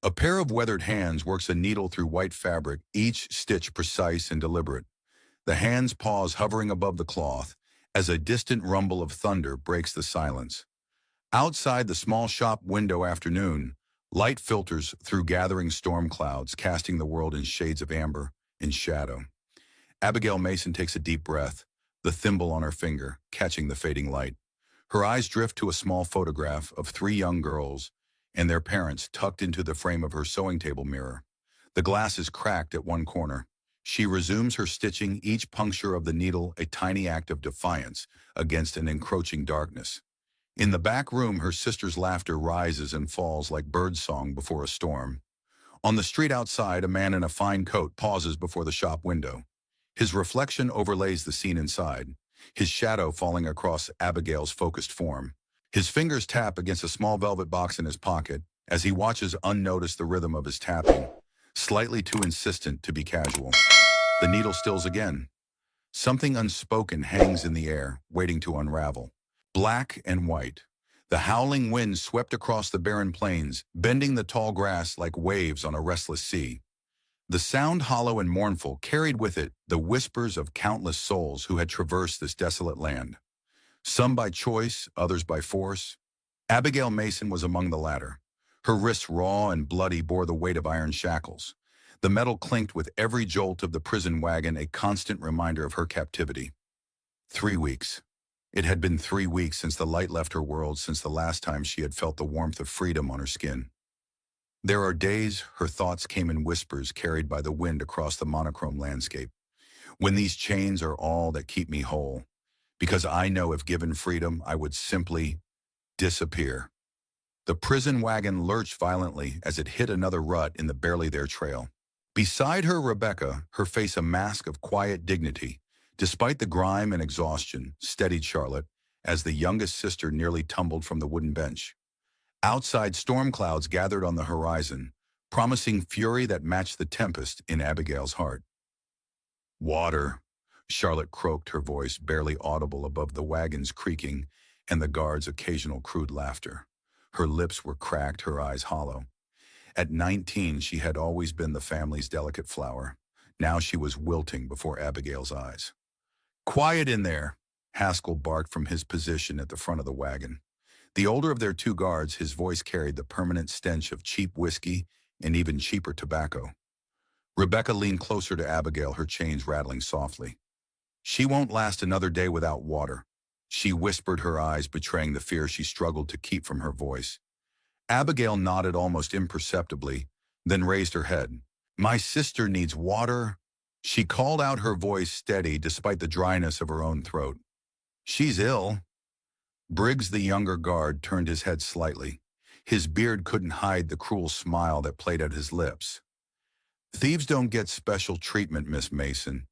A pair of weathered hands works a needle through white fabric, each stitch precise and deliberate. The hands pause hovering above the cloth as a distant rumble of thunder breaks the silence. Outside the small shop window afternoon, light filters through gathering storm clouds, casting the world in shades of amber and shadow. Abigail Mason takes a deep breath, the thimble on her finger, catching the fading light. Her eyes drift to a small photograph of three young girls and their parents tucked into the frame of her sewing table mirror. The glass is cracked at one corner. She resumes her stitching, each puncture of the needle a tiny act of defiance against an encroaching darkness. In the back room, her sister's laughter rises and falls like birdsong before a storm. On the street outside, a man in a fine coat pauses before the shop window. His reflection overlays the scene inside, his shadow falling across Abigail's focused form. His fingers tap against a small velvet box in his pocket as he watches unnoticed the rhythm of his tapping, slightly too insistent to be casual. The needle stills again. Something unspoken hangs in the air, waiting to unravel. Black and white. The howling wind swept across the barren plains, bending the tall grass like waves on a restless sea. The sound, hollow and mournful, carried with it the whispers of countless souls who had traversed this desolate land. Some by choice, others by force. Abigail Mason was among the latter. Her wrists raw and bloody bore the weight of iron shackles. The metal clinked with every jolt of the prison wagon, a constant reminder of her captivity. 3 weeks. It had been 3 weeks since the light left her world, since the last time she had felt the warmth of freedom on her skin. There are days her thoughts came in whispers carried by the wind across the monochrome landscape. When these chains are all that keep me whole, because I know if given freedom, I would simply disappear. The prison wagon lurched violently as it hit another rut in the barely there trail. Beside her, Rebecca, her face a mask of quiet dignity. Despite the grime and exhaustion, steadied Charlotte as the youngest sister nearly tumbled from the wooden bench. Outside, storm clouds gathered on the horizon, promising fury that matched the tempest in Abigail's heart. "Water," Charlotte croaked, her voice barely audible above the wagon's creaking and the guards' occasional crude laughter. Her lips were cracked, her eyes hollow. At 19, she had always been the family's delicate flower. Now she was wilting before Abigail's eyes. "Quiet in there," Haskell barked from his position at the front of the wagon. The older of their two guards, his voice carried the permanent stench of cheap whiskey and even cheaper tobacco. Rebecca leaned closer to Abigail, her chains rattling softly. "She won't last another day without water," she whispered, her eyes betraying the fear she struggled to keep from her voice. Abigail nodded almost imperceptibly, then raised her head. "My sister needs water," she called out, her voice steady despite the dryness of her own throat. "She's ill." Briggs, the younger guard, turned his head slightly. His beard couldn't hide the cruel smile that played at his lips. "Thieves don't get special treatment, Miss Mason.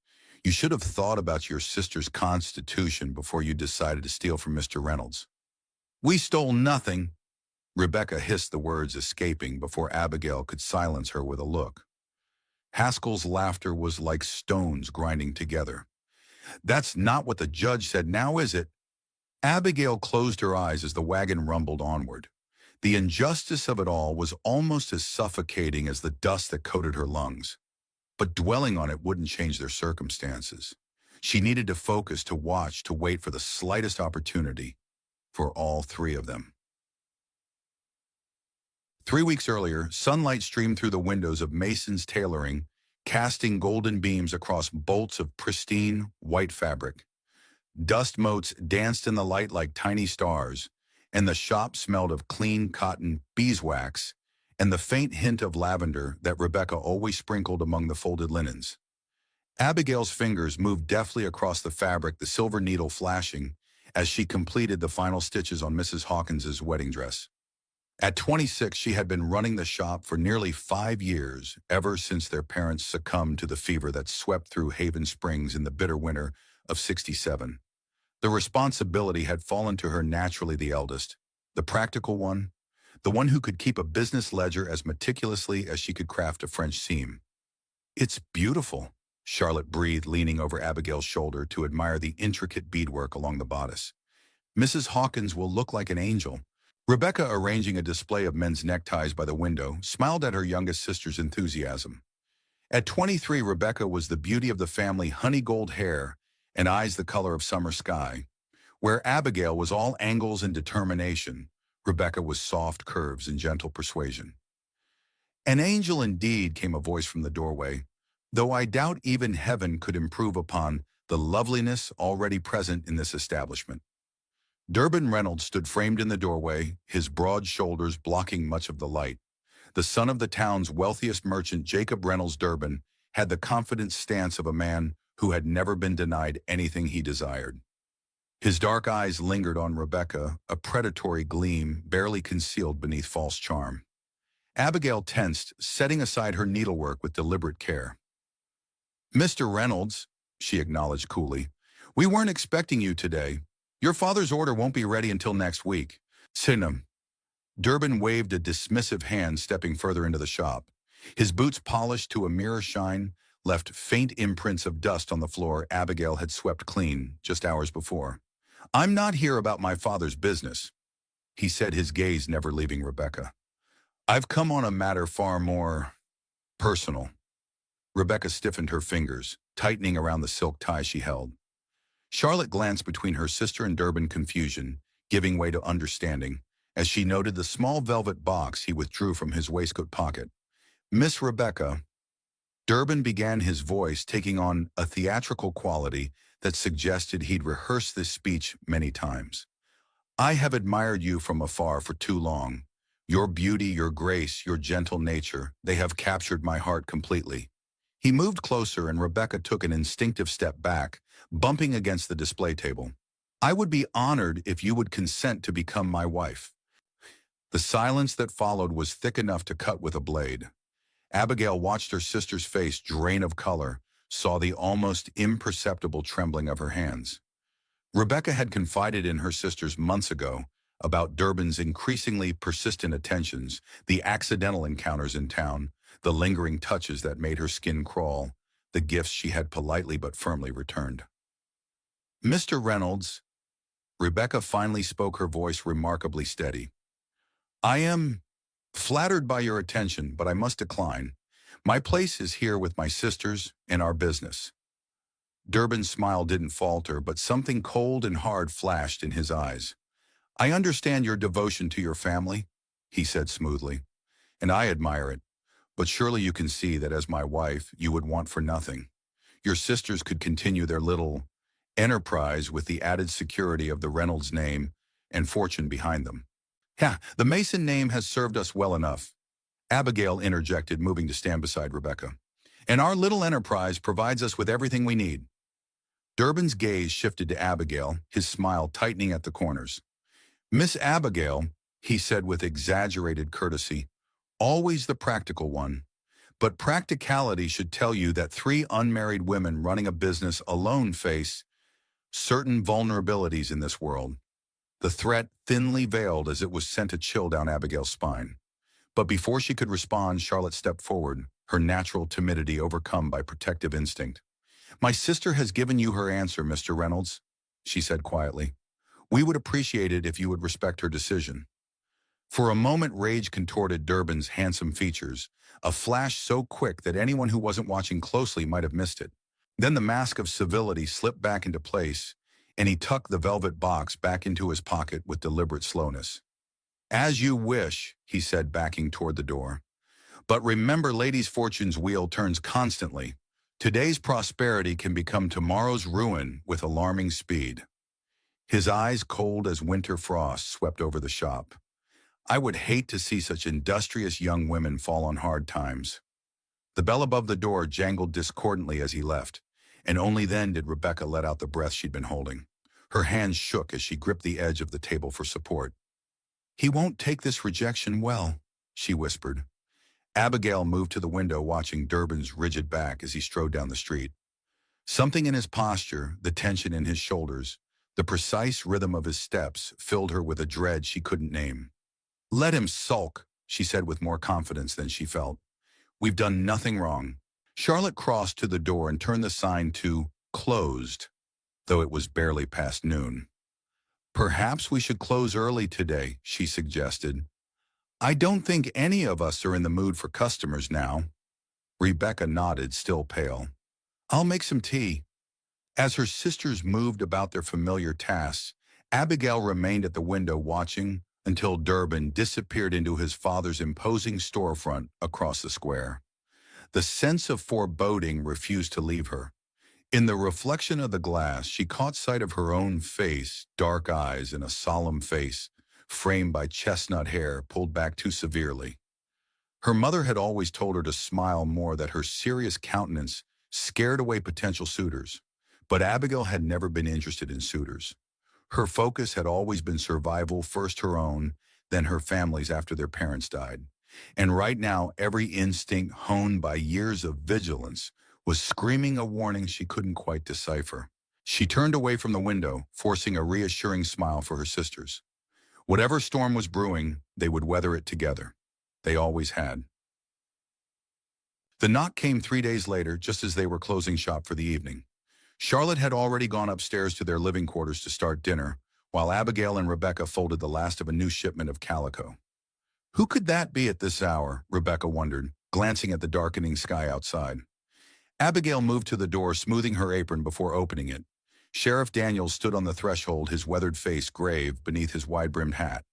You should have thought about your sister's constitution before you decided to steal from Mr. Reynolds." "We stole nothing." Rebecca hissed, the words escaping before Abigail could silence her with a look. Haskell's laughter was like stones grinding together. "That's not what the judge said, now is it?" Abigail closed her eyes as the wagon rumbled onward. The injustice of it all was almost as suffocating as the dust that coated her lungs. But dwelling on it wouldn't change their circumstances. She needed to focus, to watch, to wait for the slightest opportunity for all three of them. 3 weeks earlier, sunlight streamed through the windows of Mason's tailoring, casting golden beams across bolts of pristine, white fabric. Dust motes danced in the light like tiny stars, and the shop smelled of clean cotton, beeswax, and the faint hint of lavender that Rebecca always sprinkled among the folded linens. Abigail's fingers moved deftly across the fabric, the silver needle flashing as she completed the final stitches on Mrs. Hawkins's wedding dress. At 26, she had been running the shop for nearly 5 years, ever since their parents succumbed to the fever that swept through Haven Springs in the bitter winter of '67. The responsibility had fallen to her naturally, the eldest, the practical one, the one who could keep a business ledger as meticulously as she could craft a French seam. "It's beautiful," Charlotte breathed, leaning over Abigail's shoulder to admire the intricate beadwork along the bodice. "Mrs. Hawkins will look like an angel." Rebecca, arranging a display of men's neckties by the window, smiled at her youngest sister's enthusiasm. At 23, Rebecca was the beauty of the family, honey gold hair and eyes the color of summer sky. Where Abigail was all angles and determination, Rebecca was soft curves and gentle persuasion. An angel indeed, came a voice from the doorway, though I doubt even heaven could improve upon the loveliness already present in this establishment. Durbin Reynolds stood framed in the doorway, his broad shoulders blocking much of the light. The son of the town's wealthiest merchant, Jacob Reynolds Durbin, had the confident stance of a man who had never been denied anything he desired. His dark eyes lingered on Rebecca, a predatory gleam barely concealed beneath false charm. Abigail tensed, setting aside her needlework with deliberate care. "Mr. Reynolds," she acknowledged coolly, "we weren't expecting you today. Your father's order won't be ready until next week." "Sinum." Durbin waved a dismissive hand, stepping further into the shop. His boots, polished to a mirror shine, left faint imprints of dust on the floor Abigail had swept clean just hours before. "I'm not here about my father's business," he said, his gaze never leaving Rebecca. "I've come on a matter far more personal." Rebecca stiffened her fingers, tightening around the silk tie she held. Charlotte glanced between her sister and Durbin, confusion giving way to understanding, as she noted the small velvet box he withdrew from his waistcoat pocket. "Miss Rebecca," Durbin began, his voice taking on a theatrical quality that suggested he'd rehearsed this speech many times. "I have admired you from afar for too long. Your beauty, your grace, your gentle nature, they have captured my heart completely." He moved closer and Rebecca took an instinctive step back, bumping against the display table. "I would be honored if you would consent to become my wife." The silence that followed was thick enough to cut with a blade. Abigail watched her sister's face drain of color, saw the almost imperceptible trembling of her hands. Rebecca had confided in her sisters months ago about Durbin's increasingly persistent attentions, the accidental encounters in town, the lingering touches that made her skin crawl, the gifts she had politely but firmly returned. "Mr. Reynolds," Rebecca finally spoke, her voice remarkably steady, "I am flattered by your attention, but I must decline. My place is here with my sisters and our business." Durbin's smile didn't falter, but something cold and hard flashed in his eyes. "I understand your devotion to your family," he said smoothly, "and I admire it. But surely you can see that as my wife, you would want for nothing. Your sisters could continue their little enterprise with the added security of the Reynolds name and fortune behind them." "Yeah, the Mason name has served us well enough," Abigail interjected, moving to stand beside Rebecca. "And our little enterprise provides us with everything we need." Durbin's gaze shifted to Abigail, his smile tightening at the corners. "Miss Abigail," he said with exaggerated courtesy, "always the practical one. But practicality should tell you that 3 unmarried women running a business alone face certain vulnerabilities in this world." The threat, thinly veiled as it was, sent a chill down Abigail's spine. But before she could respond, Charlotte stepped forward, her natural timidity overcome by protective instinct. "My sister has given you her answer, Mr. Reynolds," she said quietly. "We would appreciate it if you would respect her decision." For a moment, rage contorted Durbin's handsome features, a flash so quick that anyone who wasn't watching closely might have missed it. Then the mask of civility slipped back into place, and he tucked the velvet box back into his pocket with deliberate slowness. "As you wish," he said, backing toward the door. "But remember, ladies' fortune's wheel turns constantly. Today's prosperity can become tomorrow's ruin with alarming speed." His eyes, cold as winter frost, swept over the shop. "I would hate to see such industrious young women fall on hard times." The bell above the door jangled discordantly as he left, and only then did Rebecca let out the breath she'd been holding. Her hands shook as she gripped the edge of the table for support. "He won't take this rejection well," she whispered. Abigail moved to the window, watching Durbin's rigid back as he strode down the street. Something in his posture, the tension in his shoulders, the precise rhythm of his steps filled her with a dread she couldn't name. "Let him sulk," she said with more confidence than she felt. "We've done nothing wrong." Charlotte crossed to the door and turned the sign to "closed," though it was barely past noon. Perhaps we should close early today, she suggested. I don't think any of us are in the mood for customers now. Rebecca nodded, still pale. I'll make some tea. As her sisters moved about their familiar tasks, Abigail remained at the window watching until Durbin disappeared into his father's imposing storefront across the square. The sense of foreboding refused to leave her. In the reflection of the glass, she caught sight of her own face, dark eyes and a solemn face, framed by chestnut hair pulled back too severely. Her mother had always told her to smile more, that her serious countenance scared away potential suitors. But Abigail had never been interested in suitors. Her focus had always been survival, first her own, then her family's after their parents died. And right now, every instinct honed by years of vigilance was screaming a warning she couldn't quite decipher. She turned away from the window, forcing a reassuring smile for her sisters. Whatever storm was brewing, they would weather it together. They always had. The knock came 3 days later, just as they were closing shop for the evening. Charlotte had already gone upstairs to their living quarters to start dinner, while Abigail and Rebecca folded the last of a new shipment of calico. Who could that be at this hour? Rebecca wondered, glancing at the darkening sky outside. Abigail moved to the door, smoothing her apron before opening it. Sheriff Daniels stood on the threshold, his weathered face grave beneath his wide-brimmed hat.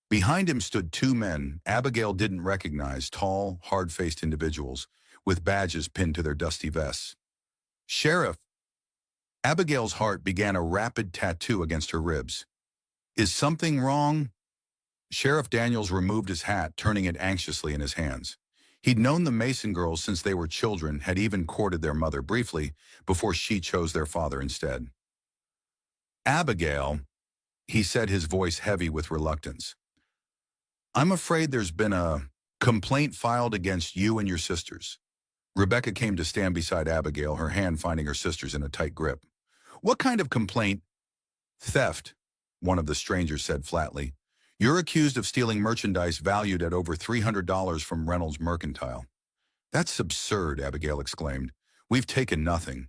Behind him stood 2 men Abigail didn't recognize, tall, hard-faced individuals with badges pinned to their dusty vests. Sheriff! Abigail's heart began a rapid tattoo against her ribs. Is something wrong? Sheriff Daniels removed his hat, turning it anxiously in his hands. He'd known the Mason girls since they were children, had even courted their mother briefly before she chose their father instead. Abigail, he said, his voice heavy with reluctance. I'm afraid there's been a complaint filed against you and your sisters. Rebecca came to stand beside Abigail, her hand finding her sister's in a tight grip. What kind of complaint? Theft, one of the strangers said flatly. You're accused of stealing merchandise valued at over $300 from Reynolds Mercantile. That's absurd, Abigail exclaimed. We've taken nothing.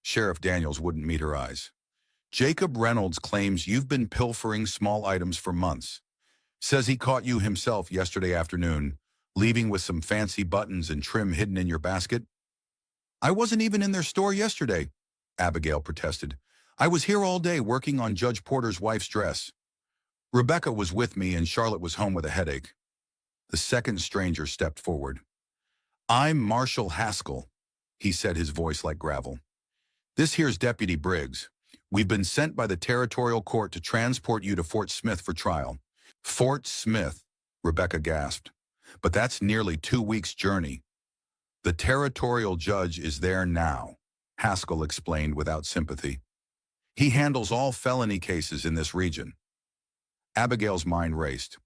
Sheriff Daniels wouldn't meet her eyes. Jacob Reynolds claims you've been pilfering small items for months. Says he caught you himself yesterday afternoon, leaving with some fancy buttons and trim hidden in your basket. I wasn't even in their store yesterday, Abigail protested. I was here all day working on Judge Porter's wife's dress. Rebecca was with me and Charlotte was home with a headache. The second stranger stepped forward. I'm Marshal Haskell, he said, his voice like gravel. This here's Deputy Briggs. We've been sent by the Territorial Court to transport you to Fort Smith for trial. Fort Smith, Rebecca gasped. But that's nearly 2 weeks' journey. The Territorial Judge is there now, Haskell explained without sympathy. He handles all felony cases in this region. Abigail's mind raced.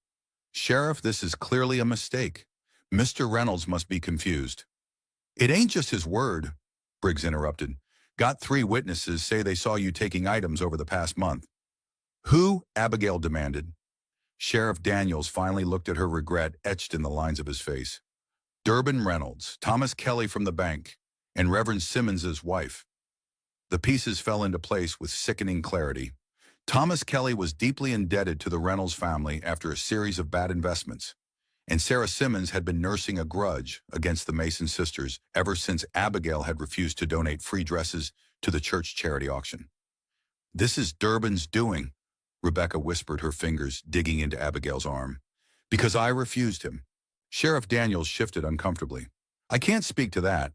Sheriff, this is clearly a mistake. Mr. Reynolds must be confused. It ain't just his word, Briggs interrupted. Got 3 witnesses say they saw you taking items over the past month. Who? Abigail demanded. Sheriff Daniels finally looked at her, regret etched in the lines of his face. Durbin Reynolds, Thomas Kelly from the bank, and Reverend Simmons's wife. The pieces fell into place with sickening clarity. Thomas Kelly was deeply indebted to the Reynolds family after a series of bad investments, and Sarah Simmons had been nursing a grudge against the Mason sisters ever since Abigail had refused to donate free dresses to the church charity auction. This is Durbin's doing, Rebecca whispered, her fingers digging into Abigail's arm. Because I refused him. Sheriff Daniels shifted uncomfortably. I can't speak to that,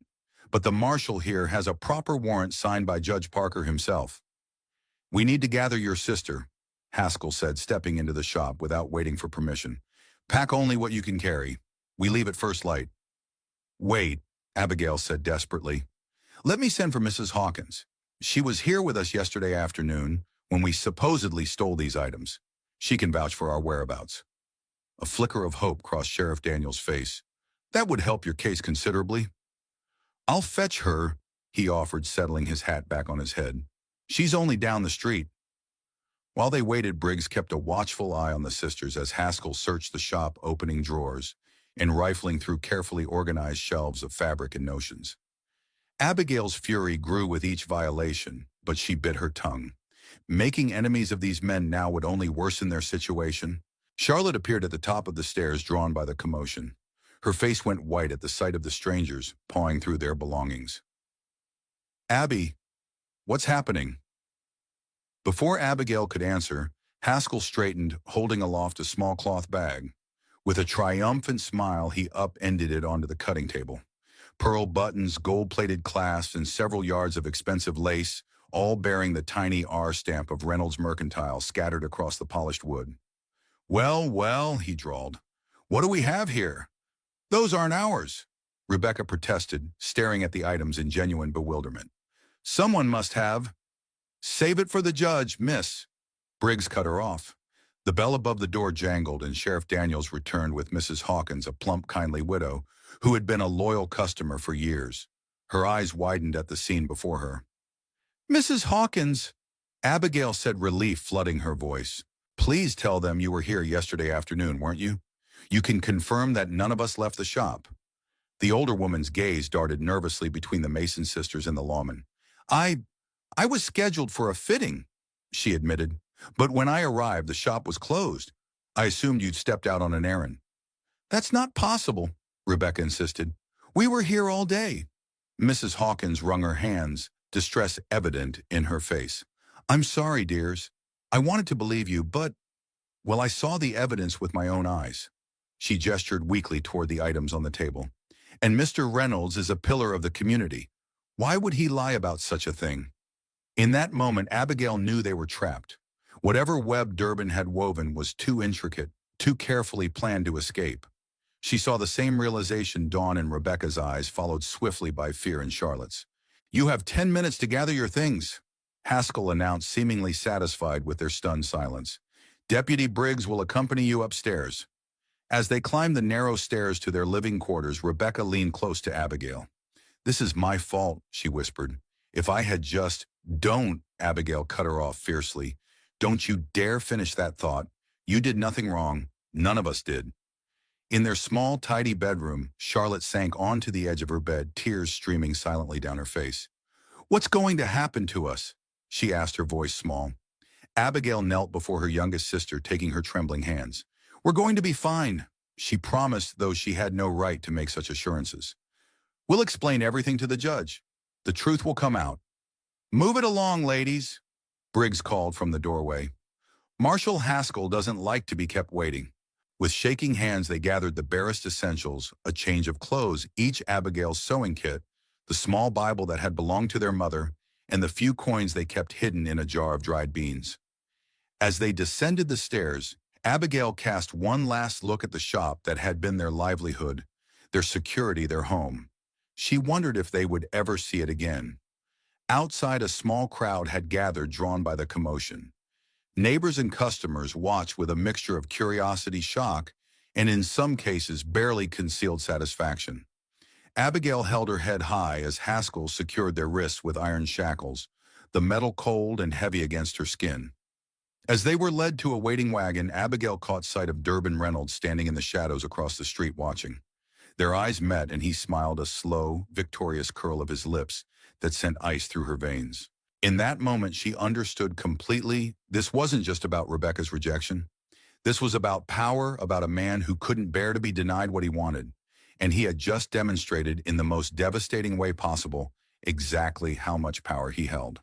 but the marshal here has a proper warrant signed by Judge Parker himself. We need to gather your sister, Haskell said, stepping into the shop without waiting for permission. Pack only what you can carry. We leave at first light. Wait, Abigail said desperately. Let me send for Mrs. Hawkins. She was here with us yesterday afternoon when we supposedly stole these items. She can vouch for our whereabouts. A flicker of hope crossed Sheriff Daniels' face. That would help your case considerably. I'll fetch her, he offered, settling his hat back on his head. She's only down the street. While they waited, Briggs kept a watchful eye on the sisters as Haskell searched the shop, opening drawers and rifling through carefully organized shelves of fabric and notions. Abigail's fury grew with each violation, but she bit her tongue. Making enemies of these men now would only worsen their situation. Charlotte appeared at the top of the stairs, drawn by the commotion. Her face went white at the sight of the strangers pawing through their belongings. "Abby, what's happening?" Before Abigail could answer, Haskell straightened, holding aloft a small cloth bag. With a triumphant smile, he upended it onto the cutting table. Pearl buttons, gold-plated clasps, and several yards of expensive lace, all bearing the tiny R stamp of Reynolds Mercantile scattered across the polished wood. "Well, well," he drawled. "What do we have here?" "Those aren't ours," Rebecca protested, staring at the items in genuine bewilderment. "Someone must have." "Save it for the judge, miss." Briggs cut her off. The bell above the door jangled, and Sheriff Daniels returned with Mrs. Hawkins, a plump, kindly widow who had been a loyal customer for years. Her eyes widened at the scene before her. "Mrs. Hawkins," Abigail said, relief flooding her voice. "Please tell them you were here yesterday afternoon, weren't you? You can confirm that none of us left the shop." The older woman's gaze darted nervously between the Mason sisters and the lawman. I was scheduled for a fitting," she admitted. "But when I arrived, the shop was closed. I assumed you'd stepped out on an errand." "That's not possible," Rebecca insisted. "We were here all day." Mrs. Hawkins wrung her hands, distress evident in her face. "I'm sorry, dears. I wanted to believe you, but, well, I saw the evidence with my own eyes." She gestured weakly toward the items on the table. "And Mr. Reynolds is a pillar of the community. Why would he lie about such a thing?" In that moment, Abigail knew they were trapped. Whatever web Durbin had woven was too intricate, too carefully planned to escape. She saw the same realization dawn in Rebecca's eyes, followed swiftly by fear in Charlotte's. "You have 10 minutes to gather your things," Haskell announced, seemingly satisfied with their stunned silence. "Deputy Briggs will accompany you upstairs." As they climbed the narrow stairs to their living quarters, Rebecca leaned close to Abigail. "This is my fault," she whispered. "If I had just—" "Don't," Abigail cut her off fiercely. "Don't you dare finish that thought. You did nothing wrong. None of us did." In their small, tidy bedroom, Charlotte sank onto the edge of her bed, tears streaming silently down her face. "What's going to happen to us?" she asked, her voice small. Abigail knelt before her youngest sister, taking her trembling hands. "We're going to be fine," she promised, though she had no right to make such assurances. "We'll explain everything to the judge. The truth will come out." "Move it along, ladies," Briggs called from the doorway. "Marshal Haskell doesn't like to be kept waiting." With shaking hands, they gathered the barest essentials, a change of clothes, each Abigail's sewing kit, the small Bible that had belonged to their mother, and the few coins they kept hidden in a jar of dried beans. As they descended the stairs, Abigail cast one last look at the shop that had been their livelihood, their security, their home. She wondered if they would ever see it again. Outside, a small crowd had gathered, drawn by the commotion. Neighbors and customers watched with a mixture of curiosity, shock, and in some cases barely concealed satisfaction. Abigail held her head high as Haskell secured their wrists with iron shackles, the metal cold and heavy against her skin. As they were led to a waiting wagon, Abigail caught sight of Durbin Reynolds standing in the shadows across the street watching. Their eyes met, and he smiled, a slow, victorious curl of his lips that sent ice through her veins. In that moment, she understood completely. This wasn't just about Rebecca's rejection. This was about power, about a man who couldn't bear to be denied what he wanted. And he had just demonstrated, in the most devastating way possible, exactly how much power he held.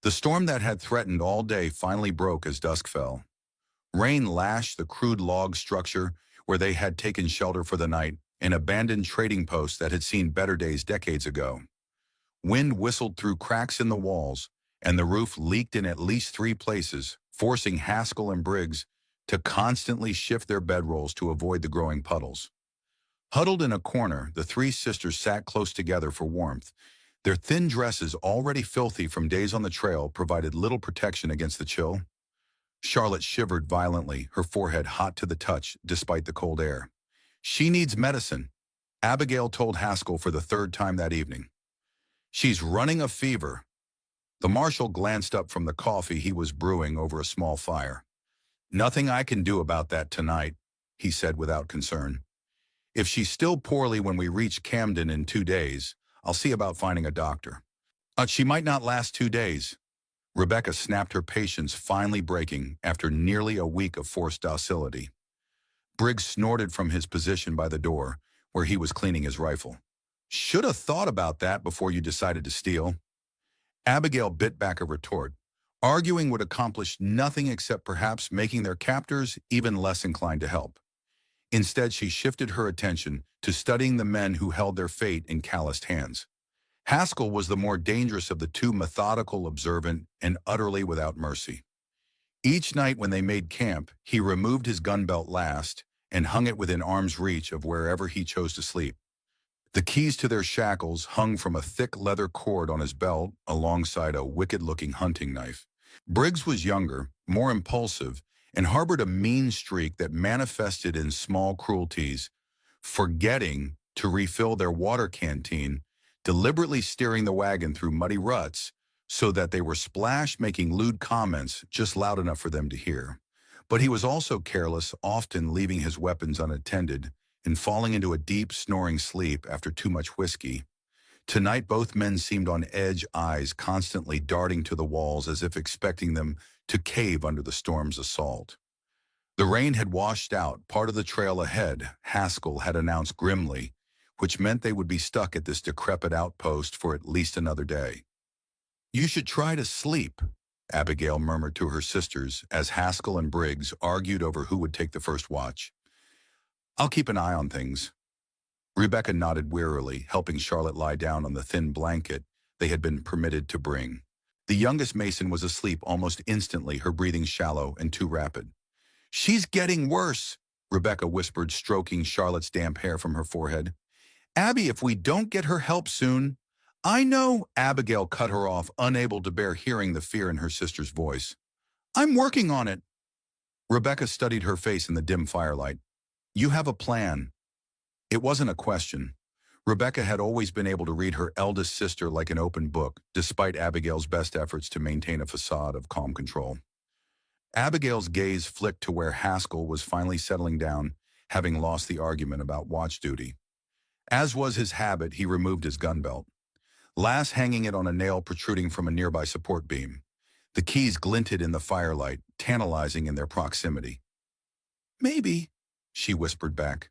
The storm that had threatened all day finally broke as dusk fell. Rain lashed the crude log structure where they had taken shelter for the night, an abandoned trading post that had seen better days decades ago. Wind whistled through cracks in the walls, and the roof leaked in at least 3 places, forcing Haskell and Briggs to constantly shift their bedrolls to avoid the growing puddles. Huddled in a corner, the 3 sisters sat close together for warmth. Their thin dresses, already filthy from days on the trail, provided little protection against the chill. Charlotte shivered violently, her forehead hot to the touch despite the cold air. "She needs medicine," Abigail told Haskell for the 3rd time that evening. "She's running a fever." The marshal glanced up from the coffee he was brewing over a small fire. "Nothing I can do about that tonight," he said without concern. "If she's still poorly when we reach Camden in 2 days, I'll see about finding a doctor." She might not last 2 days. Rebecca snapped, her patience finally breaking after nearly a week of forced docility. Briggs snorted from his position by the door, where he was cleaning his rifle. Should have thought about that before you decided to steal. Abigail bit back a retort. Arguing would accomplish nothing except perhaps making their captors even less inclined to help. Instead, she shifted her attention to studying the men who held their fate in calloused hands. Haskell was the more dangerous of the two, methodical, observant, and utterly without mercy. Each night when they made camp, he removed his gun belt last and hung it within arm's reach of wherever he chose to sleep. The keys to their shackles hung from a thick leather cord on his belt alongside a wicked-looking hunting knife. Briggs was younger, more impulsive, and harbored a mean streak that manifested in small cruelties, forgetting to refill their water canteen, deliberately steering the wagon through muddy ruts so that they were splashed, making lewd comments just loud enough for them to hear. But he was also careless, often leaving his weapons unattended and falling into a deep, snoring sleep after too much whiskey. Tonight, both men seemed on edge, eyes constantly darting to the walls as if expecting them to cave under the storm's assault. The rain had washed out part of the trail ahead, Haskell had announced grimly, which meant they would be stuck at this decrepit outpost for at least another day. You should try to sleep, Abigail murmured to her sisters as Haskell and Briggs argued over who would take the first watch. I'll keep an eye on things. Rebecca nodded wearily, helping Charlotte lie down on the thin blanket they had been permitted to bring. The youngest Mason was asleep almost instantly, her breathing shallow and too rapid. She's getting worse, Rebecca whispered, stroking Charlotte's damp hair from her forehead. Abby, if we don't get her help soon... I know, Abigail cut her off, unable to bear hearing the fear in her sister's voice. I'm working on it. Rebecca studied her face in the dim firelight. You have a plan. It wasn't a question. Rebecca had always been able to read her eldest sister like an open book, despite Abigail's best efforts to maintain a facade of calm control. Abigail's gaze flicked to where Haskell was finally settling down, having lost the argument about watch duty. As was his habit, he removed his gun belt, last hanging it on a nail protruding from a nearby support beam. The keys glinted in the firelight, tantalizing in their proximity. Maybe, she whispered back.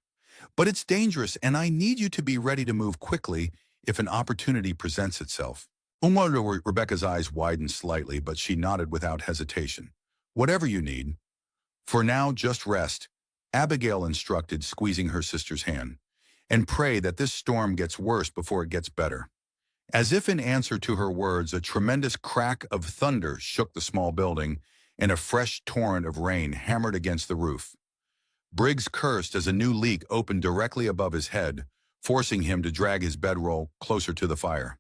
But it's dangerous, and I need you to be ready to move quickly if an opportunity presents itself. Rebecca's eyes widened slightly, but she nodded without hesitation. Whatever you need. For now, just rest, Abigail instructed, squeezing her sister's hand. And pray that this storm gets worse before it gets better. As if in answer to her words, a tremendous crack of thunder shook the small building, and a fresh torrent of rain hammered against the roof. Briggs cursed as a new leak opened directly above his head, forcing him to drag his bedroll closer to the fire.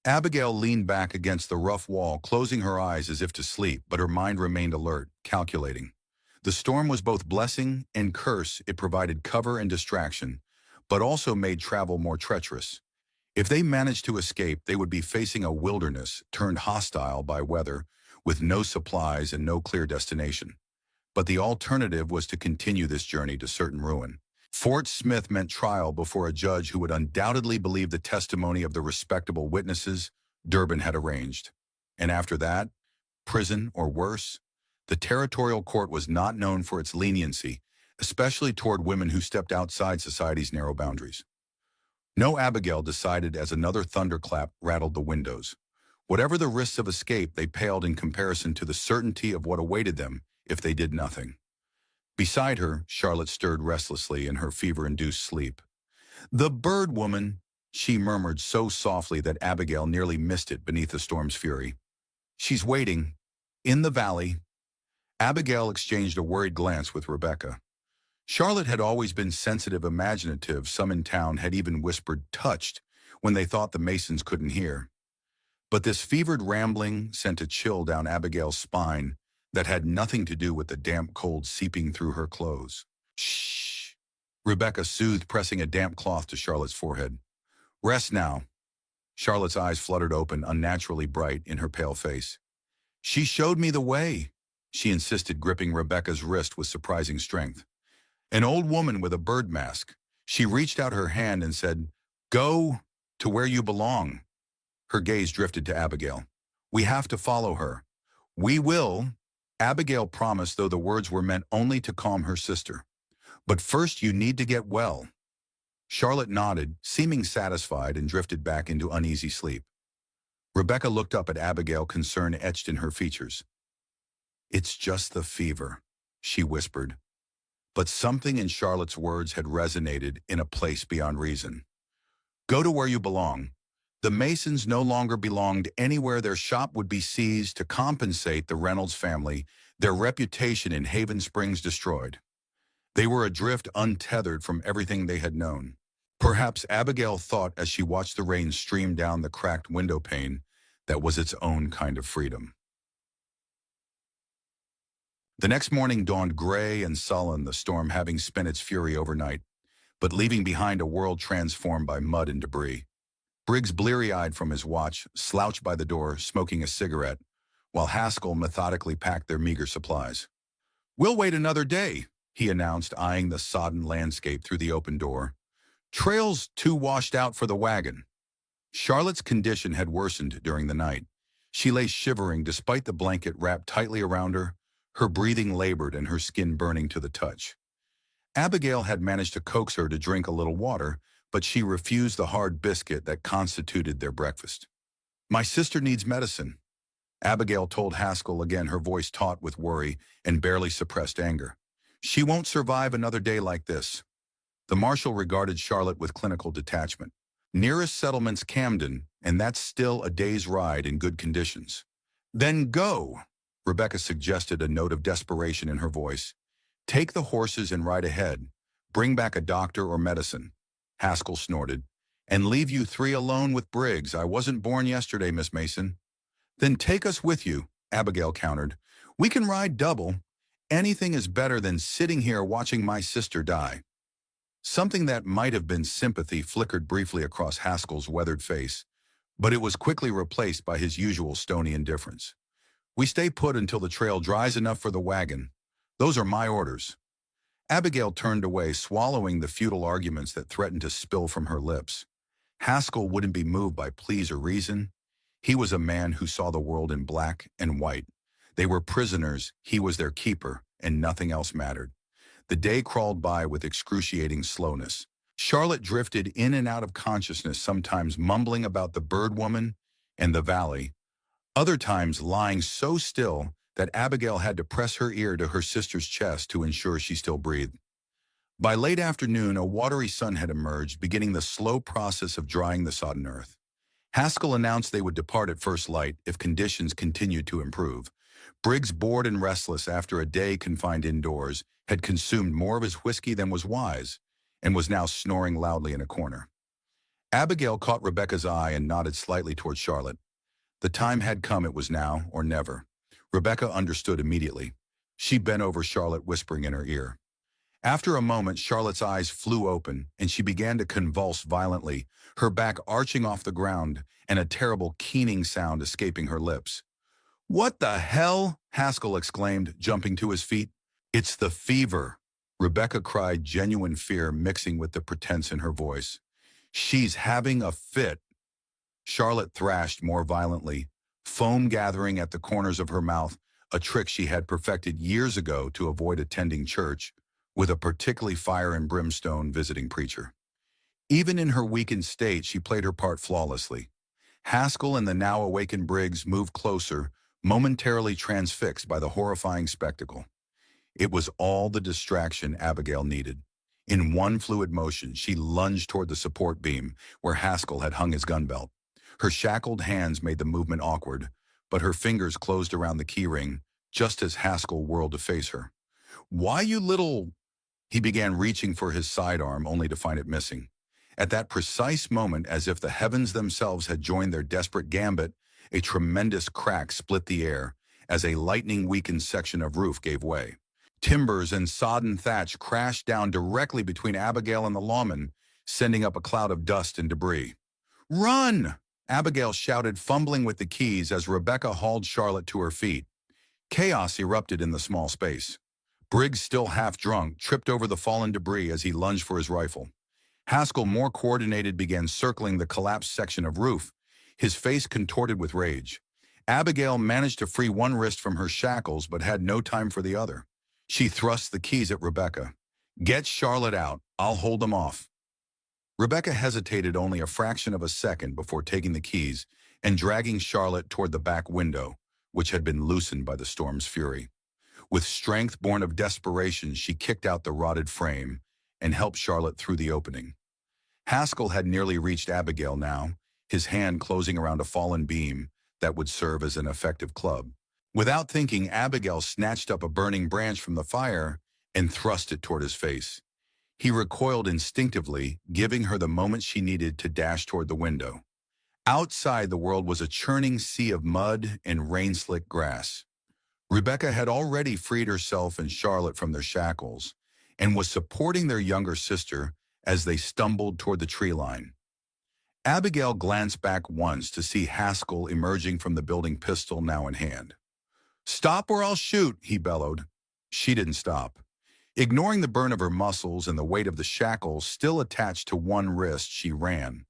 Abigail leaned back against the rough wall, closing her eyes as if to sleep, but her mind remained alert, calculating. The storm was both blessing and curse. It provided cover and distraction, but also made travel more treacherous. If they managed to escape, they would be facing a wilderness turned hostile by weather, with no supplies and no clear destination. But the alternative was to continue this journey to certain ruin. Fort Smith meant trial before a judge who would undoubtedly believe the testimony of the respectable witnesses Durbin had arranged. And after that, prison or worse. The territorial court was not known for its leniency, especially toward women who stepped outside society's narrow boundaries. No, Abigail decided as another thunderclap rattled the windows. Whatever the risks of escape, they paled in comparison to the certainty of what awaited them if they did nothing. Beside her, Charlotte stirred restlessly in her fever-induced sleep. The bird woman, she murmured so softly that Abigail nearly missed it beneath the storm's fury. She's waiting. In the valley. Abigail exchanged a worried glance with Rebecca. Charlotte had always been sensitive, imaginative. Some in town had even whispered touched when they thought the Masons couldn't hear. But this fevered rambling sent a chill down Abigail's spine that had nothing to do with the damp cold seeping through her clothes. Shh, Rebecca soothed, pressing a damp cloth to Charlotte's forehead. Rest now. Charlotte's eyes fluttered open, unnaturally bright in her pale face. She showed me the way, she insisted, gripping Rebecca's wrist with surprising strength. An old woman with a bird mask. She reached out her hand and said, Go to where you belong. Her gaze drifted to Abigail. "We have to follow her." "We will," Abigail promised, though the words were meant only to calm her sister. "But first you need to get well." Charlotte nodded, seeming satisfied, and drifted back into uneasy sleep. Rebecca looked up at Abigail, concern etched in her features. "It's just the fever," she whispered. But something in Charlotte's words had resonated in a place beyond reason. "Go to where you belong." The Masons no longer belonged anywhere. Their shop would be seized to compensate the Reynolds family, their reputation in Haven Springs destroyed. They were adrift, untethered from everything they had known. Perhaps Abigail thought as she watched the rain stream down the cracked window pane that was its own kind of freedom. The next morning dawned gray and sullen, the storm having spent its fury overnight, but leaving behind a world transformed by mud and debris. Briggs, bleary-eyed from his watch, slouched by the door, smoking a cigarette, while Haskell methodically packed their meager supplies. "We'll wait another day," he announced, eyeing the sodden landscape through the open door. "Trail's too washed out for the wagon." Charlotte's condition had worsened during the night. She lay shivering despite the blanket wrapped tightly around her, her breathing labored and her skin burning to the touch. Abigail had managed to coax her to drink a little water, but she refused the hard biscuit that constituted their breakfast. "My sister needs medicine," Abigail told Haskell, again her voice taut with worry and barely suppressed anger. "She won't survive another day like this." The marshal regarded Charlotte with clinical detachment. "Nearest settlement's Camden, and that's still a day's ride in good conditions." "Then go," Rebecca suggested, a note of desperation in her voice. "Take the horses and ride ahead. Bring back a doctor or medicine." Haskell snorted. "And leave you three alone with Briggs. I wasn't born yesterday, Miss Mason." "Then take us with you," Abigail countered. "We can ride double. Anything is better than sitting here watching my sister die." Something that might have been sympathy flickered briefly across Haskell's weathered face, but it was quickly replaced by his usual stony indifference. "We stay put until the trail dries enough for the wagon. Those are my orders." Abigail turned away, swallowing the futile arguments that threatened to spill from her lips. Haskell wouldn't be moved by pleas or reason. He was a man who saw the world in black and white. They were prisoners, he was their keeper, and nothing else mattered. The day crawled by with excruciating slowness. Charlotte drifted in and out of consciousness, sometimes mumbling about the bird woman and the valley, other times lying so still that Abigail had to press her ear to her sister's chest to ensure she still breathed. By late afternoon, a watery sun had emerged, beginning the slow process of drying the sodden earth. Haskell announced they would depart at first light if conditions continued to improve. Briggs, bored and restless after a day confined indoors, had consumed more of his whiskey than was wise, and was now snoring loudly in a corner. Abigail caught Rebecca's eye and nodded slightly toward Charlotte. The time had come, it was now or never. Rebecca understood immediately. She bent over Charlotte, whispering in her ear. After a moment, Charlotte's eyes flew open, and she began to convulse violently, her back arching off the ground, and a terrible keening sound escaping her lips. "What the hell?" Haskell exclaimed, jumping to his feet. "It's the fever," Rebecca cried, genuine fear mixing with the pretense in her voice. "She's having a fit." Charlotte thrashed more violently, foam gathering at the corners of her mouth, a trick she had perfected years ago to avoid attending church with a particularly fire and brimstone visiting preacher. Even in her weakened state, she played her part flawlessly. Haskell and the now awakened Briggs moved closer, momentarily transfixed by the horrifying spectacle. It was all the distraction Abigail needed. In one fluid motion, she lunged toward the support beam where Haskell had hung his gun belt. Her shackled hands made the movement awkward, but her fingers closed around the keyring just as Haskell whirled to face her. "Why, you little—" He began reaching for his sidearm only to find it missing. At that precise moment, as if the heavens themselves had joined their desperate gambit, a tremendous crack split the air as a lightning-weakened section of roof gave way. Timbers and sodden thatch crashed down directly between Abigail and the lawmen, sending up a cloud of dust and debris. "Run!" Abigail shouted, fumbling with the keys as Rebecca hauled Charlotte to her feet. Chaos erupted in the small space. Briggs, still half drunk, tripped over the fallen debris as he lunged for his rifle. Haskell, more coordinated, began circling the collapsed section of roof, his face contorted with rage. Abigail managed to free one wrist from her shackles but had no time for the other. She thrust the keys at Rebecca. "Get Charlotte out. I'll hold them off." Rebecca hesitated only a fraction of a second before taking the keys and dragging Charlotte toward the back window, which had been loosened by the storm's fury. With strength born of desperation, she kicked out the rotted frame and helped Charlotte through the opening. Haskell had nearly reached Abigail now, his hand closing around a fallen beam that would serve as an effective club. Without thinking, Abigail snatched up a burning branch from the fire and thrust it toward his face. He recoiled instinctively, giving her the moment she needed to dash toward the window. Outside, the world was a churning sea of mud and rain-slicked grass. Rebecca had already freed herself and Charlotte from their shackles and was supporting their younger sister as they stumbled toward the tree line. Abigail glanced back once to see Haskell emerging from the building, pistol now in hand. "Stop or I'll shoot," he bellowed. She didn't stop. Ignoring the burn of her muscles and the weight of the shackles still attached to one wrist, she ran.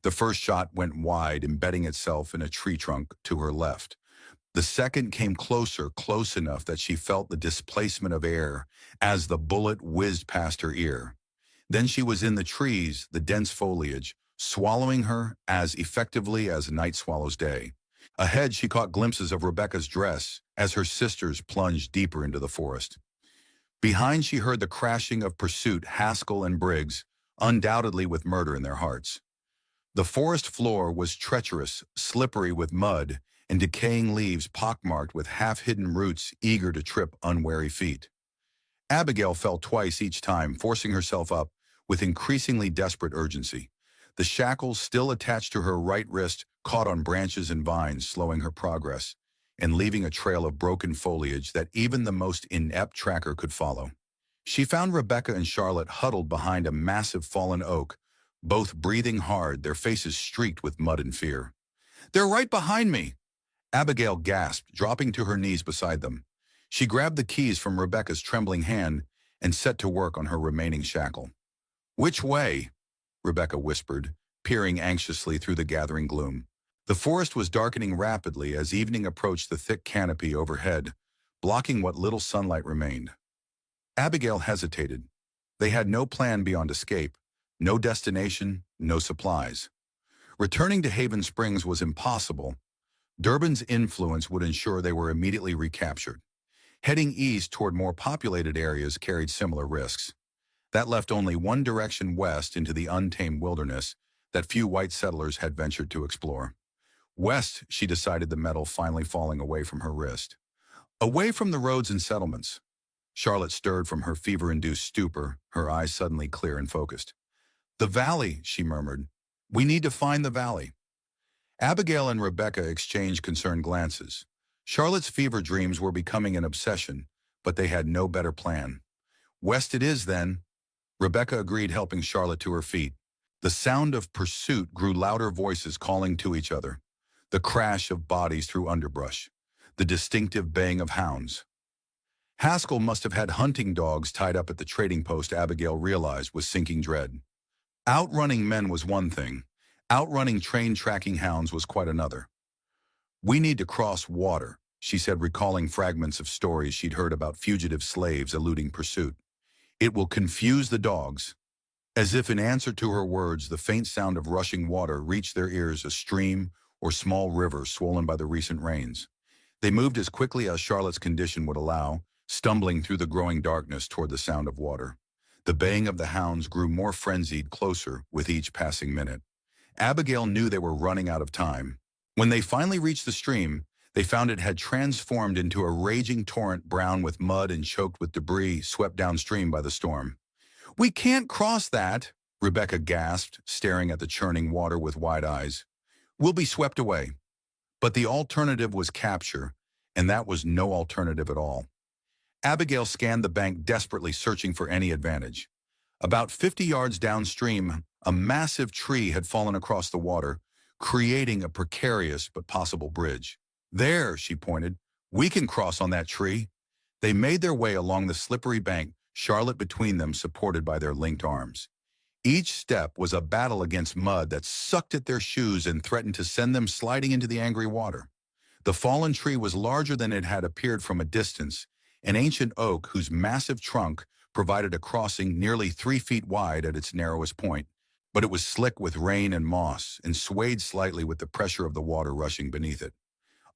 The first shot went wide, embedding itself in a tree trunk to her left. The second came closer, close enough that she felt the displacement of air as the bullet whizzed past her ear. Then she was in the trees, the dense foliage, swallowing her as effectively as night swallows day. Ahead, she caught glimpses of Rebecca's dress as her sisters plunged deeper into the forest. Behind, she heard the crashing of pursuit, Haskell and Briggs, undoubtedly with murder in their hearts. The forest floor was treacherous, slippery with mud, and decaying leaves pockmarked with half-hidden roots eager to trip unwary feet. Abigail fell twice each time, forcing herself up with increasingly desperate urgency. The shackles still attached to her right wrist caught on branches and vines, slowing her progress and leaving a trail of broken foliage that even the most inept tracker could follow. She found Rebecca and Charlotte huddled behind a massive fallen oak, both breathing hard, their faces streaked with mud and fear. "They're right behind me!" Abigail gasped, dropping to her knees beside them. She grabbed the keys from Rebecca's trembling hand and set to work on her remaining shackle. "Which way?" Rebecca whispered, peering anxiously through the gathering gloom. The forest was darkening rapidly as evening approached the thick canopy overhead, blocking what little sunlight remained. Abigail hesitated. They had no plan beyond escape, no destination, no supplies. Returning to Haven Springs was impossible. Durbin's influence would ensure they were immediately recaptured. Heading east toward more populated areas carried similar risks. That left only one direction west into the untamed wilderness that few white settlers had ventured to explore. West, she decided, the metal finally falling away from her wrist. Away from the roads and settlements. Charlotte stirred from her fever-induced stupor, her eyes suddenly clear and focused. "The valley," she murmured. "We need to find the valley." Abigail and Rebecca exchanged concerned glances. Charlotte's fever dreams were becoming an obsession, but they had no better plan. "West it is, then," Rebecca agreed, helping Charlotte to her feet. The sound of pursuit grew, louder voices calling to each other. The crash of bodies through underbrush. The distinctive baying of hounds. Haskell must have had hunting dogs tied up at the trading post, Abigail realized with sinking dread. Outrunning men was one thing. Outrunning trained tracking hounds was quite another. "We need to cross water," she said, recalling fragments of stories she'd heard about fugitive slaves eluding pursuit. "It will confuse the dogs." As if in answer to her words, the faint sound of rushing water reached their ears, a stream or small river swollen by the recent rains. They moved as quickly as Charlotte's condition would allow, stumbling through the growing darkness toward the sound of water. The baying of the hounds grew more frenzied, closer with each passing minute. Abigail knew they were running out of time. When they finally reached the stream, they found it had transformed into a raging torrent, brown with mud and choked with debris swept downstream by the storm. "We can't cross that," Rebecca gasped, staring at the churning water with wide eyes. "We'll be swept away." But the alternative was capture, and that was no alternative at all. Abigail scanned the bank, desperately searching for any advantage. About 50 yards downstream, a massive tree had fallen across the water, creating a precarious but possible bridge. "There," she pointed. "We can cross on that tree." They made their way along the slippery bank, Charlotte between them, supported by their linked arms. Each step was a battle against mud that sucked at their shoes and threatened to send them sliding into the angry water. The fallen tree was larger than it had appeared from a distance, an ancient oak whose massive trunk provided a crossing nearly 3 feet wide at its narrowest point. But it was slick with rain and moss and swayed slightly with the pressure of the water rushing beneath it.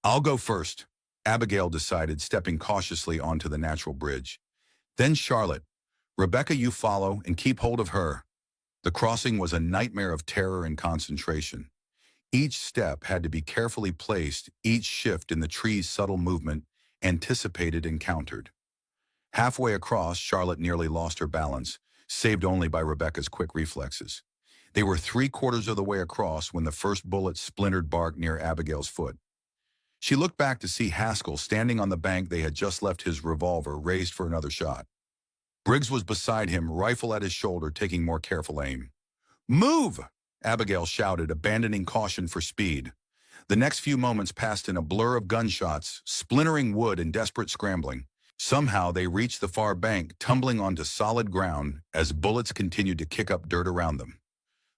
"I'll go first," Abigail decided, stepping cautiously onto the natural bridge. Then Charlotte. "Rebecca, you follow and keep hold of her." The crossing was a nightmare of terror and concentration. Each step had to be carefully placed, each shift in the tree's subtle movement anticipated and countered. Halfway across, Charlotte nearly lost her balance, saved only by Rebecca's quick reflexes. They were 3/4 of the way across when the first bullet splintered bark near Abigail's foot. She looked back to see Haskell standing on the bank. They had just left his revolver raised for another shot. Briggs was beside him, rifle at his shoulder, taking more careful aim. "Move!" Abigail shouted, abandoning caution for speed. The next few moments passed in a blur of gunshots, splintering wood, and desperate scrambling. Somehow they reached the far bank, tumbling onto solid ground as bullets continued to kick up dirt around them.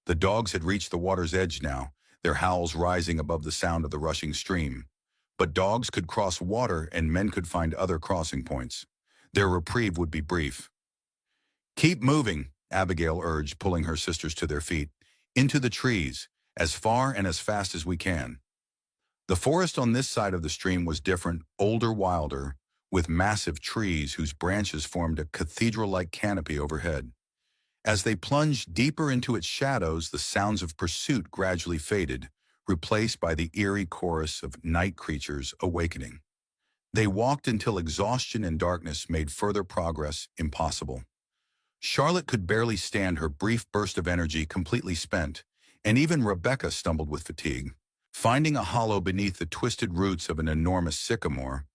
The dogs had reached the water's edge now, their howls rising above the sound of the rushing stream. But dogs could cross water and men could find other crossing points. Their reprieve would be brief. "Keep moving," Abigail urged, pulling her sisters to their feet. "Into the trees, as far and as fast as we can." The forest on this side of the stream was different, older, wilder, with massive trees whose branches formed a cathedral-like canopy overhead. As they plunged deeper into its shadows, the sounds of pursuit gradually faded, replaced by the eerie chorus of night creatures awakening. They walked until exhaustion and darkness made further progress impossible. Charlotte could barely stand, her brief burst of energy completely spent, and even Rebecca stumbled with fatigue. Finding a hollow beneath the twisted roots of an enormous sycamore,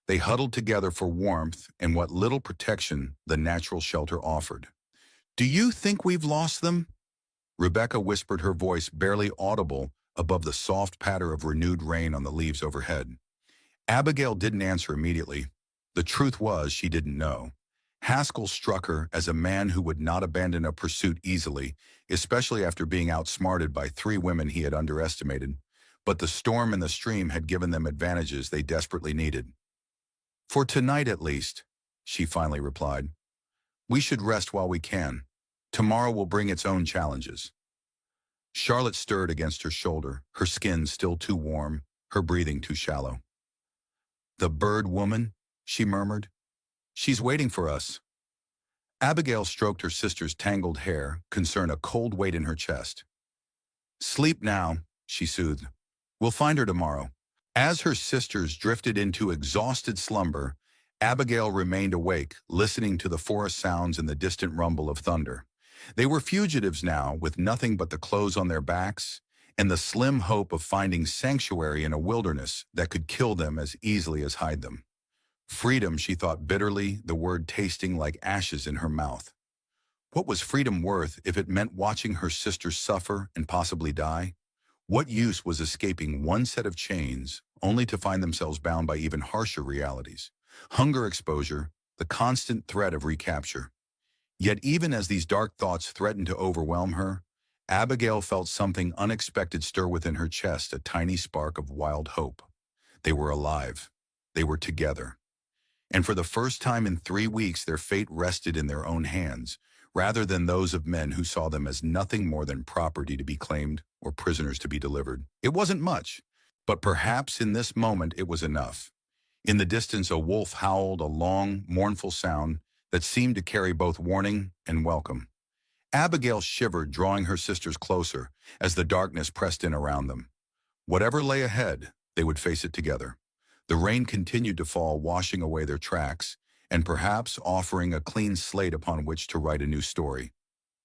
they huddled together for warmth and what little protection the natural shelter offered. "Do you think we've lost them?" Rebecca whispered, her voice barely audible above the soft patter of renewed rain on the leaves overhead. Abigail didn't answer immediately. The truth was, she didn't know. Haskell struck her as a man who would not abandon a pursuit easily, especially after being outsmarted by 3 women he had underestimated. But the storm and the stream had given them advantages they desperately needed. "For tonight at least," she finally replied. "We should rest while we can. Tomorrow will bring its own challenges." Charlotte stirred against her shoulder, her skin still too warm, her breathing too shallow. "The bird woman," she murmured. "She's waiting for us." Abigail stroked her sister's tangled hair, concern a cold weight in her chest. "Sleep now," she soothed. "We'll find her tomorrow." As her sisters drifted into exhausted slumber, Abigail remained awake, listening to the forest sounds and the distant rumble of thunder. They were fugitives now, with nothing but the clothes on their backs and the slim hope of finding sanctuary in a wilderness that could kill them as easily as hide them. Freedom, she thought bitterly, the word tasting like ashes in her mouth. What was freedom worth if it meant watching her sisters suffer and possibly die? What use was escaping one set of chains only to find themselves bound by even harsher realities? Hunger, exposure, the constant threat of recapture. Yet even as these dark thoughts threatened to overwhelm her, Abigail felt something unexpected stir within her chest, a tiny spark of wild hope. They were alive. They were together. And for the first time in 3 weeks, their fate rested in their own hands, rather than those of men who saw them as nothing more than property to be claimed or prisoners to be delivered. It wasn't much, but perhaps in this moment it was enough. In the distance, a wolf howled, a long, mournful sound that seemed to carry both warning and welcome. Abigail shivered, drawing her sisters closer as the darkness pressed in around them. Whatever lay ahead, they would face it together. The rain continued to fall, washing away their tracks, and perhaps offering a clean slate upon which to write a new story.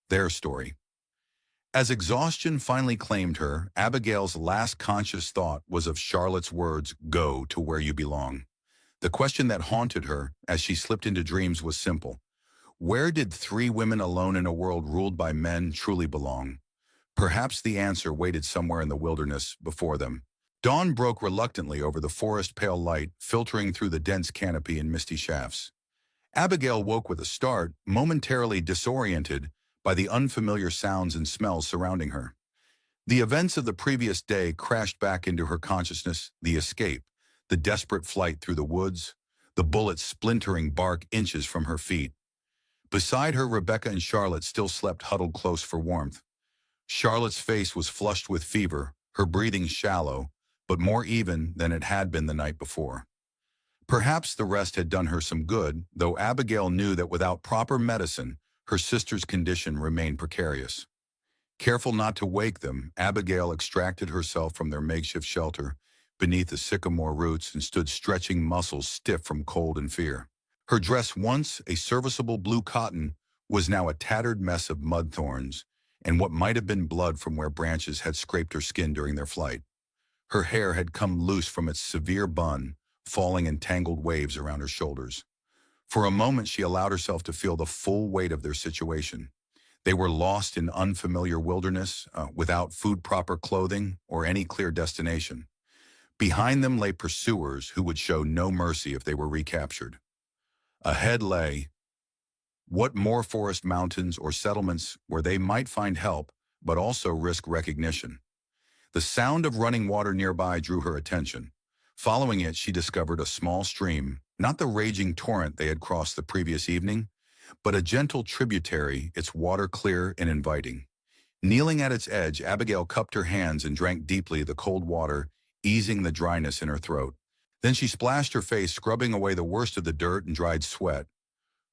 Their story. As exhaustion finally claimed her, Abigail's last conscious thought was of Charlotte's words, "Go to where you belong." The question that haunted her as she slipped into dreams was simple. Where did 3 women alone in a world ruled by men truly belong? Perhaps the answer waited somewhere in the wilderness before them. Dawn broke reluctantly over the forest, pale light filtering through the dense canopy in misty shafts. Abigail woke with a start, momentarily disoriented, by the unfamiliar sounds and smells surrounding her. The events of the previous day crashed back into her consciousness: the escape, the desperate flight through the woods, the bullets splintering bark inches from her feet. Beside her, Rebecca and Charlotte still slept huddled close for warmth. Charlotte's face was flushed with fever, her breathing shallow, but more even than it had been the night before. Perhaps the rest had done her some good, though Abigail knew that without proper medicine, her sister's condition remained precarious. Careful not to wake them, Abigail extracted herself from their makeshift shelter beneath the sycamore roots and stood stretching muscles stiff from cold and fear. Her dress, once a serviceable blue cotton, was now a tattered mess of mud thorns and what might have been blood from where branches had scraped her skin during their flight. Her hair had come loose from its severe bun, falling in tangled waves around her shoulders. For a moment she allowed herself to feel the full weight of their situation. They were lost in unfamiliar wilderness, without food, proper clothing, or any clear destination. Behind them lay pursuers who would show no mercy if they were recaptured. Ahead lay what more forest mountains or settlements where they might find help, but also risk recognition. The sound of running water nearby drew her attention. Following it, she discovered a small stream, not the raging torrent they had crossed the previous evening, but a gentle tributary, its water clear and inviting. Kneeling at its edge, Abigail cupped her hands and drank deeply the cold water, easing the dryness in her throat. Then she splashed her face, scrubbing away the worst of the dirt and dried sweat.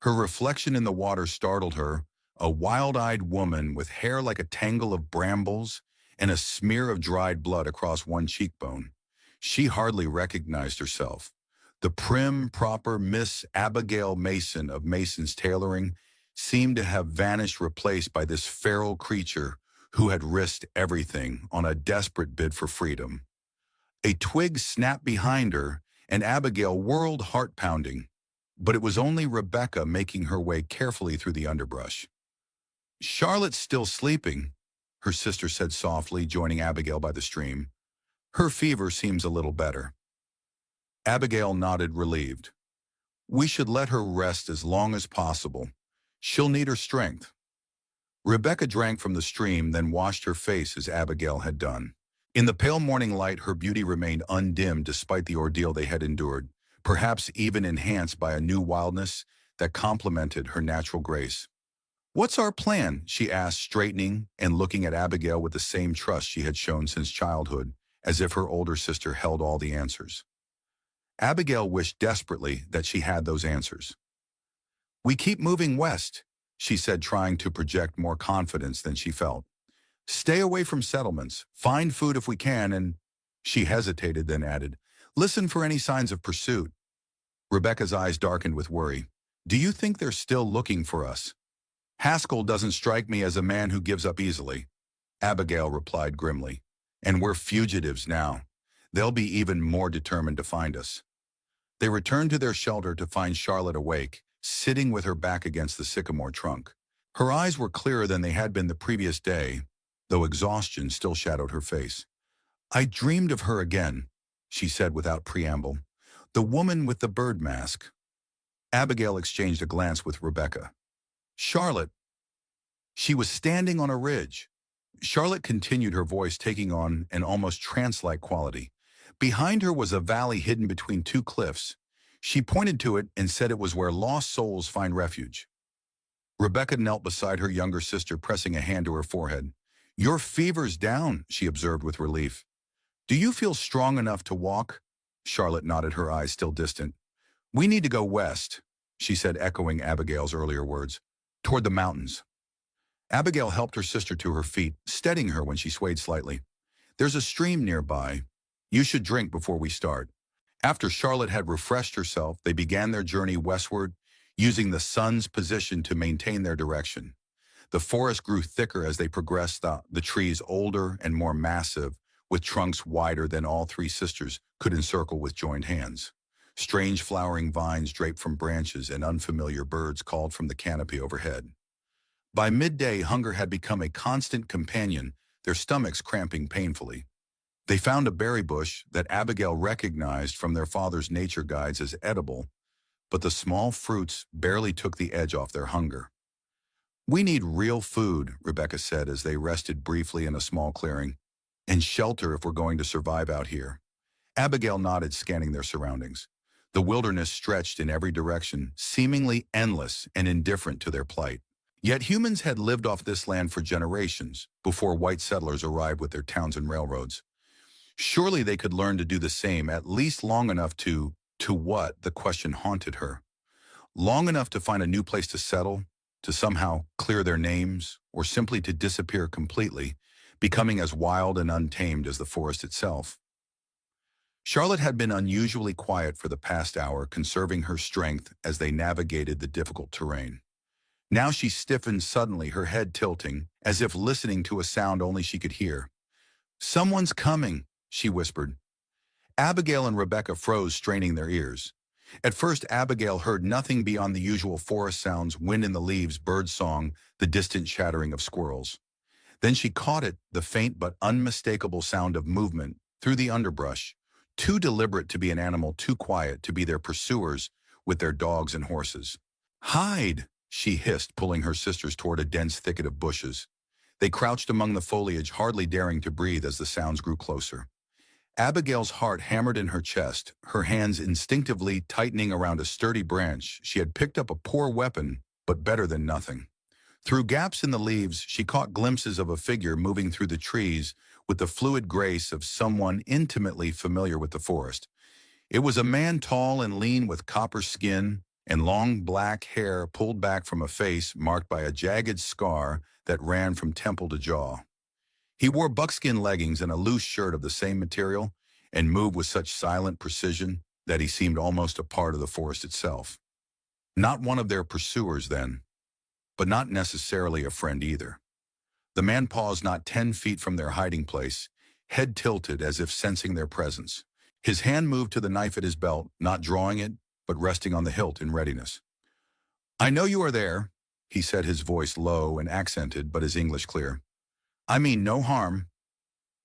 Her reflection in the water startled her, a wild-eyed woman with hair like a tangle of brambles and a smear of dried blood across one cheekbone. She hardly recognized herself. The prim, proper Miss Abigail Mason of Mason's Tailoring seemed to have vanished, replaced by this feral creature who had risked everything on a desperate bid for freedom. A twig snapped behind her, and Abigail whirled, heart-pounding. But it was only Rebecca making her way carefully through the underbrush. "Charlotte's still sleeping," her sister said softly, joining Abigail by the stream. "Her fever seems a little better." Abigail nodded, relieved. "We should let her rest as long as possible. She'll need her strength." Rebecca drank from the stream, then washed her face as Abigail had done. In the pale morning light, her beauty remained undimmed despite the ordeal they had endured, perhaps even enhanced by a new wildness that complemented her natural grace. "What's our plan?" she asked, straightening and looking at Abigail with the same trust she had shown since childhood, as if her older sister held all the answers. Abigail wished desperately that she had those answers. "We keep moving west," she said, trying to project more confidence than she felt. "Stay away from settlements, find food if we can, and—" She hesitated, then added, "listen for any signs of pursuit." Rebecca's eyes darkened with worry. "Do you think they're still looking for us?" "Haskell doesn't strike me as a man who gives up easily," Abigail replied grimly. "And we're fugitives now. They'll be even more determined to find us." They returned to their shelter to find Charlotte awake, sitting with her back against the sycamore trunk. Her eyes were clearer than they had been the previous day, though exhaustion still shadowed her face. "I dreamed of her again," she said without preamble. "The woman with the bird mask." Abigail exchanged a glance with Rebecca. "Charlotte." "She was standing on a ridge." Charlotte continued, her voice taking on an almost trance-like quality. "Behind her was a valley hidden between two cliffs. She pointed to it and said it was where lost souls find refuge." Rebecca knelt beside her younger sister, pressing a hand to her forehead. "Your fever's down," she observed with relief. "Do you feel strong enough to walk?" Charlotte nodded, her eyes still distant. "We need to go west," she said, echoing Abigail's earlier words, "toward the mountains." Abigail helped her sister to her feet, steadying her when she swayed slightly. "There's a stream nearby. You should drink before we start." After Charlotte had refreshed herself, they began their journey westward, using the sun's position to maintain their direction. The forest grew thicker as they progressed, the trees older and more massive, with trunks wider than all three sisters could encircle with joined hands. Strange flowering vines draped from branches and unfamiliar birds called from the canopy overhead. By midday, hunger had become a constant companion, their stomachs cramping painfully. They found a berry bush that Abigail recognized from their father's nature guides as edible, but the small fruits barely took the edge off their hunger. We need real food, Rebecca said as they rested briefly in a small clearing, and shelter if we're going to survive out here. Abigail nodded, scanning their surroundings. The wilderness stretched in every direction, seemingly endless and indifferent to their plight. Yet humans had lived off this land for generations before white settlers arrived with their towns and railroads. Surely they could learn to do the same, at least long enough to what? The question haunted her. Long enough to find a new place to settle, to somehow clear their names, or simply to disappear completely, becoming as wild and untamed as the forest itself. Charlotte had been unusually quiet for the past hour, conserving her strength as they navigated the difficult terrain. Now she stiffened suddenly, her head tilting, as if listening to a sound only she could hear. "Someone's coming," she whispered. Abigail and Rebecca froze, straining their ears. At first, Abigail heard nothing beyond the usual forest sounds, wind in the leaves, bird song, the distant chattering of squirrels. Then she caught it, the faint but unmistakable sound of movement through the underbrush, too deliberate to be an animal, too quiet to be their pursuers with their dogs and horses. "Hide!" she hissed, pulling her sisters toward a dense thicket of bushes. They crouched among the foliage, hardly daring to breathe as the sounds grew closer. Abigail's heart hammered in her chest, her hands instinctively tightening around a sturdy branch. She had picked up a poor weapon, but better than nothing. Through gaps in the leaves, she caught glimpses of a figure moving through the trees with the fluid grace of someone intimately familiar with the forest. It was a man, tall and lean, with copper skin and long black hair pulled back from a face marked by a jagged scar that ran from temple to jaw. He wore buckskin leggings and a loose shirt of the same material, and moved with such silent precision that he seemed almost a part of the forest itself. Not one of their pursuers, then, but not necessarily a friend either. The man paused not 10 feet from their hiding place, head tilted as if sensing their presence. His hand moved to the knife at his belt, not drawing it, but resting on the hilt in readiness. "I know you are there," he said, his voice low and accented, but his English clear. "I mean no harm."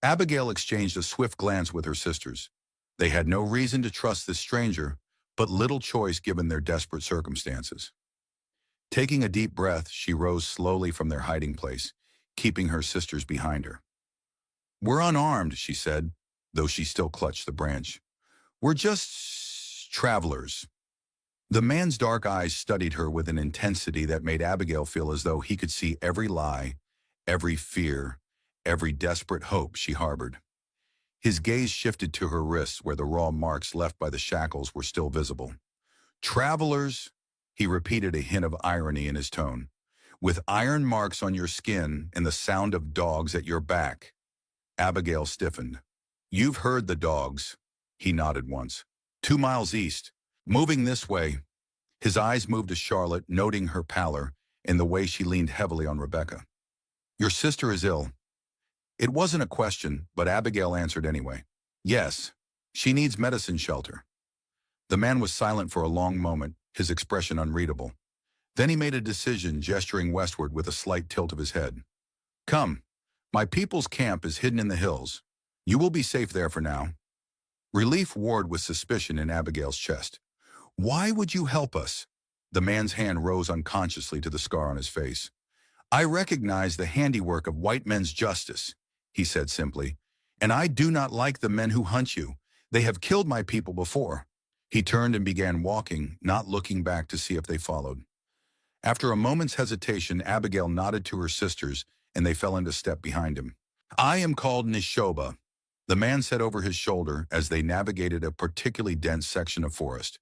Abigail exchanged a swift glance with her sisters. They had no reason to trust this stranger, but little choice given their desperate circumstances. Taking a deep breath, she rose slowly from their hiding place, keeping her sisters behind her. "We're unarmed," she said, though she still clutched the branch. "We're just travelers." The man's dark eyes studied her with an intensity that made Abigail feel as though he could see every lie, every fear, every desperate hope she harbored. His gaze shifted to her wrists, where the raw marks left by the shackles were still visible. "Travelers," he repeated, a hint of irony in his tone, "with iron marks on your skin and the sound of dogs at your back." Abigail stiffened. "You've heard the dogs," he nodded once. "2 miles east. Moving this way." His eyes moved to Charlotte, noting her pallor and the way she leaned heavily on Rebecca. "Your sister is ill." It wasn't a question, but Abigail answered anyway. "Yes, she needs medicine shelter." The man was silent for a long moment, his expression unreadable. Then he made a decision, gesturing westward with a slight tilt of his head. "Come, my people's camp is hidden in the hills. You will be safe there for now." Relief warred with suspicion in Abigail's chest. "Why would you help us?" The man's hand rose unconsciously to the scar on his face. "I recognize the handiwork of white men's justice," he said simply, "and I do not like the men who hunt you. They have killed my people before." He turned and began walking, not looking back to see if they followed. After a moment's hesitation, Abigail nodded to her sisters, and they fell into step behind him. "I am called Nishoba," the man said over his shoulder as they navigated a particularly dense section of forest.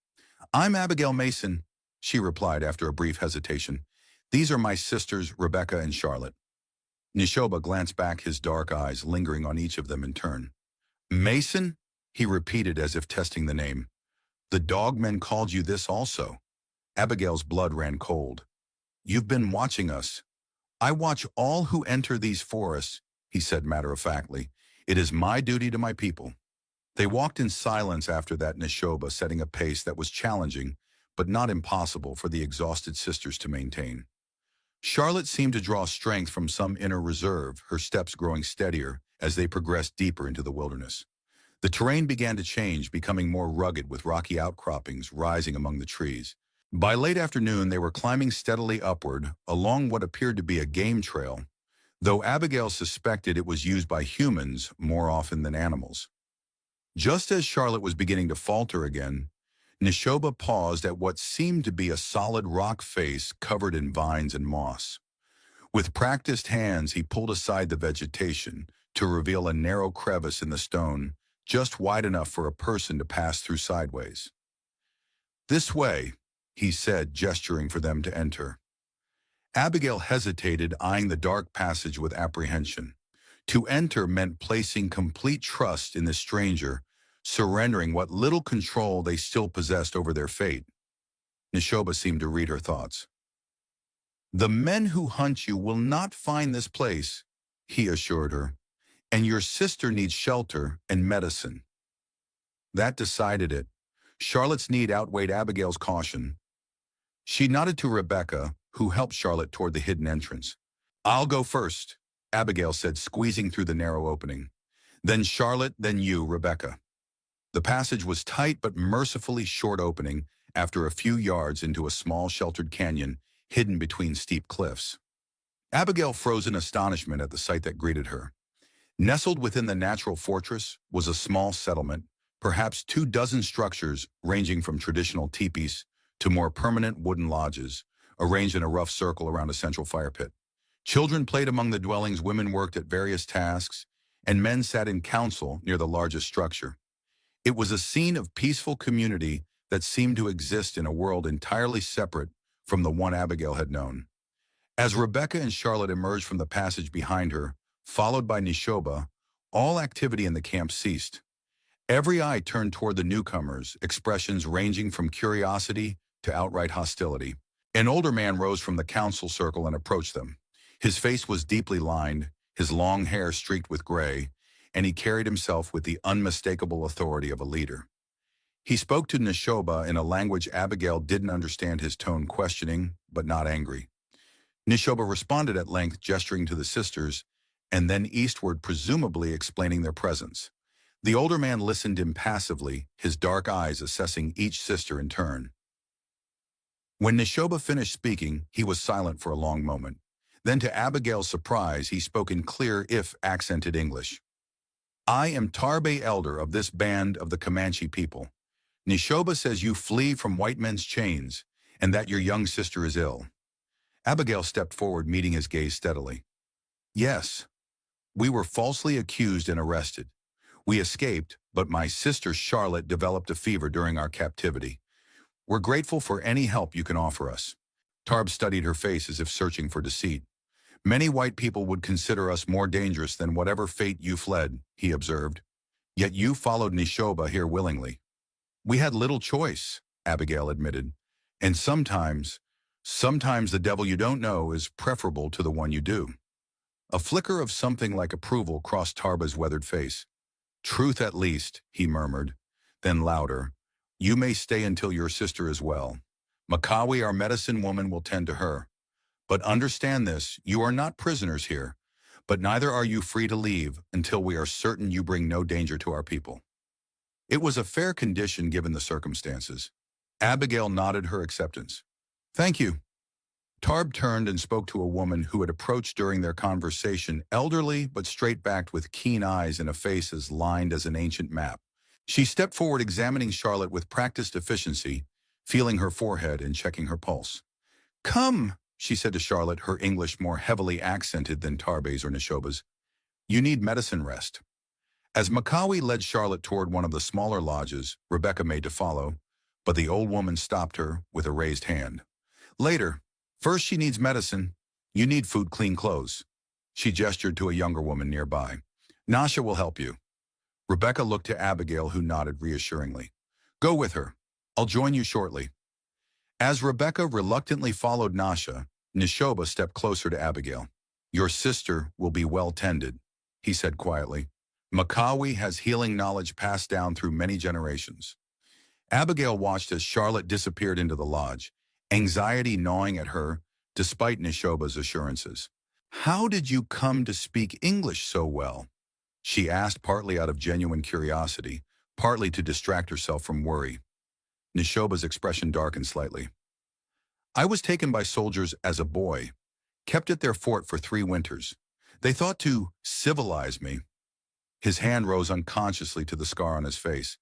"I'm Abigail Mason," she replied after a brief hesitation. "These are my sisters, Rebecca and Charlotte." Nishoba glanced back, his dark eyes lingering on each of them in turn. "Mason?" he repeated as if testing the name. "The dogmen called you this also." Abigail's blood ran cold. "You've been watching us." "I watch all who enter these forests," he said matter-of-factly. "It is my duty to my people." They walked in silence after that, Nishoba setting a pace that was challenging, but not impossible for the exhausted sisters to maintain. Charlotte seemed to draw strength from some inner reserve, her steps growing steadier as they progressed deeper into the wilderness. The terrain began to change, becoming more rugged with rocky outcroppings rising among the trees. By late afternoon, they were climbing steadily upward along what appeared to be a game trail, though Abigail suspected it was used by humans more often than animals. Just as Charlotte was beginning to falter again, Nishoba paused at what seemed to be a solid rock face covered in vines and moss. With practiced hands, he pulled aside the vegetation to reveal a narrow crevice in the stone, just wide enough for a person to pass through sideways. "This way," he said, gesturing for them to enter. Abigail hesitated, eyeing the dark passage with apprehension. To enter meant placing complete trust in the stranger, surrendering what little control they still possessed over their fate. Nishoba seemed to read her thoughts. "The men who hunt you will not find this place," he assured her, "and your sister needs shelter and medicine." That decided it. Charlotte's need outweighed Abigail's caution. She nodded to Rebecca, who helped Charlotte toward the hidden entrance. "I'll go first," Abigail said, squeezing through the narrow opening. "Then Charlotte, then you, Rebecca." The passage was tight but mercifully short opening after a few yards into a small sheltered canyon hidden between steep cliffs. Abigail froze in astonishment at the sight that greeted her. Nestled within the natural fortress was a small settlement, perhaps 24 structures ranging from traditional teepees to more permanent wooden lodges, arranged in a rough circle around a central fire pit. Children played among the dwellings, women worked at various tasks, and men sat in council near the largest structure. It was a scene of peaceful community that seemed to exist in a world entirely separate from the one Abigail had known. As Rebecca and Charlotte emerged from the passage behind her, followed by Nishoba, all activity in the camp ceased. Every eye turned toward the newcomers, expressions ranging from curiosity to outright hostility. An older man rose from the council circle and approached them. His face was deeply lined, his long hair streaked with gray, and he carried himself with the unmistakable authority of a leader. He spoke to Nishoba in a language Abigail didn't understand, his tone questioning, but not angry. Nishoba responded at length, gesturing to the sisters, and then eastward, presumably explaining their presence. The older man listened impassively, his dark eyes assessing each sister in turn. When Nishoba finished speaking, he was silent for a long moment. Then, to Abigail's surprise, he spoke in clear, if accented English. "I am Tarbay, elder of this band of the Comanche people. Nishoba says you flee from white men's chains, and that your young sister is ill." Abigail stepped forward, meeting his gaze steadily. "Yes, we were falsely accused and arrested. We escaped, but my sister Charlotte developed a fever during our captivity. We're grateful for any help you can offer us." Tarb studied her face as if searching for deceit. "Many white people would consider us more dangerous than whatever fate you fled," he observed. "Yet you followed Nishoba here willingly." "We had little choice," Abigail admitted. "And sometimes the devil you don't know is preferable to the one you do." A flicker of something like approval crossed Tarba's weathered face. "Truth at least," he murmured. Then louder, "You may stay until your sister is well. Makawi, our medicine woman, will tend to her. But understand this, you are not prisoners here, but neither are you free to leave until we are certain you bring no danger to our people." It was a fair condition given the circumstances. Abigail nodded her acceptance. "Thank you." Tarb turned and spoke to a woman who had approached during their conversation, elderly but straight-backed with keen eyes and a face as lined as an ancient map. She stepped forward, examining Charlotte with practiced efficiency, feeling her forehead and checking her pulse. "Come," she said to Charlotte, her English more heavily accented than Tarbay's or Nishoba's. "You need medicine rest." As Makawi led Charlotte toward one of the smaller lodges, Rebecca made to follow, but the old woman stopped her with a raised hand. "Later. First she needs medicine. You need food, clean clothes." She gestured to a younger woman nearby. "Nasha will help you." Rebecca looked to Abigail, who nodded reassuringly. "Go with her. I'll join you shortly." As Rebecca reluctantly followed Nasha, Nishoba stepped closer to Abigail. "Your sister will be well tended," he said quietly. "Makawi has healing knowledge passed down through many generations." Abigail watched as Charlotte disappeared into the lodge, anxiety gnawing at her despite Nishoba's assurances. "How did you come to speak English so well?" she asked, partly out of genuine curiosity, partly to distract herself from worry. Nishoba's expression darkened slightly. I was taken by soldiers as a boy, kept at their fort for 3 winters. They thought to civilize me. His hand rose unconsciously to the scar on his face.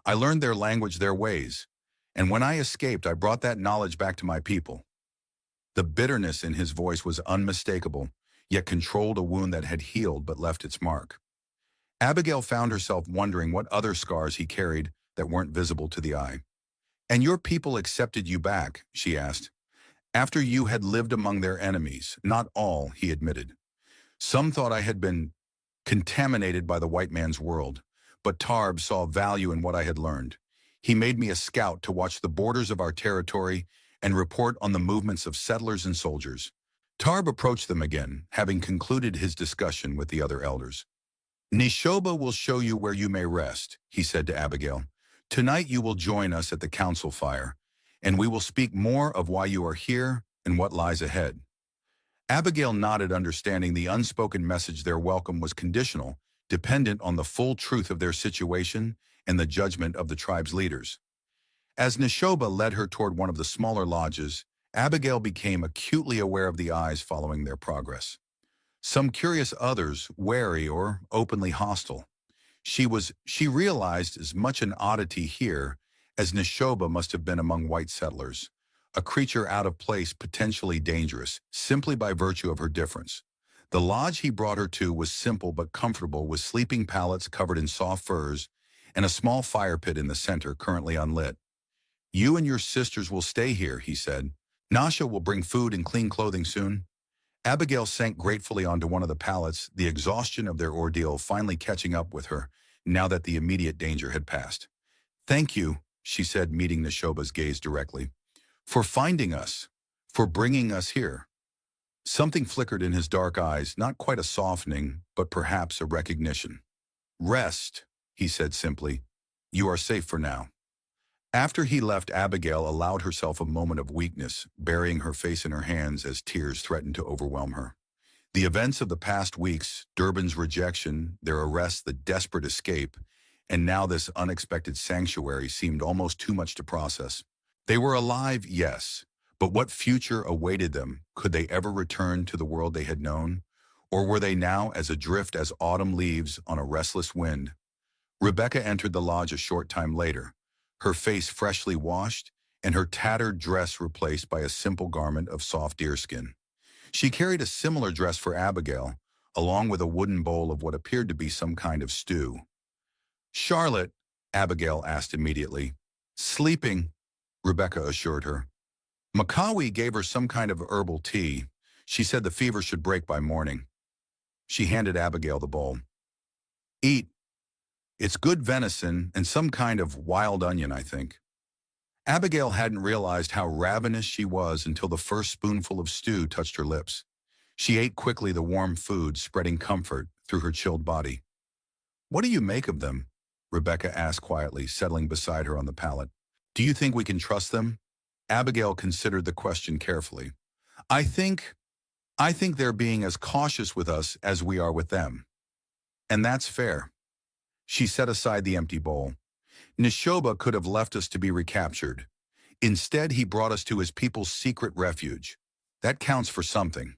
I learned their language, their ways. And when I escaped, I brought that knowledge back to my people. The bitterness in his voice was unmistakable, yet controlled a wound that had healed but left its mark. Abigail found herself wondering what other scars he carried that weren't visible to the eye. "And your people accepted you back," she asked, "after you had lived among their enemies." "Not all," he admitted. "Some thought I had been contaminated by the white man's world, but Tarb saw value in what I had learned. He made me a scout to watch the borders of our territory and report on the movements of settlers and soldiers." Tarb approached them again, having concluded his discussion with the other elders. "Nishoba will show you where you may rest," he said to Abigail. "Tonight you will join us at the council fire, and we will speak more of why you are here and what lies ahead." Abigail nodded, understanding the unspoken message. Their welcome was conditional, dependent on the full truth of their situation and the judgment of the tribe's leaders. As Nishoba led her toward one of the smaller lodges, Abigail became acutely aware of the eyes following their progress. Some curious, others wary or openly hostile. She realized as much an oddity here as Nishoba must have been among white settlers, a creature out of place, potentially dangerous, simply by virtue of her difference. The lodge he brought her to was simple but comfortable, with sleeping pallets covered in soft furs and a small fire pit in the center, currently unlit. "You and your sisters will stay here," he said. "Nasha will bring food and clean clothing soon." Abigail sank gratefully onto one of the pallets, the exhaustion of their ordeal finally catching up with her now that the immediate danger had passed. "Thank you," she said, meeting Nishoba's gaze directly, "for finding us, for bringing us here." Something flickered in his dark eyes, not quite a softening, but perhaps a recognition. "Rest," he said simply. "You are safe for now." After he left, Abigail allowed herself a moment of weakness, burying her face in her hands as tears threatened to overwhelm her. The events of the past weeks, Durbin's rejection, their arrest, the desperate escape, and now this unexpected sanctuary seemed almost too much to process. They were alive, yes, but what future awaited them? Could they ever return to the world they had known? Or were they now as adrift as autumn leaves on a restless wind? Rebecca entered the lodge a short time later, her face freshly washed and her tattered dress replaced by a simple garment of soft deerskin. She carried a similar dress for Abigail, along with a wooden bowl of what appeared to be some kind of stew. "Charlotte?" Abigail asked immediately. "Sleeping," Rebecca assured her. "Makawi gave her some kind of herbal tea. She said the fever should break by morning." She handed Abigail the bowl. "Eat. It's good venison and some kind of wild onion, I think." Abigail hadn't realized how ravenous she was until the first spoonful of stew touched her lips. She ate quickly, the warm food spreading comfort through her chilled body. "What do you make of them?" Rebecca asked quietly, settling beside her on the pallet. "Do you think we can trust them?" Abigail considered the question carefully. I think they're being as cautious with us as we are with them. And that's fair." She set aside the empty bowl. "Nishoba could have left us to be recaptured. Instead, he brought us to his people's secret refuge. That counts for something."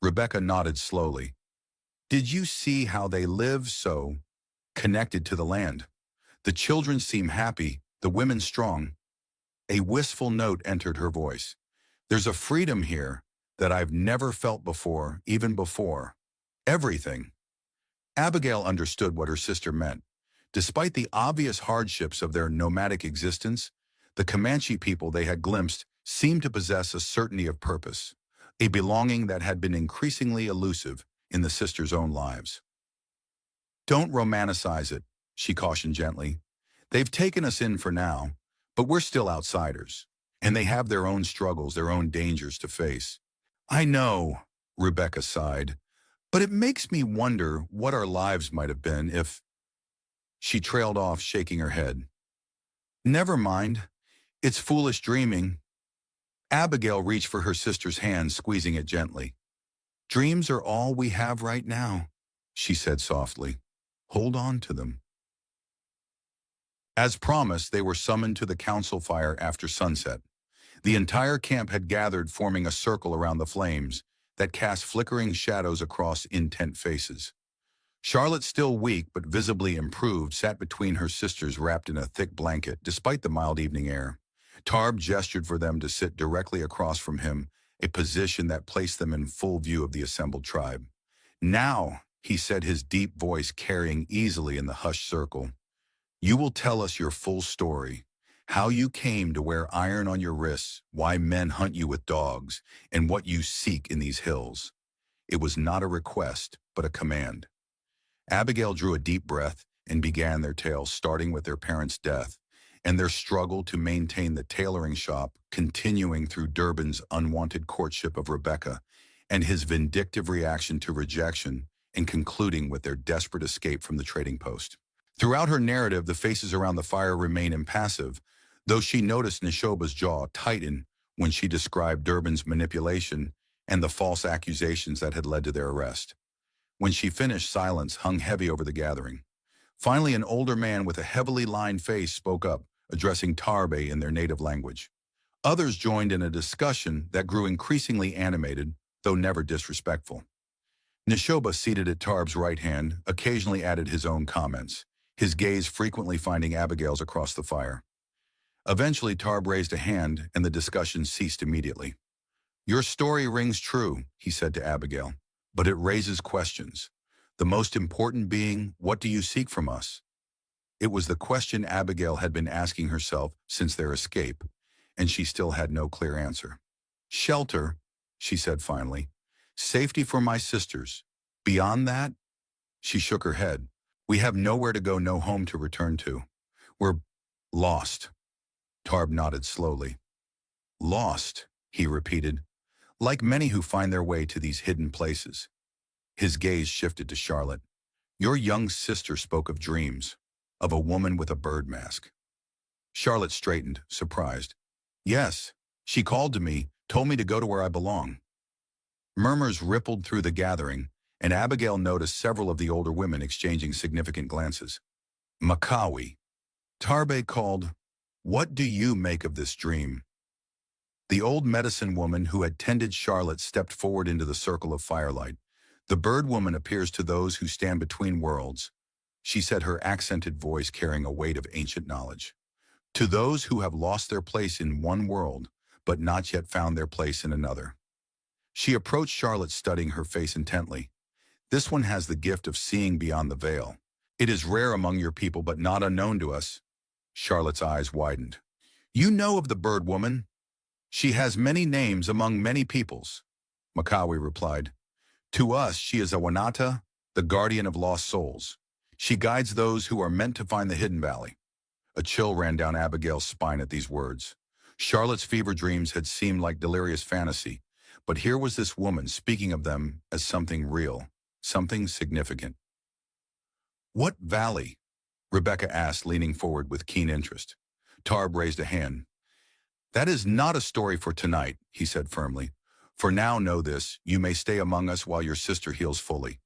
Rebecca nodded slowly. "Did you see how they live so connected to the land? The children seem happy, the women strong." A wistful note entered her voice. "There's a freedom here that I've never felt before, even before. Everything." Abigail understood what her sister meant. Despite the obvious hardships of their nomadic existence, the Comanche people they had glimpsed seemed to possess a certainty of purpose, a belonging that had been increasingly elusive in the sisters' own lives. "Don't romanticize it," she cautioned gently. "They've taken us in for now, but we're still outsiders, and they have their own struggles, their own dangers to face." "I know," Rebecca sighed, "but it makes me wonder what our lives might have been if—" She trailed off, shaking her head. "Never mind. It's foolish dreaming." Abigail reached for her sister's hand, squeezing it gently. "Dreams are all we have right now," she said softly. "Hold on to them." As promised, they were summoned to the council fire after sunset. The entire camp had gathered, forming a circle around the flames that cast flickering shadows across intent faces. Charlotte, still weak but visibly improved, sat between her sisters wrapped in a thick blanket, despite the mild evening air. Tarb gestured for them to sit directly across from him, a position that placed them in full view of the assembled tribe. "Now," he said, his deep voice carrying easily in the hushed circle, "you will tell us your full story, how you came to wear iron on your wrists, why men hunt you with dogs, and what you seek in these hills." It was not a request, but a command. Abigail drew a deep breath and began their tale, starting with their parents' death and their struggle to maintain the tailoring shop, continuing through Durbin's unwanted courtship of Rebecca and his vindictive reaction to rejection, and concluding with their desperate escape from the trading post. Throughout her narrative, the faces around the fire remain impassive, though she noticed Neshoba's jaw tighten when she described Durbin's manipulation and the false accusations that had led to their arrest. When she finished, silence hung heavy over the gathering. Finally, an older man with a heavily lined face spoke up, addressing Tarbe in their native language. Others joined in a discussion that grew increasingly animated, though never disrespectful. Neshoba, seated at Tarb's right hand, occasionally added his own comments, his gaze frequently finding Abigail's across the fire. Eventually, Tarb raised a hand, and the discussion ceased immediately. "Your story rings true," he said to Abigail, "but it raises questions. The most important being, what do you seek from us?" It was the question Abigail had been asking herself since their escape, and she still had no clear answer. "Shelter," she said finally. "Safety for my sisters. Beyond that?" She shook her head. "We have nowhere to go, no home to return to. We're lost." Tarb nodded slowly. "Lost," he repeated, "like many who find their way to these hidden places." His gaze shifted to Charlotte. "Your young sister spoke of dreams, of a woman with a bird mask." Charlotte straightened, surprised. "Yes, she called to me, told me to go to where I belong." Murmurs rippled through the gathering, and Abigail noticed several of the older women exchanging significant glances. "Makawi," Tarbe called, "what do you make of this dream?" The old medicine woman who had tended Charlotte stepped forward into the circle of firelight. "The bird woman appears to those who stand between worlds," she said, her accented voice carrying a weight of ancient knowledge. "To those who have lost their place in one world, but not yet found their place in another." She approached Charlotte, studying her face intently. "This one has the gift of seeing beyond the veil. It is rare among your people, but not unknown to us." Charlotte's eyes widened. "You know of the bird woman?" "She has many names among many peoples," Makawi replied. "To us, she is a Wanata, the guardian of lost souls. She guides those who are meant to find the hidden valley." A chill ran down Abigail's spine at these words. Charlotte's fever dreams had seemed like delirious fantasy, but here was this woman speaking of them as something real, something significant. "What valley?" Rebecca asked, leaning forward with keen interest. Tarb raised a hand. "That is not a story for tonight," he said firmly. "For now, know this, you may stay among us while your sister heals fully.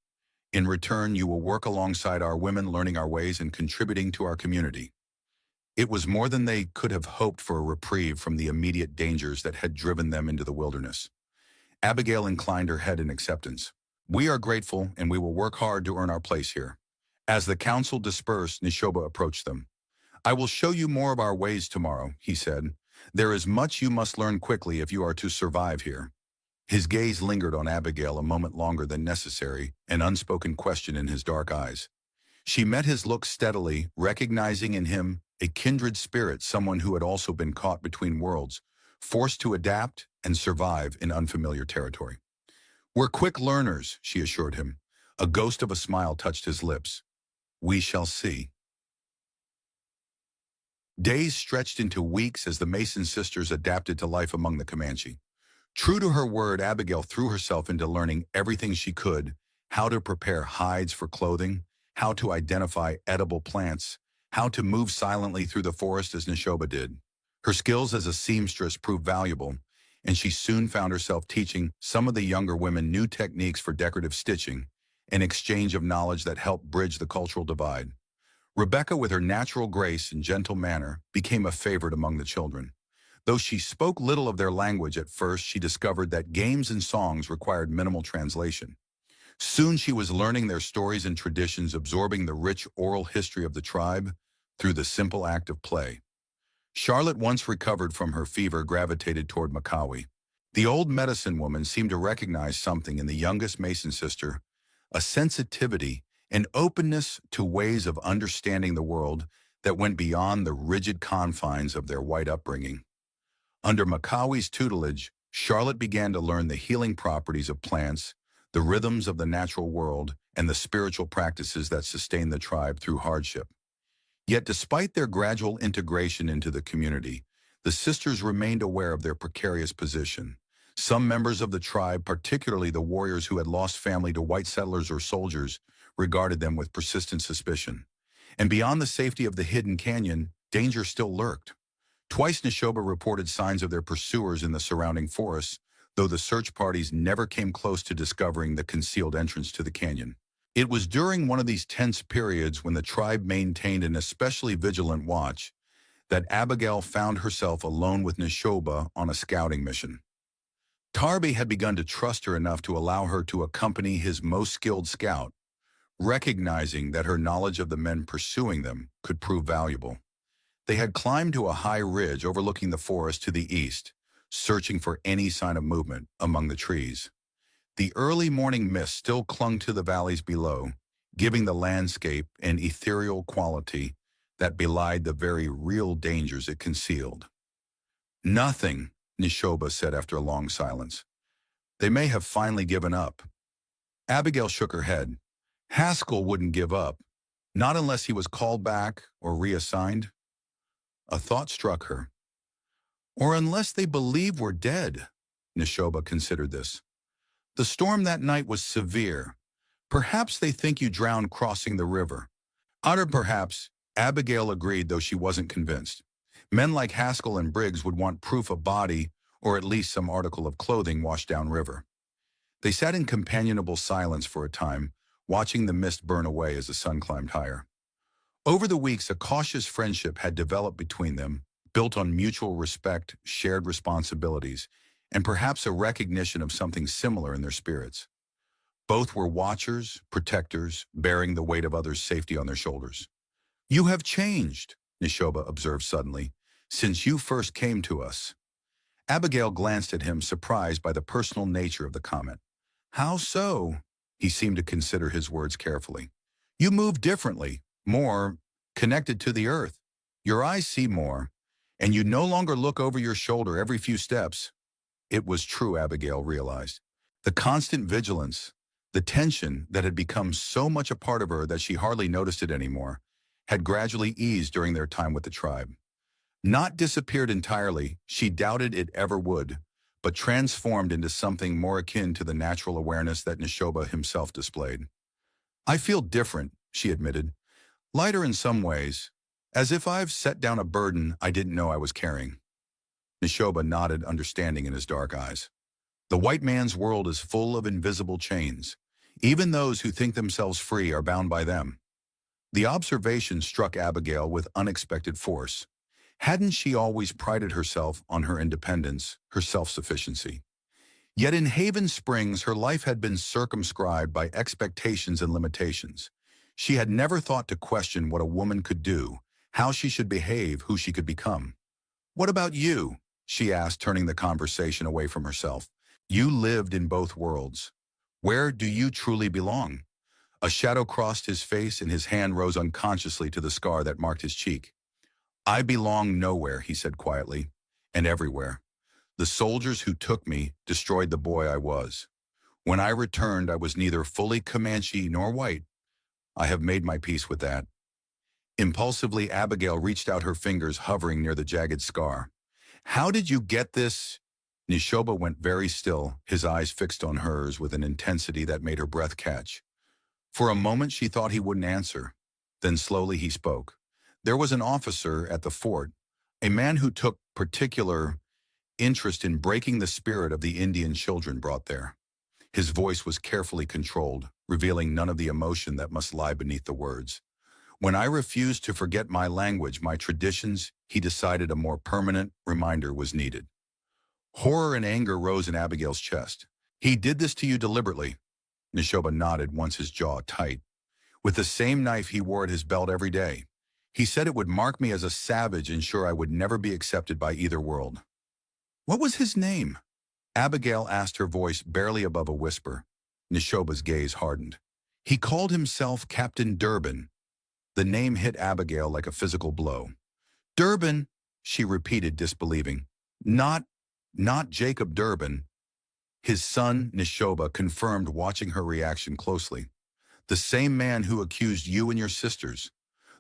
In return, you will work alongside our women, learning our ways and contributing to our community." It was more than they could have hoped for, a reprieve from the immediate dangers that had driven them into the wilderness. Abigail inclined her head in acceptance. "We are grateful, and we will work hard to earn our place here." As the council dispersed, Neshoba approached them. "I will show you more of our ways tomorrow," he said. "There is much you must learn quickly if you are to survive here." His gaze lingered on Abigail a moment longer than necessary, an unspoken question in his dark eyes. She met his look steadily, recognizing in him a kindred spirit, someone who had also been caught between worlds, forced to adapt and survive in unfamiliar territory. "We're quick learners," she assured him. A ghost of a smile touched his lips. "We shall see." Days stretched into weeks as the Mason sisters adapted to life among the Comanche. True to her word, Abigail threw herself into learning everything she could: how to prepare hides for clothing, how to identify edible plants, how to move silently through the forest as Neshoba did. Her skills as a seamstress proved valuable, and she soon found herself teaching some of the younger women new techniques for decorative stitching, an exchange of knowledge that helped bridge the cultural divide. Rebecca, with her natural grace and gentle manner, became a favorite among the children. Though she spoke little of their language at first, she discovered that games and songs required minimal translation. Soon she was learning their stories and traditions, absorbing the rich oral history of the tribe through the simple act of play. Charlotte, once recovered from her fever, gravitated toward Makawi. The old medicine woman seemed to recognize something in the youngest Mason sister, a sensitivity and openness to ways of understanding the world that went beyond the rigid confines of their white upbringing. Under Makawi's tutelage, Charlotte began to learn the healing properties of plants, the rhythms of the natural world, and the spiritual practices that sustain the tribe through hardship. Yet despite their gradual integration into the community, the sisters remained aware of their precarious position. Some members of the tribe, particularly the warriors who had lost family to white settlers or soldiers, regarded them with persistent suspicion. And beyond the safety of the hidden canyon, danger still lurked. Twice Neshoba reported signs of their pursuers in the surrounding forests, though the search parties never came close to discovering the concealed entrance to the canyon. It was during one of these tense periods, when the tribe maintained an especially vigilant watch, that Abigail found herself alone with Neshoba on a scouting mission. Tarby had begun to trust her enough to allow her to accompany his most skilled scout, recognizing that her knowledge of the men pursuing them could prove valuable. They had climbed to a high ridge overlooking the forest to the east, searching for any sign of movement among the trees. The early morning mist still clung to the valleys below, giving the landscape an ethereal quality that belied the very real dangers it concealed. "Nothing," Neshoba said after a long silence. "They may have finally given up." Abigail shook her head. "Haskell wouldn't give up, not unless he was called back or reassigned." A thought struck her. "Or unless they believe we're dead." Neshoba considered this. "The storm that night was severe. Perhaps they think you drowned crossing the river." Or perhaps, Abigail agreed, though she wasn't convinced. Men like Haskell and Briggs would want proof of body, or at least some article of clothing washed downriver. They sat in companionable silence for a time, watching the mist burn away as the sun climbed higher. Over the weeks, a cautious friendship had developed between them, built on mutual respect, shared responsibilities, and perhaps a recognition of something similar in their spirits. Both were watchers, protectors, bearing the weight of others' safety on their shoulders. "You have changed," Neshoba observed suddenly, "since you first came to us." Abigail glanced at him, surprised by the personal nature of the comment. "How so?" He seemed to consider his words carefully. "You move differently, more connected to the earth. Your eyes see more, and you no longer look over your shoulder every few steps." It was true, Abigail realized. The constant vigilance, the tension that had become so much a part of her that she hardly noticed it anymore, had gradually eased during their time with the tribe. Not disappeared entirely, she doubted it ever would, but transformed into something more akin to the natural awareness that Neshoba himself displayed. "I feel different," she admitted. "Lighter in some ways, as if I've set down a burden I didn't know I was carrying." Neshoba nodded, understanding in his dark eyes. "The white man's world is full of invisible chains. Even those who think themselves free are bound by them." The observation struck Abigail with unexpected force. Hadn't she always prided herself on her independence, her self-sufficiency? Yet in Haven Springs, her life had been circumscribed by expectations and limitations. She had never thought to question what a woman could do, how she should behave, who she could become. "What about you?" she asked, turning the conversation away from herself. "You lived in both worlds. Where do you truly belong?" A shadow crossed his face, and his hand rose unconsciously to the scar that marked his cheek. "I belong nowhere," he said quietly, "and everywhere. The soldiers who took me destroyed the boy I was. When I returned, I was neither fully Comanche nor white. I have made my peace with that." Impulsively, Abigail reached out her fingers, hovering near the jagged scar. "How did you get this?" Neshoba went very still, his eyes fixed on hers with an intensity that made her breath catch. For a moment she thought he wouldn't answer. Then slowly he spoke. "There was an officer at the fort, a man who took particular interest in breaking the spirit of the Indian children brought there." His voice was carefully controlled, revealing none of the emotion that must lie beneath the words. When I refused to forget my language, my traditions, he decided a more permanent reminder was needed. Horror and anger rose in Abigail's chest. He did this to you deliberately. Neshoba nodded, once his jaw tight. With the same knife he wore at his belt every day. He said it would mark me as a savage, ensure I would never be accepted by either world. What was his name? Abigail asked, her voice barely above a whisper. Neshoba's gaze hardened. He called himself Captain Durbin. The name hit Abigail like a physical blow. Durbin, she repeated, disbelieving. Not Jacob Durbin. His son, Neshoba, confirmed, watching her reaction closely. The same man who accused you and your sisters.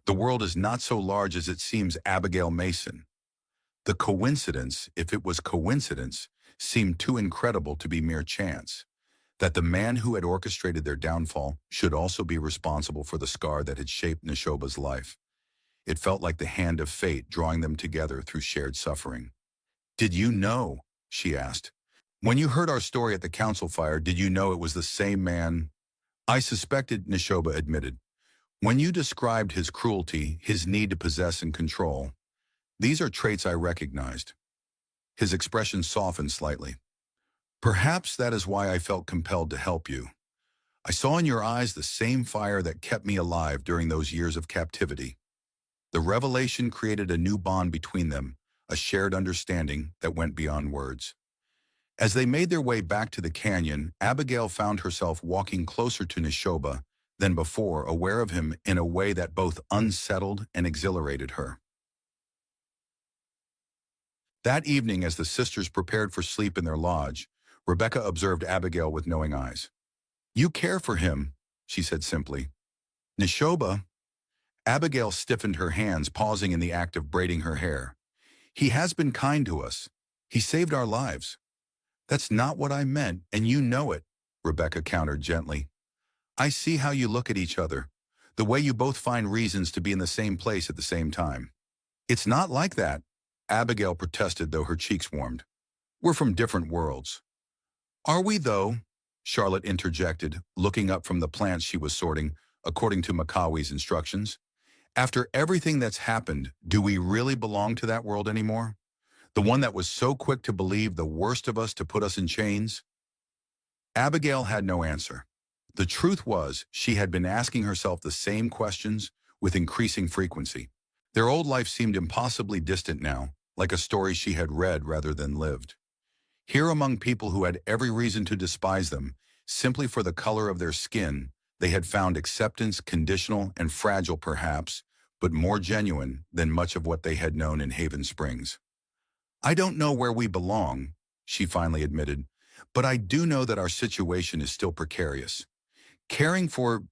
The world is not so large as it seems, Abigail Mason. The coincidence, if it was coincidence, seemed too incredible to be mere chance. That the man who had orchestrated their downfall should also be responsible for the scar that had shaped Neshoba's life. It felt like the hand of fate drawing them together through shared suffering. Did you know? She asked. When you heard our story at the council fire, did you know it was the same man? I suspected, Neshoba admitted. When you described his cruelty, his need to possess and control, these are traits I recognized. His expression softened slightly. Perhaps that is why I felt compelled to help you. I saw in your eyes the same fire that kept me alive during those years of captivity. The revelation created a new bond between them, a shared understanding that went beyond words. As they made their way back to the canyon, Abigail found herself walking closer to Neshoba than before, aware of him in a way that both unsettled and exhilarated her. That evening, as the sisters prepared for sleep in their lodge, Rebecca observed Abigail with knowing eyes. You care for him, she said simply. Neshoba. Abigail stiffened her hands, pausing in the act of braiding her hair. He has been kind to us. He saved our lives. That's not what I meant, and you know it, Rebecca countered gently. I see how you look at each other, the way you both find reasons to be in the same place at the same time. It's not like that, Abigail protested, though her cheeks warmed. We're from different worlds. Are we, though? Charlotte interjected, looking up from the plants she was sorting, according to Makawi's instructions. After everything that's happened, do we really belong to that world anymore? The one that was so quick to believe the worst of us to put us in chains? Abigail had no answer. The truth was, she had been asking herself the same questions with increasing frequency. Their old life seemed impossibly distant now, like a story she had read rather than lived. Here among people who had every reason to despise them, simply for the color of their skin, they had found acceptance, conditional and fragile perhaps, but more genuine than much of what they had known in Haven Springs. I don't know where we belong, she finally admitted, but I do know that our situation is still precarious. Caring for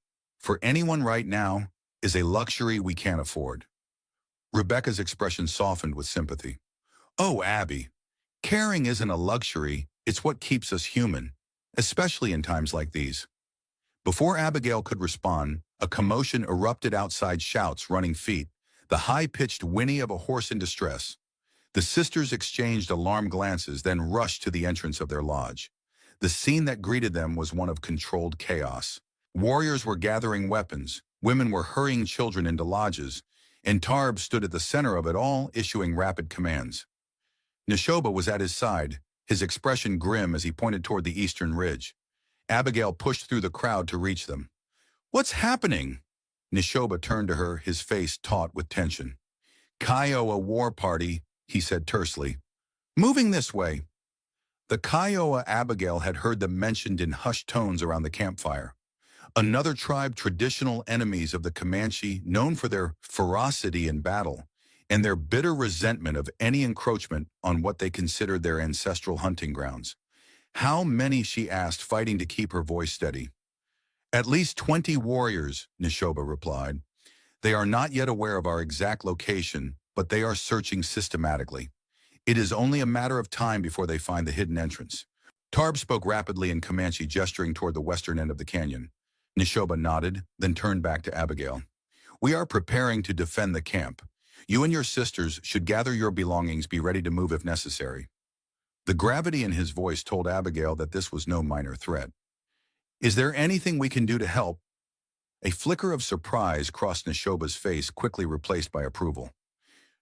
anyone right now is a luxury we can't afford. Rebecca's expression softened with sympathy. Oh, Abby, caring isn't a luxury, it's what keeps us human, especially in times like these. Before Abigail could respond, a commotion erupted outside, shouts, running feet, the high-pitched whinny of a horse in distress. The sisters exchanged alarmed glances, then rushed to the entrance of their lodge. The scene that greeted them was one of controlled chaos. Warriors were gathering weapons, women were hurrying children into lodges, and Tarb stood at the center of it all, issuing rapid commands. Neshoba was at his side, his expression grim as he pointed toward the eastern ridge. Abigail pushed through the crowd to reach them. What's happening? Neshoba turned to her, his face taut with tension. Kiowa war party, he said tersely. Moving this way. The Kiowa Abigail had heard them mentioned in hushed tones around the campfire. Another tribe, traditional enemies of the Comanche, known for their ferocity in battle and their bitter resentment of any encroachment on what they considered their ancestral hunting grounds. How many, she asked, fighting to keep her voice steady. At least 20 warriors, Neshoba replied. They are not yet aware of our exact location, but they are searching systematically. It is only a matter of time before they find the hidden entrance. Tarb spoke rapidly in Comanche, gesturing toward the western end of the canyon. Neshoba nodded, then turned back to Abigail. We are preparing to defend the camp. You and your sisters should gather your belongings, be ready to move if necessary. The gravity in his voice told Abigail that this was no minor threat. Is there anything we can do to help? A flicker of surprise crossed Neshoba's face, quickly replaced by approval.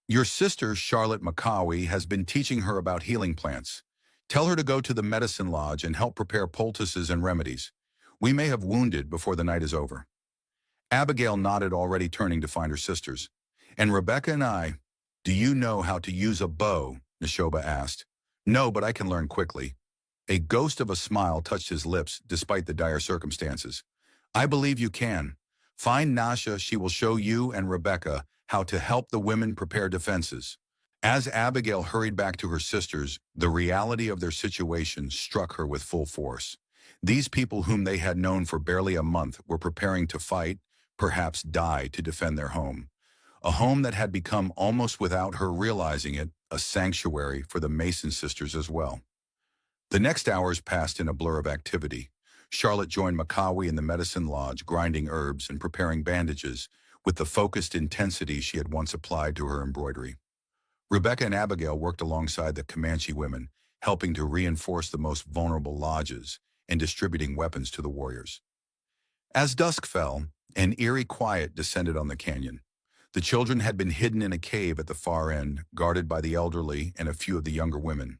Your sister, Charlotte Macawi, has been teaching her about healing plants. Tell her to go to the medicine lodge and help prepare poultices and remedies. We may have wounded before the night is over. Abigail nodded, already turning to find her sisters. And Rebecca and I, do you know how to use a bow? Neshoba asked. No, but I can learn quickly. A ghost of a smile touched his lips despite the dire circumstances. I believe you can. Find Nasha, she will show you and Rebecca how to help the women prepare defenses. As Abigail hurried back to her sisters, the reality of their situation struck her with full force. These people whom they had known for barely a month were preparing to fight, perhaps die, to defend their home. A home that had become, almost without her realizing it, a sanctuary for the Mason sisters as well. The next hours passed in a blur of activity. Charlotte joined Macawi in the medicine lodge, grinding herbs and preparing bandages with the focused intensity she had once applied to her embroidery. Rebecca and Abigail worked alongside the Comanche women, helping to reinforce the most vulnerable lodges and distributing weapons to the warriors. As dusk fell, an eerie quiet descended on the canyon. The children had been hidden in a cave at the far end, guarded by the elderly and a few of the younger women.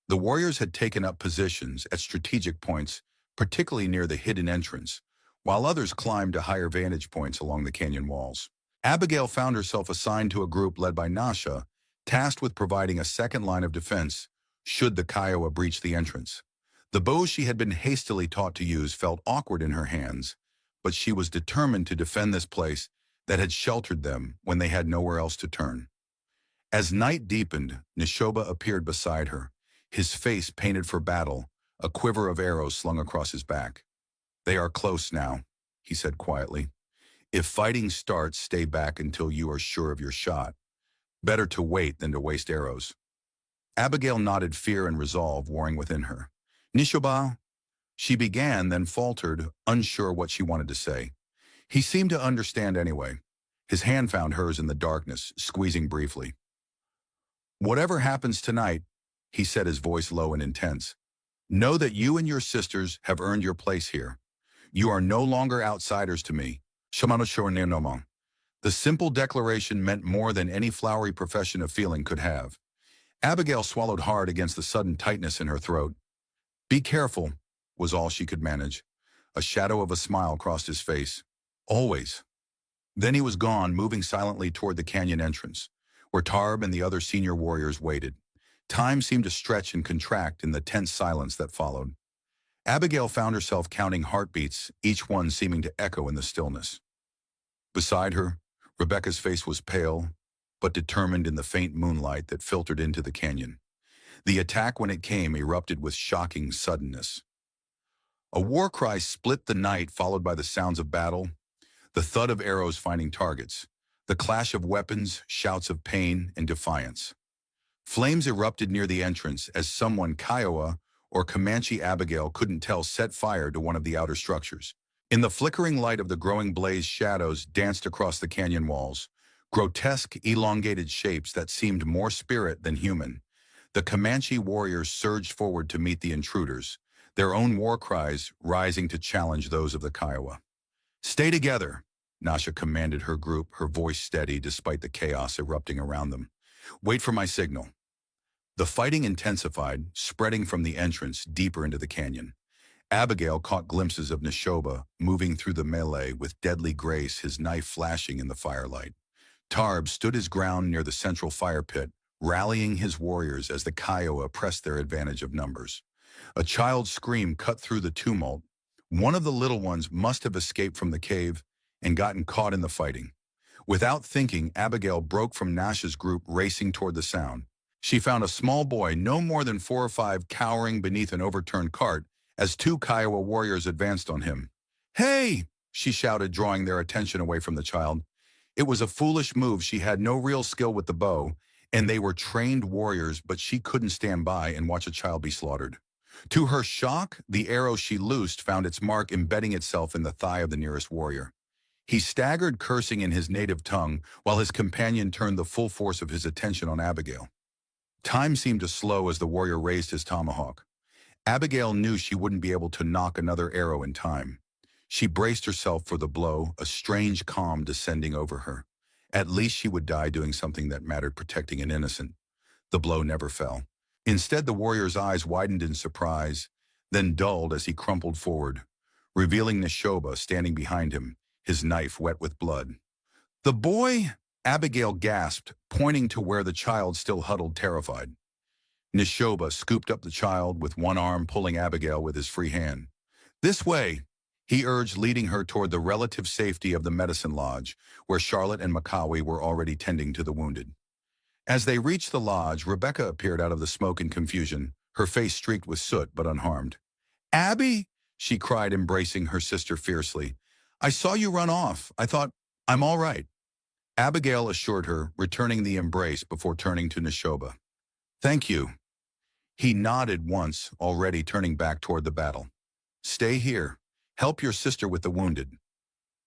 The warriors had taken up positions at strategic points, particularly near the hidden entrance, while others climbed to higher vantage points along the canyon walls. Abigail found herself assigned to a group led by Nasha, tasked with providing a second line of defense should the Kiowa breach the entrance. The bow she had been hastily taught to use felt awkward in her hands, but she was determined to defend this place that had sheltered them when they had nowhere else to turn. As night deepened, Neshoba appeared beside her, his face painted for battle, a quiver of arrows slung across his back. They are close now, he said quietly. If fighting starts, stay back until you are sure of your shot. Better to wait than to waste arrows. Abigail nodded, fear and resolve warring within her. Neshoba, she began, then faltered, unsure what she wanted to say. He seemed to understand anyway. His hand found hers in the darkness, squeezing briefly. Whatever happens tonight, he said, his voice low and intense, know that you and your sisters have earned your place here. You are no longer outsiders to me. The simple declaration meant more than any flowery profession of feeling could have. Abigail swallowed hard against the sudden tightness in her throat. Be careful, was all she could manage. A shadow of a smile crossed his face. Always. Then he was gone, moving silently toward the canyon entrance, where Tarb and the other senior warriors waited. Time seemed to stretch and contract in the tense silence that followed. Abigail found herself counting heartbeats, each one seeming to echo in the stillness. Beside her, Rebecca's face was pale, but determined in the faint moonlight that filtered into the canyon. The attack, when it came, erupted with shocking suddenness. A war cry split the night, followed by the sounds of battle, the thud of arrows finding targets, the clash of weapons, shouts of pain and defiance. Flames erupted near the entrance as someone, Kiowa or Comanche Abigail couldn't tell, set fire to one of the outer structures. In the flickering light of the growing blaze, shadows danced across the canyon walls, grotesque, elongated shapes that seemed more spirit than human. The Comanche warriors surged forward to meet the intruders, their own war cries rising to challenge those of the Kiowa. Stay together, Nasha commanded her group, her voice steady despite the chaos erupting around them. Wait for my signal. The fighting intensified, spreading from the entrance deeper into the canyon. Abigail caught glimpses of Neshoba moving through the melee with deadly grace, his knife flashing in the firelight. Tarb stood his ground near the central fire pit, rallying his warriors as the Kiowa pressed their advantage of numbers. A child's scream cut through the tumult. One of the little ones must have escaped from the cave and gotten caught in the fighting. Without thinking, Abigail broke from Nash's group, racing toward the sound. She found a small boy, no more than 4 or 5, cowering beneath an overturned cart as 2 Kiowa warriors advanced on him. Hey! She shouted, drawing their attention away from the child. It was a foolish move. She had no real skill with the bow, and they were trained warriors, but she couldn't stand by and watch a child be slaughtered. To her shock, the arrow she loosed found its mark embedding itself in the thigh of the nearest warrior. He staggered, cursing in his native tongue, while his companion turned the full force of his attention on Abigail. Time seemed to slow as the warrior raised his tomahawk. Abigail knew she wouldn't be able to knock another arrow in time. She braced herself for the blow, a strange calm descending over her. At least she would die doing something that mattered, protecting an innocent. The blow never fell. Instead, the warrior's eyes widened in surprise, then dulled as he crumpled forward, revealing Neshoba standing behind him, his knife wet with blood. "The boy?" Abigail gasped, pointing to where the child still huddled terrified. Neshoba scooped up the child with one arm, pulling Abigail with his free hand. "This way," he urged, leading her toward the relative safety of the medicine lodge, where Charlotte and Makawi were already tending to the wounded. As they reached the lodge, Rebecca appeared out of the smoke and confusion, her face streaked with soot but unharmed. "Abby," she cried, embracing her sister fiercely. "I saw you run off. I thought, I'm all right." Abigail assured her, returning the embrace before turning to Neshoba. "Thank you." He nodded once, already turning back toward the battle. "Stay here. Help your sister with the wounded."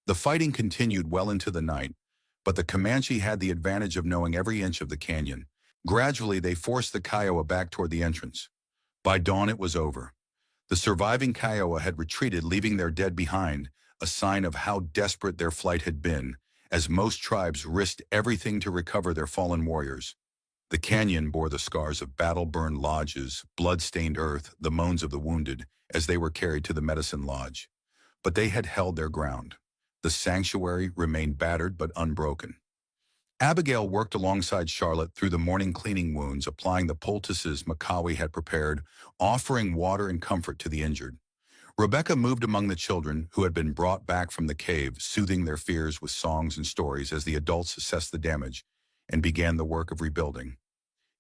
The fighting continued well into the night, but the Comanche had the advantage of knowing every inch of the canyon. Gradually, they forced the Kiowa back toward the entrance. By dawn, it was over. The surviving Kiowa had retreated, leaving their dead behind, a sign of how desperate their flight had been, as most tribes risked everything to recover their fallen warriors. The canyon bore the scars of battle-burned lodges, blood-stained earth, the moans of the wounded, as they were carried to the medicine lodge. But they had held their ground. The sanctuary remained battered but unbroken. Abigail worked alongside Charlotte through the morning cleaning wounds, applying the poultices Makawi had prepared, offering water and comfort to the injured. Rebecca moved among the children who had been brought back from the cave, soothing their fears with songs and stories as the adults assessed the damage and began the work of rebuilding.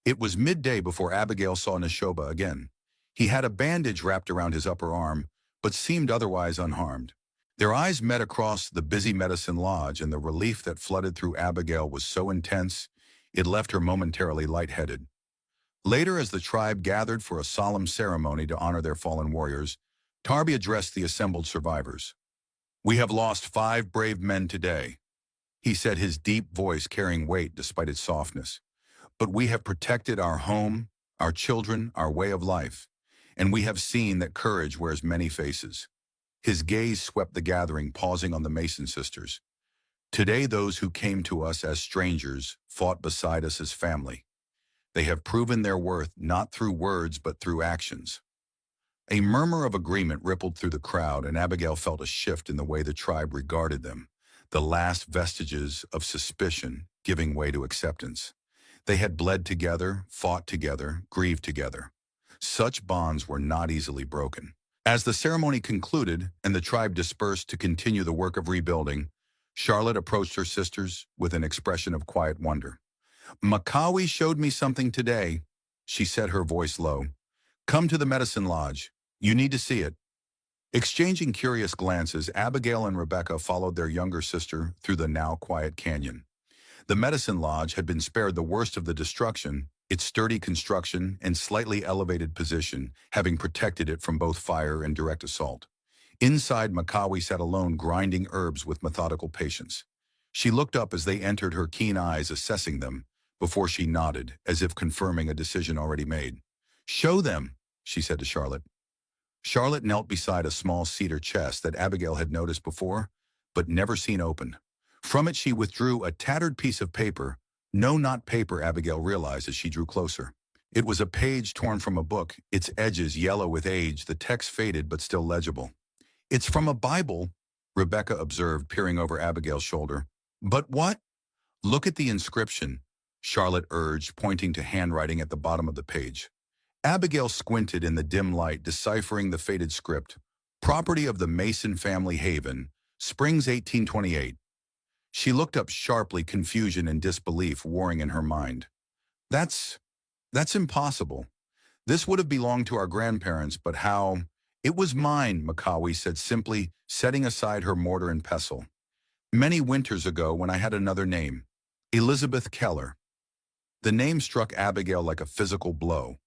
It was midday before Abigail saw Neshoba again. He had a bandage wrapped around his upper arm, but seemed otherwise unharmed. Their eyes met across the busy medicine lodge, and the relief that flooded through Abigail was so intense, it left her momentarily lightheaded. Later, as the tribe gathered for a solemn ceremony to honor their fallen warriors, Tarby addressed the assembled survivors. "We have lost 5 brave men today," he said, his deep voice carrying weight despite its softness. "But we have protected our home, our children, our way of life, and we have seen that courage wears many faces." His gaze swept the gathering, pausing on the Mason sisters. "Today those who came to us as strangers fought beside us as family. They have proven their worth not through words but through actions." A murmur of agreement rippled through the crowd, and Abigail felt a shift in the way the tribe regarded them, the last vestiges of suspicion giving way to acceptance. They had bled together, fought together, grieved together. Such bonds were not easily broken. As the ceremony concluded and the tribe dispersed to continue the work of rebuilding, Charlotte approached her sisters with an expression of quiet wonder. "Makawi showed me something today," she said, her voice low. "Come to the medicine lodge. You need to see it." Exchanging curious glances, Abigail and Rebecca followed their younger sister through the now quiet canyon. The medicine lodge had been spared the worst of the destruction, its sturdy construction and slightly elevated position having protected it from both fire and direct assault. Inside, Makawi sat alone, grinding herbs with methodical patience. She looked up as they entered, her keen eyes assessing them, before she nodded, as if confirming a decision already made. "Show them," she said to Charlotte. Charlotte knelt beside a small cedar chest that Abigail had noticed before, but never seen opened. From it she withdrew a tattered piece of paper. No, not paper, Abigail realized as she drew closer. It was a page torn from a book, its edges yellow with age, the text faded but still legible. "It's from a Bible," Rebecca observed, peering over Abigail's shoulder. "But what?" "Look at the inscription," Charlotte urged, pointing to handwriting at the bottom of the page. Abigail squinted in the dim light, deciphering the faded script. "Property of the Mason family, Haven, Springs 1828. She looked up sharply, confusion and disbelief warring in her mind. That's impossible. This would have belonged to our grandparents, but how?" "It was mine," Makawi said simply, setting aside her mortar and pestle. "Many winters ago when I had another name, Elizabeth Keller." The name struck Abigail like a physical blow.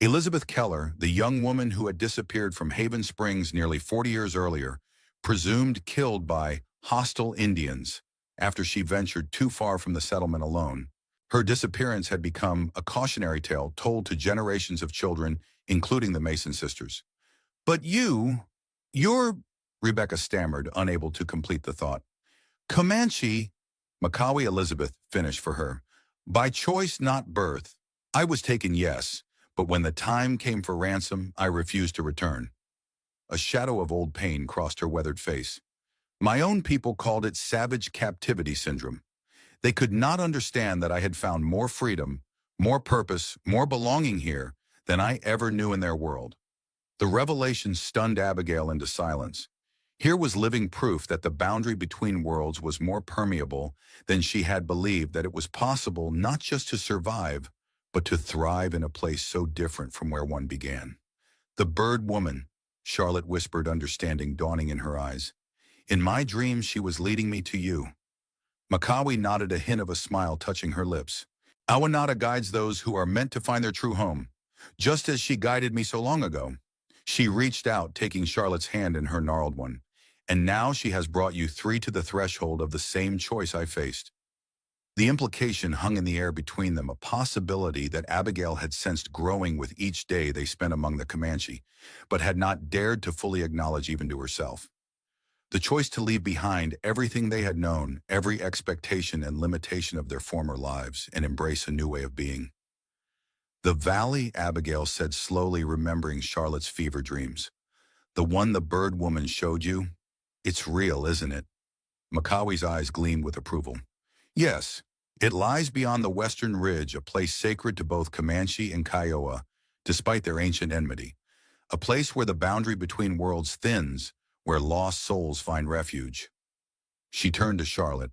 Elizabeth Keller, the young woman who had disappeared from Haven Springs nearly 40 years earlier, presumed killed by hostile Indians after she ventured too far from the settlement alone. Her disappearance had become a cautionary tale told to generations of children, including the Mason sisters. "But you're..." Rebecca stammered, unable to complete the thought. Comanche, Macawi Elizabeth finished for her. By choice, not birth. I was taken, yes, but when the time came for ransom, I refused to return. A shadow of old pain crossed her weathered face. My own people called it savage captivity syndrome. They could not understand that I had found more freedom, more purpose, more belonging here than I ever knew in their world. The revelation stunned Abigail into silence. Here was living proof that the boundary between worlds was more permeable than she had believed, that it was possible not just to survive, but to thrive in a place so different from where one began. The bird woman, Charlotte whispered, understanding dawning in her eyes. In my dreams, she was leading me to you. Macawi nodded, a hint of a smile touching her lips. Awanada guides those who are meant to find their true home, just as she guided me so long ago. She reached out, taking Charlotte's hand in her gnarled one. And now she has brought you three to the threshold of the same choice I faced. The implication hung in the air between them, a possibility that Abigail had sensed growing with each day they spent among the Comanche, but had not dared to fully acknowledge even to herself. The choice to leave behind everything they had known, every expectation and limitation of their former lives, and embrace a new way of being. The valley, Abigail said slowly, remembering Charlotte's fever dreams. The one the bird woman showed you? It's real, isn't it? Macawi's eyes gleamed with approval. Yes, it lies beyond the western ridge, a place sacred to both Comanche and Kiowa, despite their ancient enmity. A place where the boundary between worlds thins, where lost souls find refuge. She turned to Charlotte.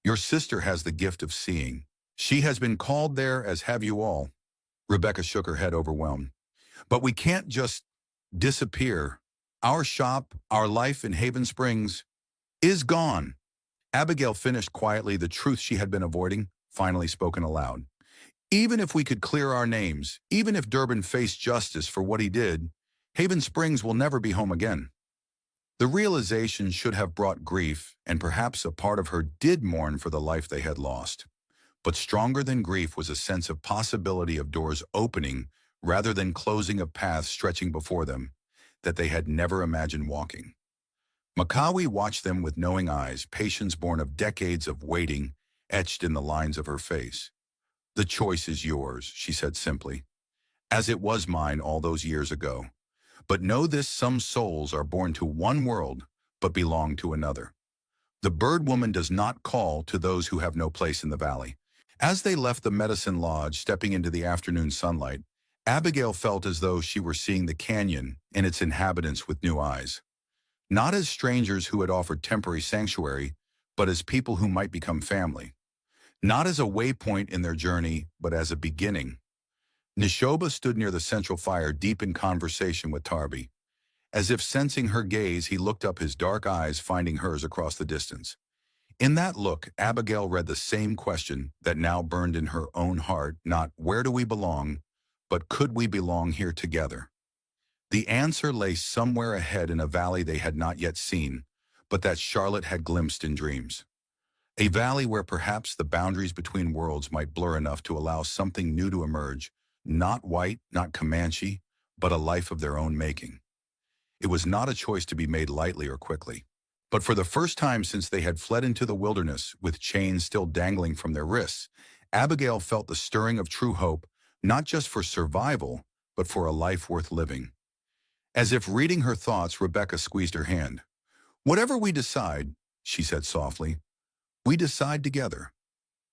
Your sister has the gift of seeing. She has been called there, as have you all. Rebecca shook her head, overwhelmed. But we can't just disappear. Our shop, our life in Haven Springs, is gone. Abigail finished quietly, the truth she had been avoiding, finally spoken aloud. Even if we could clear our names, even if Durbin faced justice for what he did, Haven Springs will never be home again. The realization should have brought grief, and perhaps a part of her did mourn for the life they had lost. But stronger than grief was a sense of possibility, of doors opening rather than closing, of paths stretching before them that they had never imagined walking. Macawi watched them with knowing eyes, patience born of decades of waiting etched in the lines of her face. The choice is yours, she said simply, as it was mine all those years ago. But know this, some souls are born to one world, but belong to another. The bird woman does not call to those who have no place in the valley. As they left the medicine lodge, stepping into the afternoon sunlight, Abigail felt as though she were seeing the canyon and its inhabitants with new eyes. Not as strangers who had offered temporary sanctuary, but as people who might become family. Not as a waypoint in their journey, but as a beginning. Neshoba stood near the central fire, deep in conversation with Tarby. As if sensing her gaze, he looked up, his dark eyes finding hers across the distance. In that look, Abigail read the same question that now burned in her own heart, not where do we belong, but could we belong here together? The answer lay somewhere ahead, in a valley they had not yet seen, but that Charlotte had glimpsed in dreams. A valley where perhaps the boundaries between worlds might blur enough to allow something new to emerge, not white, not Comanche, but a life of their own making. It was not a choice to be made lightly or quickly. But for the first time since they had fled into the wilderness, with chains still dangling from their wrists, Abigail felt the stirring of true hope, not just for survival, but for a life worth living. As if reading her thoughts, Rebecca squeezed her hand. Whatever we decide, she said softly, we decide together.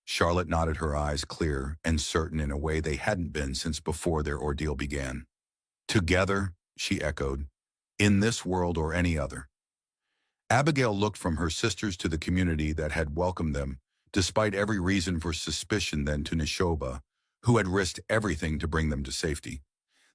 Charlotte nodded, her eyes clear and certain in a way they hadn't been since before their ordeal began. Together, she echoed, in this world or any other. Abigail looked from her sisters to the community that had welcomed them, despite every reason for suspicion, then to Neshoba, who had risked everything to bring them to safety.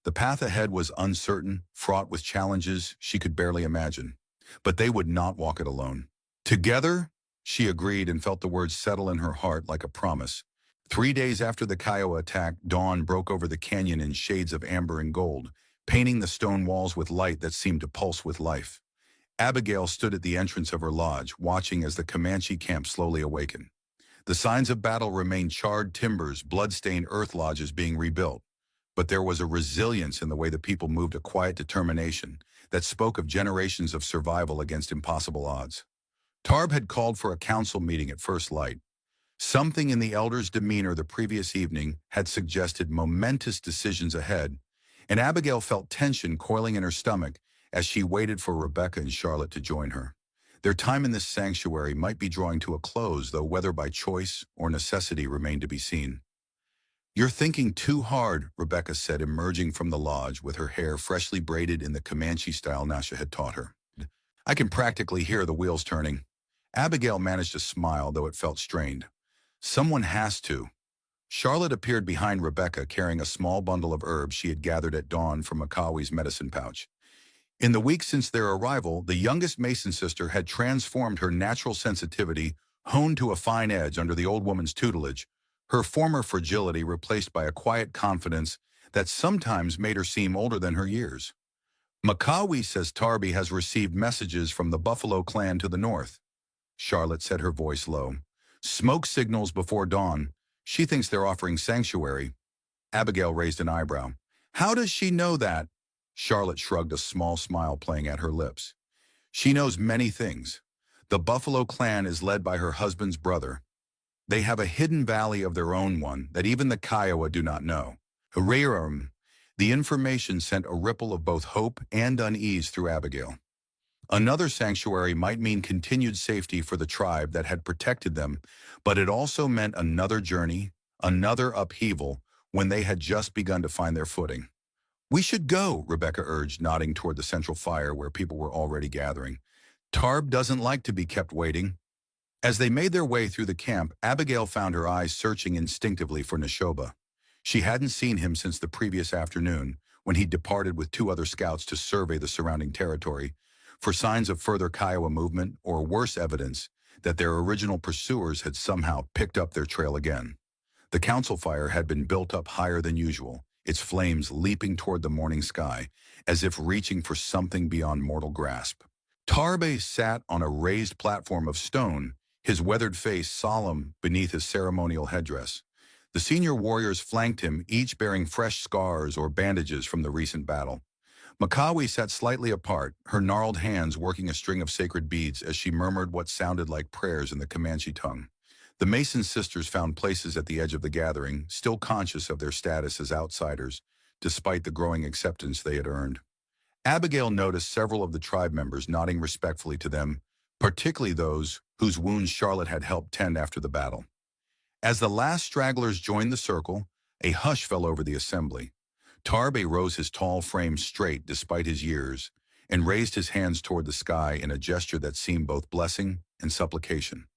The path ahead was uncertain, fraught with challenges she could barely imagine. But they would not walk it alone. Together, she agreed, and felt the words settle in her heart like a promise. 3 days after the Kiowa attack, dawn broke over the canyon in shades of amber and gold, painting the stone walls with light that seemed to pulse with life. Abigail stood at the entrance of her lodge, watching as the Comanche camp slowly awakened. The signs of battle remained: charred timbers, blood-stained earth lodges being rebuilt. but there was a resilience in the way the people moved, a quiet determination that spoke of generations of survival against impossible odds. Tarb had called for a council meeting at first light. Something in the elders' demeanor the previous evening had suggested momentous decisions ahead, and Abigail felt tension coiling in her stomach as she waited for Rebecca and Charlotte to join her. Their time in this sanctuary might be drawing to a close, though whether by choice or necessity remained to be seen. "You're thinking too hard," Rebecca said, emerging from the lodge with her hair freshly braided in the Comanche style Nasha had taught her. "I can practically hear the wheels turning." Abigail managed to smile, though it felt strained. "Someone has to." Charlotte appeared behind Rebecca, carrying a small bundle of herbs she had gathered at dawn from Makawai's medicine pouch. In the weeks since their arrival, the youngest Mason sister had transformed her natural sensitivity, honed to a fine edge under the old woman's tutelage, her former fragility replaced by a quiet confidence that sometimes made her seem older than her years. "Makawai says Tarby has received messages from the Buffalo clan to the north." Charlotte said, her voice low. "Smoke signals before dawn. She thinks they're offering sanctuary." Abigail raised an eyebrow. "How does she know that?" Charlotte shrugged, a small smile playing at her lips. "She knows many things. The Buffalo clan is led by her husband's brother. They have a hidden valley of their own, one that even the Kiowa do not know." Hooray! The information sent a ripple of both hope and unease through Abigail. Another sanctuary might mean continued safety for the tribe that had protected them, but it also meant another journey, another upheaval, when they had just begun to find their footing. "We should go," Rebecca urged, nodding toward the central fire where people were already gathering. "Tarb doesn't like to be kept waiting." As they made their way through the camp, Abigail found her eyes searching instinctively for Neshoba. She hadn't seen him since the previous afternoon, when he departed with 2 other scouts to survey the surrounding territory, for signs of further Kiowa movement or worse evidence that their original pursuers had somehow picked up their trail again. The council fire had been built up higher than usual, its flames leaping toward the morning sky, as if reaching for something beyond mortal grasp. Tarbe sat on a raised platform of stone, his weathered face solemn beneath his ceremonial headdress. The senior warriors flanked him, each bearing fresh scars or bandages from the recent battle. Makawai sat slightly apart, her gnarled hands working a string of sacred beads as she murmured what sounded like prayers in the Comanche tongue. The Mason sisters found places at the edge of the gathering, still conscious of their status as outsiders, despite the growing acceptance they had earned. Abigail noticed several of the tribe members nodding respectfully to them, particularly those whose wounds Charlotte had helped tend after the battle. As the last stragglers joined the circle, a hush fell over the assembly. Tarbe rose his tall frame straight despite his years, and raised his hands toward the sky in a gesture that seemed both blessing and supplication.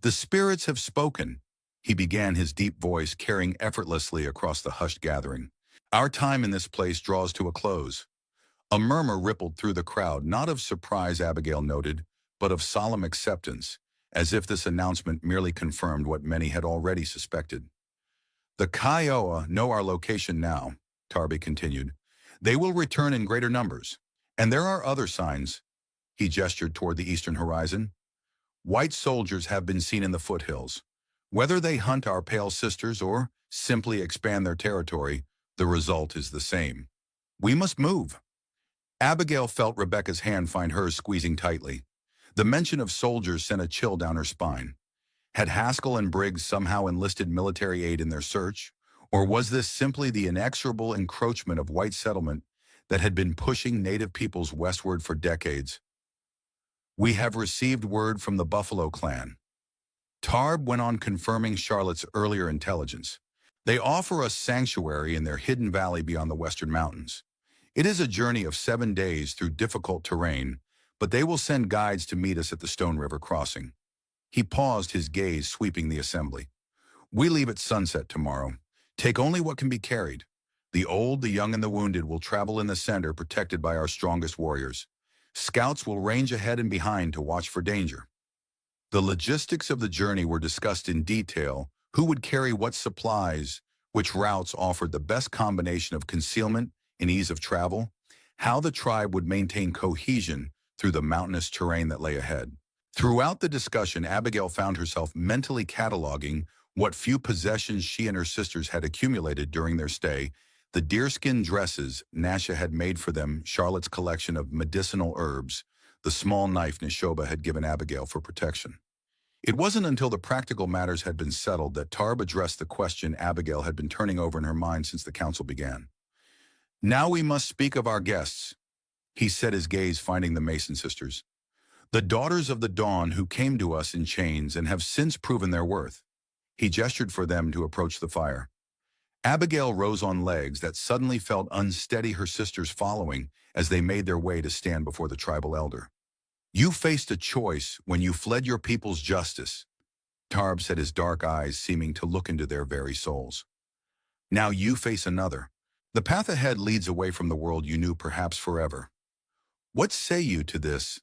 "The spirits have spoken," he began, his deep voice carrying effortlessly across the hushed gathering. "Our time in this place draws to a close." A murmur rippled through the crowd, not of surprise, Abigail noted, but of solemn acceptance, as if this announcement merely confirmed what many had already suspected. "The Kiowa know our location now," Tarby continued. "They will return in greater numbers. And there are other signs." He gestured toward the eastern horizon. "White soldiers have been seen in the foothills. Whether they hunt our pale sisters or simply expand their territory, the result is the same. We must move." Abigail felt Rebecca's hand find hers, squeezing tightly. The mention of soldiers sent a chill down her spine. Had Haskell and Briggs somehow enlisted military aid in their search? Or was this simply the inexorable encroachment of white settlement that had been pushing native peoples westward for decades? "We have received word from the Buffalo clan." Tarb went on, confirming Charlotte's earlier intelligence. "They offer us sanctuary in their hidden valley beyond the western mountains. It is a journey of 7 days through difficult terrain, but they will send guides to meet us at the Stone River crossing." He paused, his gaze sweeping the assembly. "We leave at sunset tomorrow. Take only what can be carried. The old, the young, and the wounded will travel in the center, protected by our strongest warriors. Scouts will range ahead and behind to watch for danger." The logistics of the journey were discussed in detail: who would carry what supplies, which routes offered the best combination of concealment and ease of travel, how the tribe would maintain cohesion through the mountainous terrain that lay ahead. Throughout the discussion, Abigail found herself mentally cataloging what few possessions she and her sisters had accumulated during their stay, The deerskin dresses Nasha had made for them, Charlotte's collection of medicinal herbs, the small knife Neshoba had given Abigail for protection. It wasn't until the practical matters had been settled that Tarb addressed the question Abigail had been turning over in her mind since the council began. "Now we must speak of our guests," he said, his gaze finding the Mason sisters. "The daughters of the dawn who came to us in chains and have since proven their worth." He gestured for them to approach the fire. Abigail rose on legs that suddenly felt unsteady, her sisters following as they made their way to stand before the tribal elder. "You faced a choice when you fled your people's justice," Tarb said, his dark eyes seeming to look into their very souls. "Now you face another. The path ahead leads away from the world you knew, perhaps forever. What say you to this?"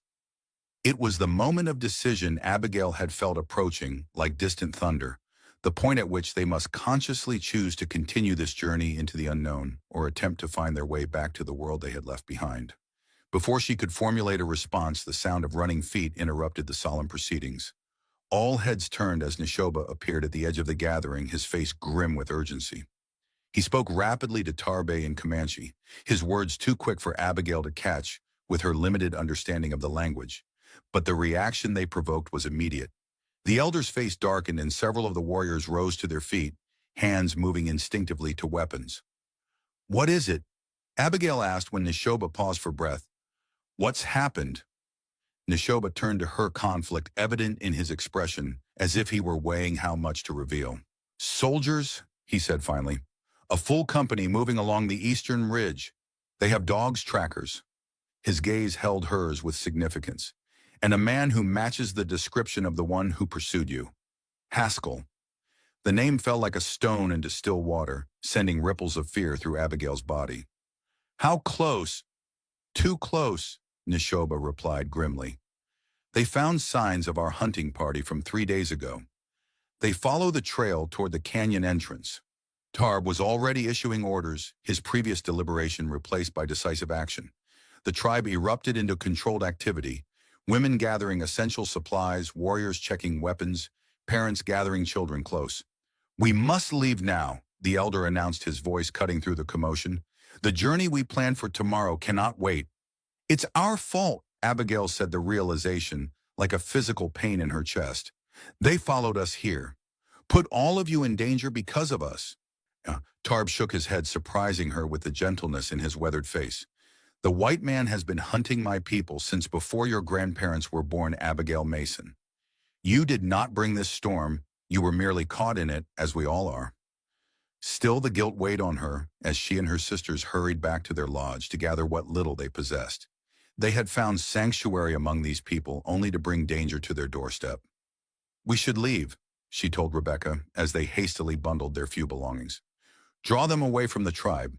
It was the moment of decision Abigail had felt approaching, like distant thunder, the point at which they must consciously choose to continue this journey into the unknown or attempt to find their way back to the world they had left behind. Before she could formulate a response, the sound of running feet interrupted the solemn proceedings. All heads turned as Neshoba appeared at the edge of the gathering, his face grim with urgency. He spoke rapidly to Tarbe in Comanche, his words too quick for Abigail to catch with her limited understanding of the language. But the reaction they provoked was immediate. The elder's face darkened and several of the warriors rose to their feet, hands moving instinctively to weapons. "What is it?" Abigail asked when Neshoba paused for breath. "What's happened?" Neshoba turned to her, conflict evident in his expression, as if he were weighing how much to reveal. "Soldiers," he said finally. "A full company moving along the eastern ridge. They have dogs' trackers." His gaze held hers with significance. "And a man who matches the description of the one who pursued you. Haskell." The name fell like a stone into still water, sending ripples of fear through Abigail's body. "How close?" "Too close," Neshoba replied grimly. "They found signs of our hunting party from 3 days ago. They follow the trail toward the canyon entrance." Tarb was already issuing orders, his previous deliberation replaced by decisive action. The tribe erupted into controlled activity, women gathering essential supplies, warriors checking weapons, parents gathering children close. "We must leave now," the elder announced, his voice cutting through the commotion. "The journey we planned for tomorrow cannot wait." "It's our fault," Abigail said, the realization like a physical pain in her chest. "They followed us here. Put all of you in danger because of us." Tarb shook his head, surprising her with the gentleness in his weathered face. "The white man has been hunting my people since before your grandparents were born, Abigail Mason. You did not bring this storm, you were merely caught in it, as we all are." Still, the guilt weighed on her as she and her sisters hurried back to their lodge to gather what little they possessed. They had found sanctuary among these people only to bring danger to their doorstep. "We should leave," she told Rebecca as they hastily bundled their few belongings. "Draw them away from the tribe."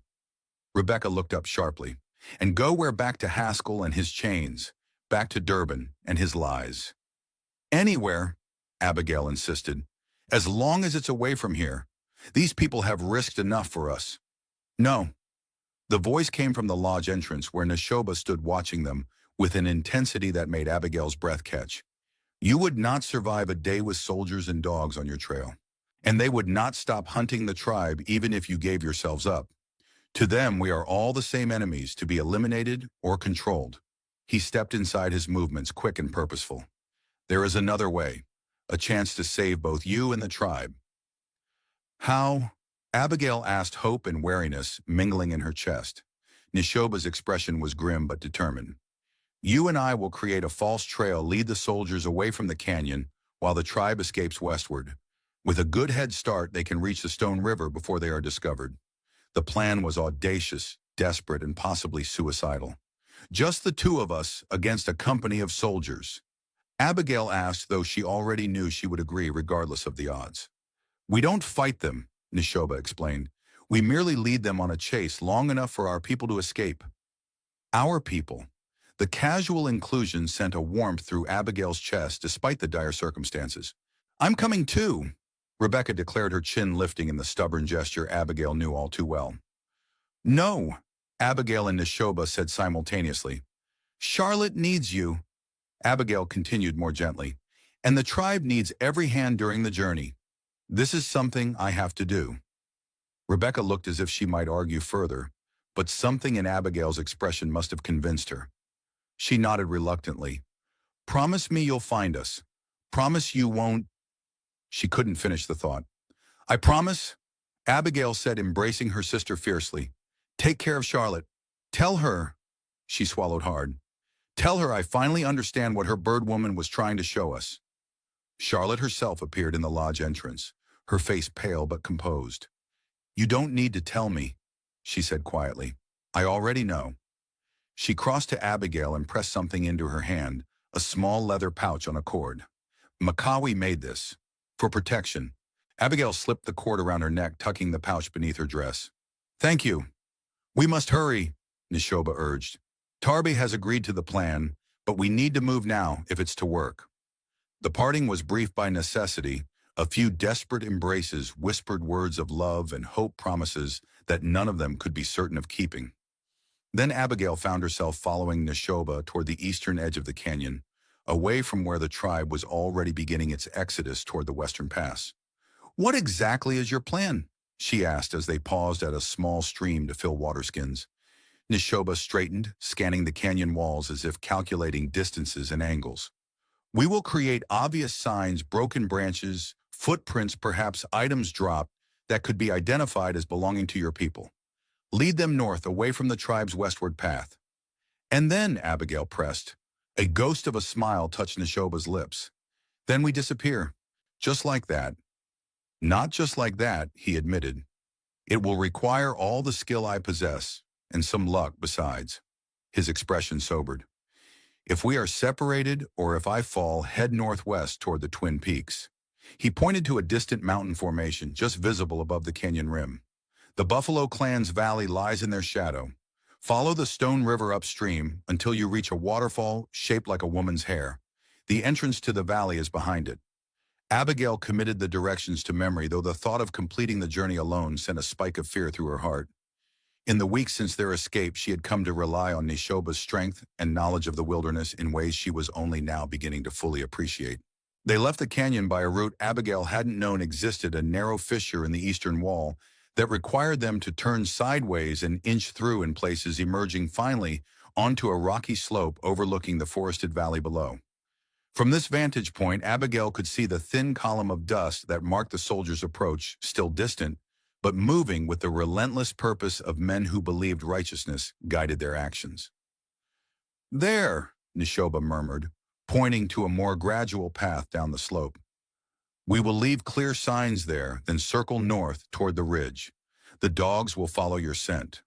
Rebecca looked up sharply. "And go where? Back to Haskell and his chains, back to Durbin and his lies." "Anywhere," Abigail insisted, "as long as it's away from here. These people have risked enough for us." "No." The voice came from the lodge entrance where Neshoba stood watching them with an intensity that made Abigail's breath catch. "You would not survive a day with soldiers and dogs on your trail. And they would not stop hunting the tribe even if you gave yourselves up. To them, we are all the same enemies, to be eliminated or controlled." He stepped inside, his movements quick and purposeful. "There is another way, a chance to save both you and the tribe." "How?" Abigail asked, hope and wariness mingling in her chest. Neshoba's expression was grim but determined. "You and I will create a false trail, lead the soldiers away from the canyon while the tribe escapes westward. With a good head start, they can reach the Stone River before they are discovered." The plan was audacious, desperate, and possibly suicidal. "Just the two of us against a company of soldiers?" Abigail asked, though she already knew she would agree regardless of the odds. "We don't fight them," Neshoba explained. "We merely lead them on a chase long enough for our people to escape." "Our people." The casual inclusion sent a warmth through Abigail's chest despite the dire circumstances. "I'm coming too," Rebecca declared, her chin lifting in the stubborn gesture Abigail knew all too well. "No," Abigail and Neshoba said simultaneously. "Charlotte needs you," Abigail continued more gently, "and the tribe needs every hand during the journey. This is something I have to do." Rebecca looked as if she might argue further, but something in Abigail's expression must have convinced her. She nodded reluctantly. Promise me you'll find us. Promise you won't. She couldn't finish the thought. I promise, Abigail said, embracing her sister fiercely. Take care of Charlotte. Tell her, she swallowed hard. Tell her I finally understand what her bird woman was trying to show us. Charlotte herself appeared in the lodge entrance, her face pale but composed. You don't need to tell me, she said quietly. I already know. She crossed to Abigail and pressed something into her hand, a small leather pouch on a cord. Makawi made this. For protection. Abigail slipped the cord around her neck, tucking the pouch beneath her dress. Thank you. We must hurry, Neshoba urged. Tarby has agreed to the plan, but we need to move now if it's to work. The parting was brief by necessity, a few desperate embraces, whispered words of love and hope, promises that none of them could be certain of keeping. Then Abigail found herself following Neshoba toward the eastern edge of the canyon, away from where the tribe was already beginning its exodus toward the western pass. What exactly is your plan? She asked as they paused at a small stream to fill water skins. Neshoba straightened, scanning the canyon walls as if calculating distances and angles. We will create obvious signs, broken branches, footprints, perhaps items dropped that could be identified as belonging to your people. Lead them north, away from the tribe's westward path. And then, Abigail pressed, a ghost of a smile touched Neshoba's lips. Then we disappear. Just like that. Not just like that, he admitted. It will require all the skill I possess, and some luck besides. His expression sobered. If we are separated, or if I fall, head northwest toward the Twin Peaks. He pointed to a distant mountain formation just visible above the canyon rim. The Buffalo Clan's valley lies in their shadow. Follow the Stone River upstream until you reach a waterfall shaped like a woman's hair. The entrance to the valley is behind it. Abigail committed the directions to memory, though the thought of completing the journey alone sent a spike of fear through her heart. In the weeks since their escape, she had come to rely on Neshoba's strength and knowledge of the wilderness in ways she was only now beginning to fully appreciate. They left the canyon by a route Abigail hadn't known existed, a narrow fissure in the eastern wall that required them to turn sideways and inch through in places, emerging finally onto a rocky slope overlooking the forested valley below. From this vantage point, Abigail could see the thin column of dust that marked the soldiers' approach, still distant, but moving with the relentless purpose of men who believed righteousness guided their actions. There, Neshoba murmured, pointing to a more gradual path down the slope. We will leave clear signs there, then circle north toward the ridge. The dogs will follow your scent.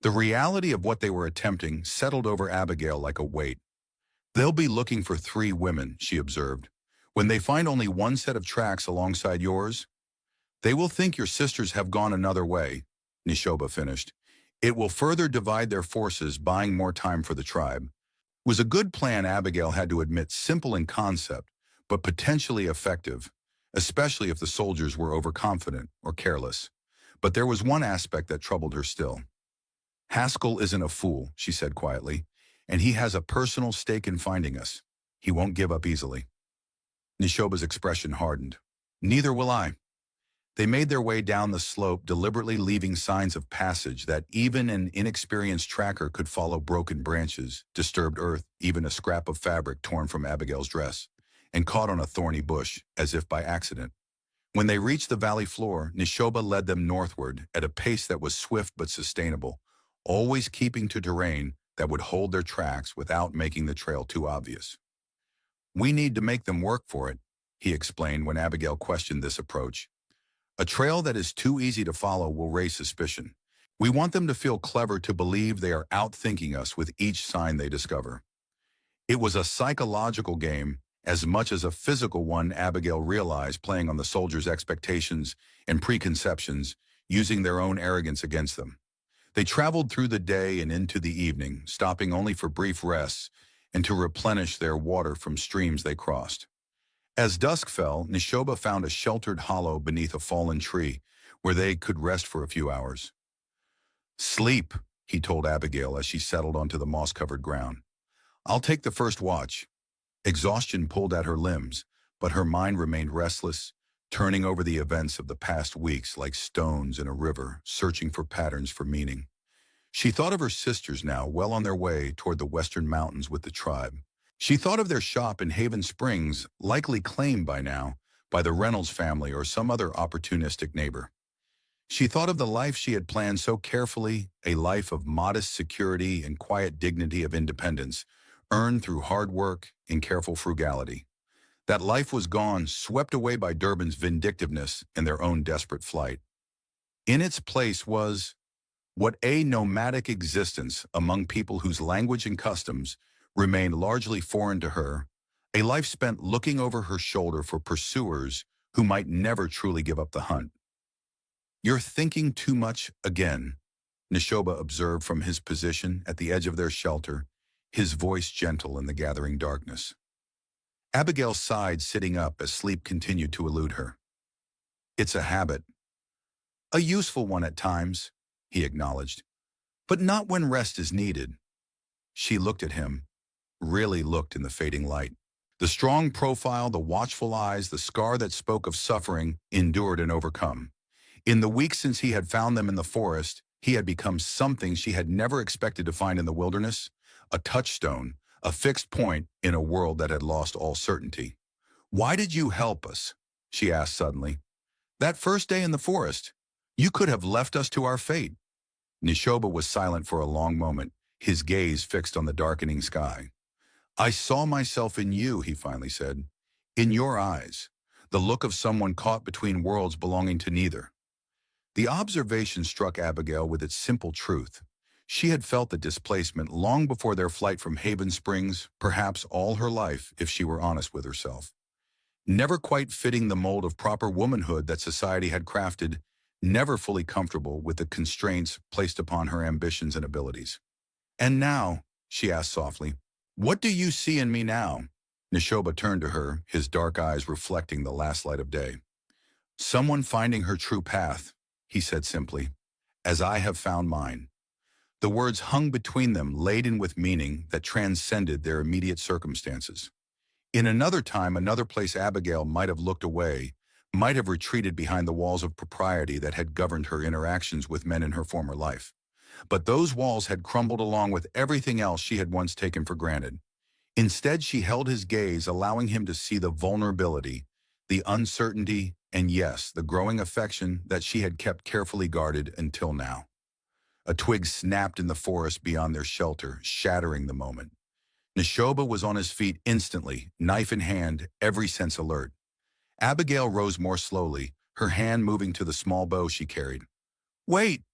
The reality of what they were attempting settled over Abigail like a weight. They'll be looking for 3 women, she observed. When they find only one set of tracks alongside yours, they will think your sisters have gone another way, Neshoba finished. It will further divide their forces, buying more time for the tribe. It was a good plan, Abigail had to admit, simple in concept, but potentially effective, especially if the soldiers were overconfident or careless. But there was one aspect that troubled her still. Haskell isn't a fool, she said quietly, and he has a personal stake in finding us. He won't give up easily. Neshoba's expression hardened. Neither will I. They made their way down the slope, deliberately leaving signs of passage that even an inexperienced tracker could follow: broken branches, disturbed earth, even a scrap of fabric torn from Abigail's dress, and caught on a thorny bush, as if by accident. When they reached the valley floor, Neshoba led them northward at a pace that was swift but sustainable, always keeping to terrain that would hold their tracks without making the trail too obvious. We need to make them work for it, he explained when Abigail questioned this approach. A trail that is too easy to follow will raise suspicion. We want them to feel clever, to believe they are outthinking us with each sign they discover. It was a psychological game as much as a physical one, Abigail realized, playing on the soldiers' expectations and preconceptions, using their own arrogance against them. They traveled through the day and into the evening, stopping only for brief rests and to replenish their water from streams they crossed. As dusk fell, Neshoba found a sheltered hollow beneath a fallen tree where they could rest for a few hours. Sleep, he told Abigail as she settled onto the moss-covered ground. I'll take the first watch. Exhaustion pulled at her limbs, but her mind remained restless, turning over the events of the past weeks like stones in a river, searching for patterns for meaning. She thought of her sisters now, well on their way toward the western mountains with the tribe. She thought of their shop in Haven Springs, likely claimed by now by the Reynolds family or some other opportunistic neighbor. She thought of the life she had planned so carefully, a life of modest security and quiet dignity of independence, earned through hard work and careful frugality. That life was gone, swept away by Durban's vindictiveness and their own desperate flight. In its place was what a nomadic existence among people whose language and customs remained largely foreign to her, a life spent looking over her shoulder for pursuers who might never truly give up the hunt. "You're thinking too much again," Neshoba observed from his position at the edge of their shelter, his voice gentle in the gathering darkness. Abigail sighed, sitting up as sleep continued to elude her. "It's a habit. A useful one at times," he acknowledged, "but not when rest is needed." She looked at him, really looked in the fading light. The strong profile, the watchful eyes, the scar that spoke of suffering, endured and overcome. In the weeks since he had found them in the forest, he had become something she had never expected to find in the wilderness, a touchstone, a fixed point in a world that had lost all certainty. "Why did you help us?" she asked suddenly. "That first day in the forest, you could have left us to our fate." Neshoba was silent for a long moment, his gaze fixed on the darkening sky. "I saw myself in you," he finally said. "In your eyes, the look of someone caught between worlds belonging to neither." The observation struck Abigail with its simple truth. She had felt the displacement long before their flight from Haven Springs, perhaps all her life, if she were honest with herself. Never quite fitting the mold of proper womanhood that society had crafted, never fully comfortable with the constraints placed upon her ambitions and abilities. "And now," she asked softly, "what do you see in me now?" Neshoba turned to her, his dark eyes reflecting the last light of day. "Someone finding her true path," he said simply, "as I have found mine." The words hung between them, laden with meaning that transcended their immediate circumstances. In another time, another place, Abigail might have looked away, might have retreated behind the walls of propriety that had governed her interactions with men in her former life. But those walls had crumbled along with everything else she had once taken for granted. Instead, she held his gaze, allowing him to see the vulnerability, the uncertainty, and yes, the growing affection that she had kept carefully guarded until now. A twig snapped in the forest beyond their shelter, shattering the moment. Neshoba was on his feet instantly, knife in hand, every sense alert. Abigail rose more slowly, her hand moving to the small bow she carried. "Wait!"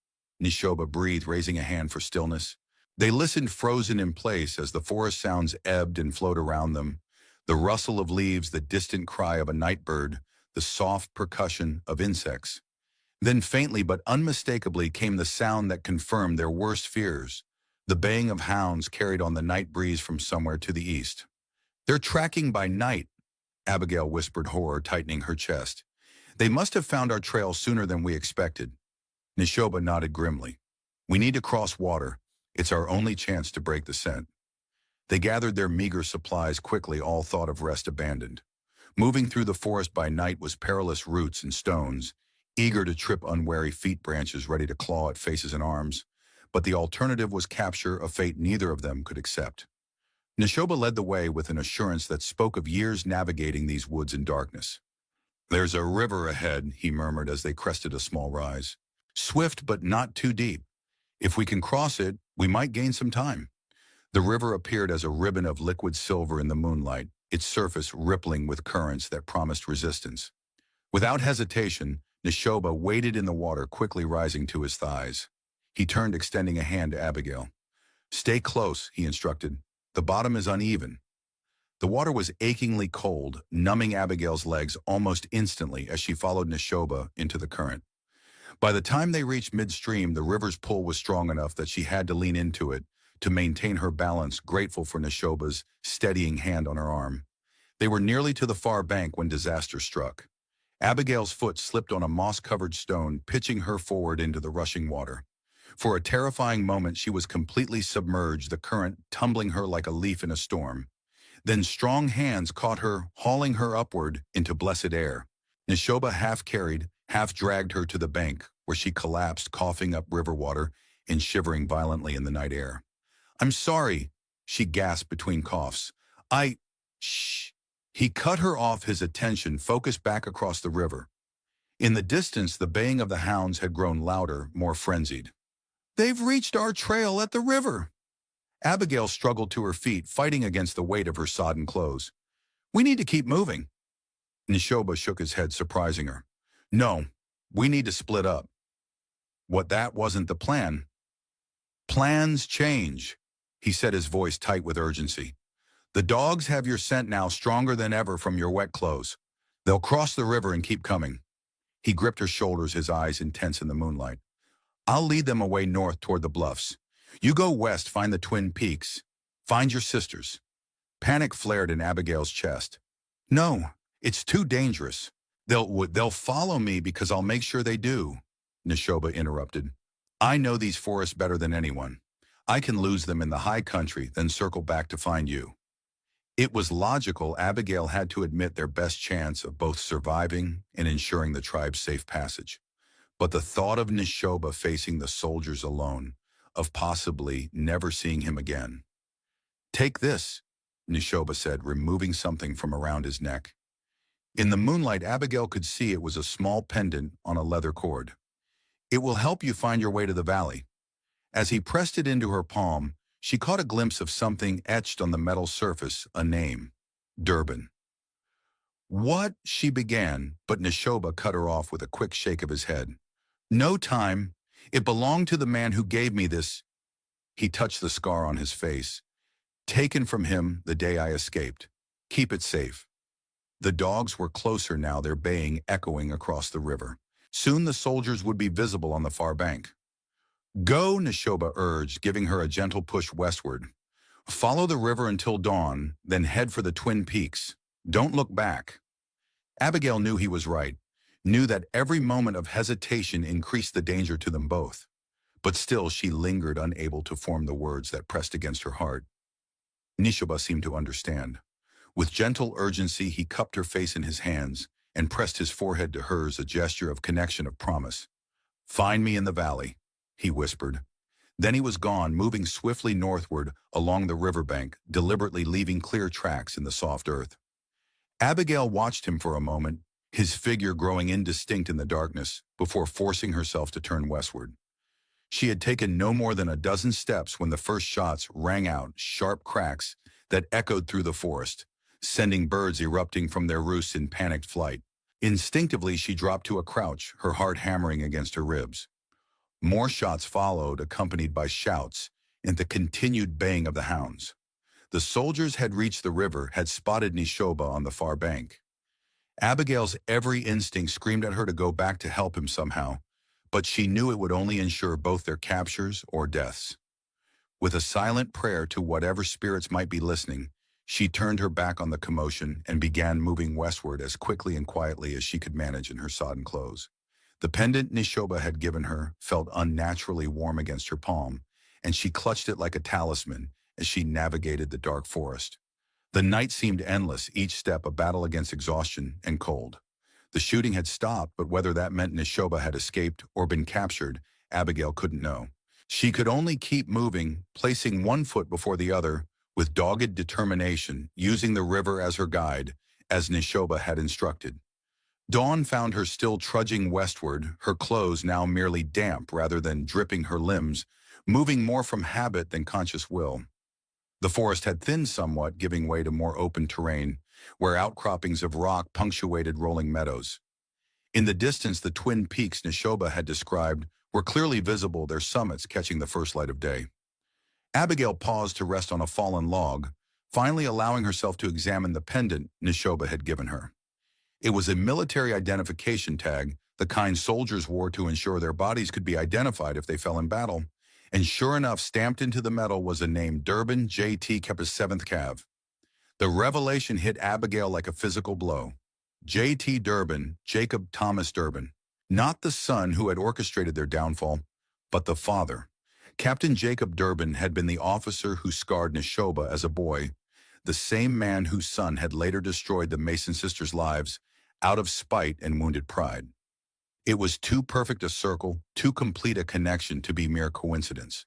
Neshoba breathed, raising a hand for stillness. They listened, frozen in place, as the forest sounds ebbed and flowed around them. The rustle of leaves, the distant cry of a night bird, the soft percussion of insects. Then faintly but unmistakably came the sound that confirmed their worst fears, the baying of hounds carried on the night breeze from somewhere to the east. "They're tracking by night," Abigail whispered, horror tightening her chest. "They must have found our trail sooner than we expected." Neshoba nodded grimly. "We need to cross water. It's our only chance to break the scent." They gathered their meager supplies quickly, all thought of rest abandoned. Moving through the forest by night was perilous, roots and stones, eager to trip unwary feet, branches ready to claw at faces and arms. But the alternative was capture, a fate neither of them could accept. Neshoba led the way with an assurance that spoke of years navigating these woods in darkness. "There's a river ahead," he murmured as they crested a small rise. "Swift but not too deep. If we can cross it, we might gain some time." The river appeared as a ribbon of liquid silver in the moonlight, its surface rippling with currents that promised resistance. Without hesitation, Neshoba waded in the water, quickly rising to his thighs. He turned, extending a hand to Abigail. "Stay close," he instructed. "The bottom is uneven." The water was achingly cold, numbing Abigail's legs almost instantly as she followed Neshoba into the current. By the time they reached midstream, the river's pull was strong enough that she had to lean into it to maintain her balance, grateful for Neshoba's steadying hand on her arm. They were nearly to the far bank when disaster struck. Abigail's foot slipped on a moss-covered stone, pitching her forward into the rushing water. For a terrifying moment, she was completely submerged, the current tumbling her like a leaf in a storm. Then strong hands caught her, hauling her upward into blessed air. Neshoba half carried, half dragged her to the bank, where she collapsed, coughing up river water and shivering violently in the night air. "I'm sorry," she gasped between coughs. Shh. He cut her off, his attention focused back across the river. In the distance, the baying of the hounds had grown louder, more frenzied. "They've reached our trail at the river." Abigail struggled to her feet, fighting against the weight of her sodden clothes. "We need to keep moving." Neshoba shook his head, surprising her. "No, we need to split up." What, that wasn't the plan? "Plans change," he said, his voice tight with urgency. "The dogs have your scent now, stronger than ever from your wet clothes. They'll cross the river and keep coming." He gripped her shoulders, his eyes intense in the moonlight. "I'll lead them away north toward the bluffs. You go west, find the Twin Peaks. Find your sisters." Panic flared in Abigail's chest. "No, it's too dangerous. They'll follow me because I'll make sure they do," Neshoba interrupted. "I know these forests better than anyone. I can lose them in the high country, then circle back to find you." It was logical. Abigail had to admit their best chance of both surviving and ensuring the tribe's safe passage. But the thought of Neshoba facing the soldiers alone, of possibly never seeing him again. "Take this," Neshoba said, removing something from around his neck. In the moonlight, Abigail could see it was a small pendant on a leather cord. "It will help you find your way to the valley." As he pressed it into her palm, she caught a glimpse of something etched on the metal surface, a name: Durbin. "What?" she began, but Neshoba cut her off with a quick shake of his head. "No time. It belonged to the man who gave me this." He touched the scar on his face. "Taken from him the day I escaped. Keep it safe." The dogs were closer now, their baying echoing across the river. Soon the soldiers would be visible on the far bank. "Go," Neshoba urged, giving her a gentle push westward. "Follow the river until dawn, then head for the Twin Peaks. Don't look back." Abigail knew he was right, knew that every moment of hesitation increased the danger to them both. But still she lingered, unable to form the words that pressed against her heart. Neshoba seemed to understand. With gentle urgency, he cupped her face in his hands and pressed his forehead to hers, a gesture of connection, of promise. "Find me in the valley," he whispered. Then he was gone, moving swiftly northward along the riverbank, deliberately leaving clear tracks in the soft earth. Abigail watched him for a moment, his figure growing indistinct in the darkness, before forcing herself to turn westward. She had taken no more than a dozen steps when the first shots rang out, sharp cracks that echoed through the forest, sending birds erupting from their roosts in panicked flight. Instinctively, she dropped to a crouch, her heart hammering against her ribs. More shots followed, accompanied by shouts and the continued baying of the hounds. The soldiers had reached the river, had spotted Neshoba on the far bank. Abigail's every instinct screamed at her to go back to help him somehow, but she knew it would only ensure both their captures or deaths. With a silent prayer to whatever spirits might be listening, she turned her back on the commotion and began moving westward as quickly and quietly as she could manage in her sodden clothes. The pendant Neshoba had given her felt unnaturally warm against her palm, and she clutched it like a talisman as she navigated the dark forest. The night seemed endless, each step a battle against exhaustion and cold. The shooting had stopped, but whether that meant Neshoba had escaped or been captured, Abigail couldn't know. She could only keep moving, placing one foot before the other, with dogged determination, using the river as her guide, as Neshoba had instructed. Dawn found her still trudging westward, her clothes now merely damp rather than dripping her limbs, moving more from habit than conscious will. The forest had thinned somewhat, giving way to more open terrain, where outcroppings of rock punctuated rolling meadows. In the distance, the Twin Peaks Neshoba had described were clearly visible, their summits catching the first light of day. Abigail paused to rest on a fallen log, finally allowing herself to examine the pendant Neshoba had given her. It was a military identification tag, the kind soldiers wore to ensure their bodies could be identified if they fell in battle, and sure enough, stamped into the metal was a name: Durbin J.T. Kepper 7th Cav. The revelation hit Abigail like a physical blow. J.T. Durbin, Jacob Thomas Durbin. Not the son who had orchestrated their downfall, but the father. Captain Jacob Durbin had been the officer who scarred Neshoba as a boy, the same man whose son had later destroyed the Mason sisters' lives, out of spite and wounded pride. It was too perfect a circle, too complete a connection to be mere coincidence.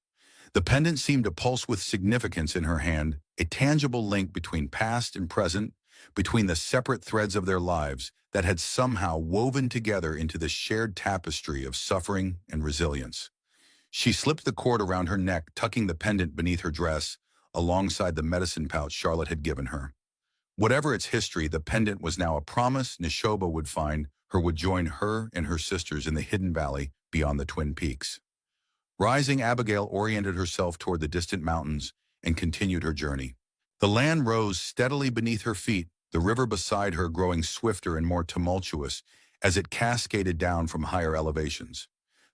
The pendant seemed to pulse with significance in her hand, a tangible link between past and present, between the separate threads of their lives that had somehow woven together into the shared tapestry of suffering and resilience. She slipped the cord around her neck, tucking the pendant beneath her dress, alongside the medicine pouch Charlotte had given her. Whatever its history, the pendant was now a promise Neshoba would find her, would join her and her sisters in the hidden valley beyond the Twin Peaks. Rising, Abigail oriented herself toward the distant mountains and continued her journey. The land rose steadily beneath her feet, the river beside her growing swifter and more tumultuous as it cascaded down from higher elevations.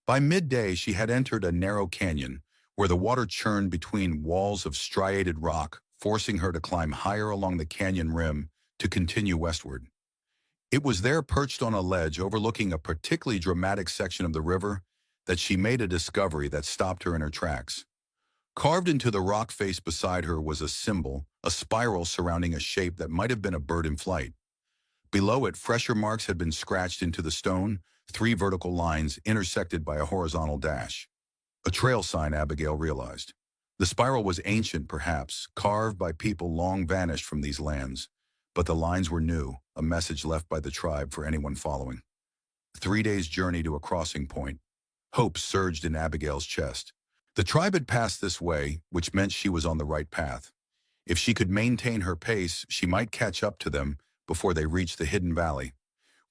By midday, she had entered a narrow canyon where the water churned between walls of striated rock, forcing her to climb higher along the canyon rim to continue westward. It was there, perched on a ledge overlooking a particularly dramatic section of the river, that she made a discovery that stopped her in her tracks. Carved into the rock face beside her was a symbol, a spiral surrounding a shape that might have been a bird in flight. Below it, fresher marks had been scratched into the stone, 3 vertical lines intersected by a horizontal dash. A trail sign, Abigail realized. The spiral was ancient, perhaps, carved by people long vanished from these lands, but the lines were new, a message left by the tribe for anyone following. 3 days' journey to a crossing point. Hope surged in Abigail's chest. The tribe had passed this way, which meant she was on the right path. If she could maintain her pace, she might catch up to them before they reached the hidden valley.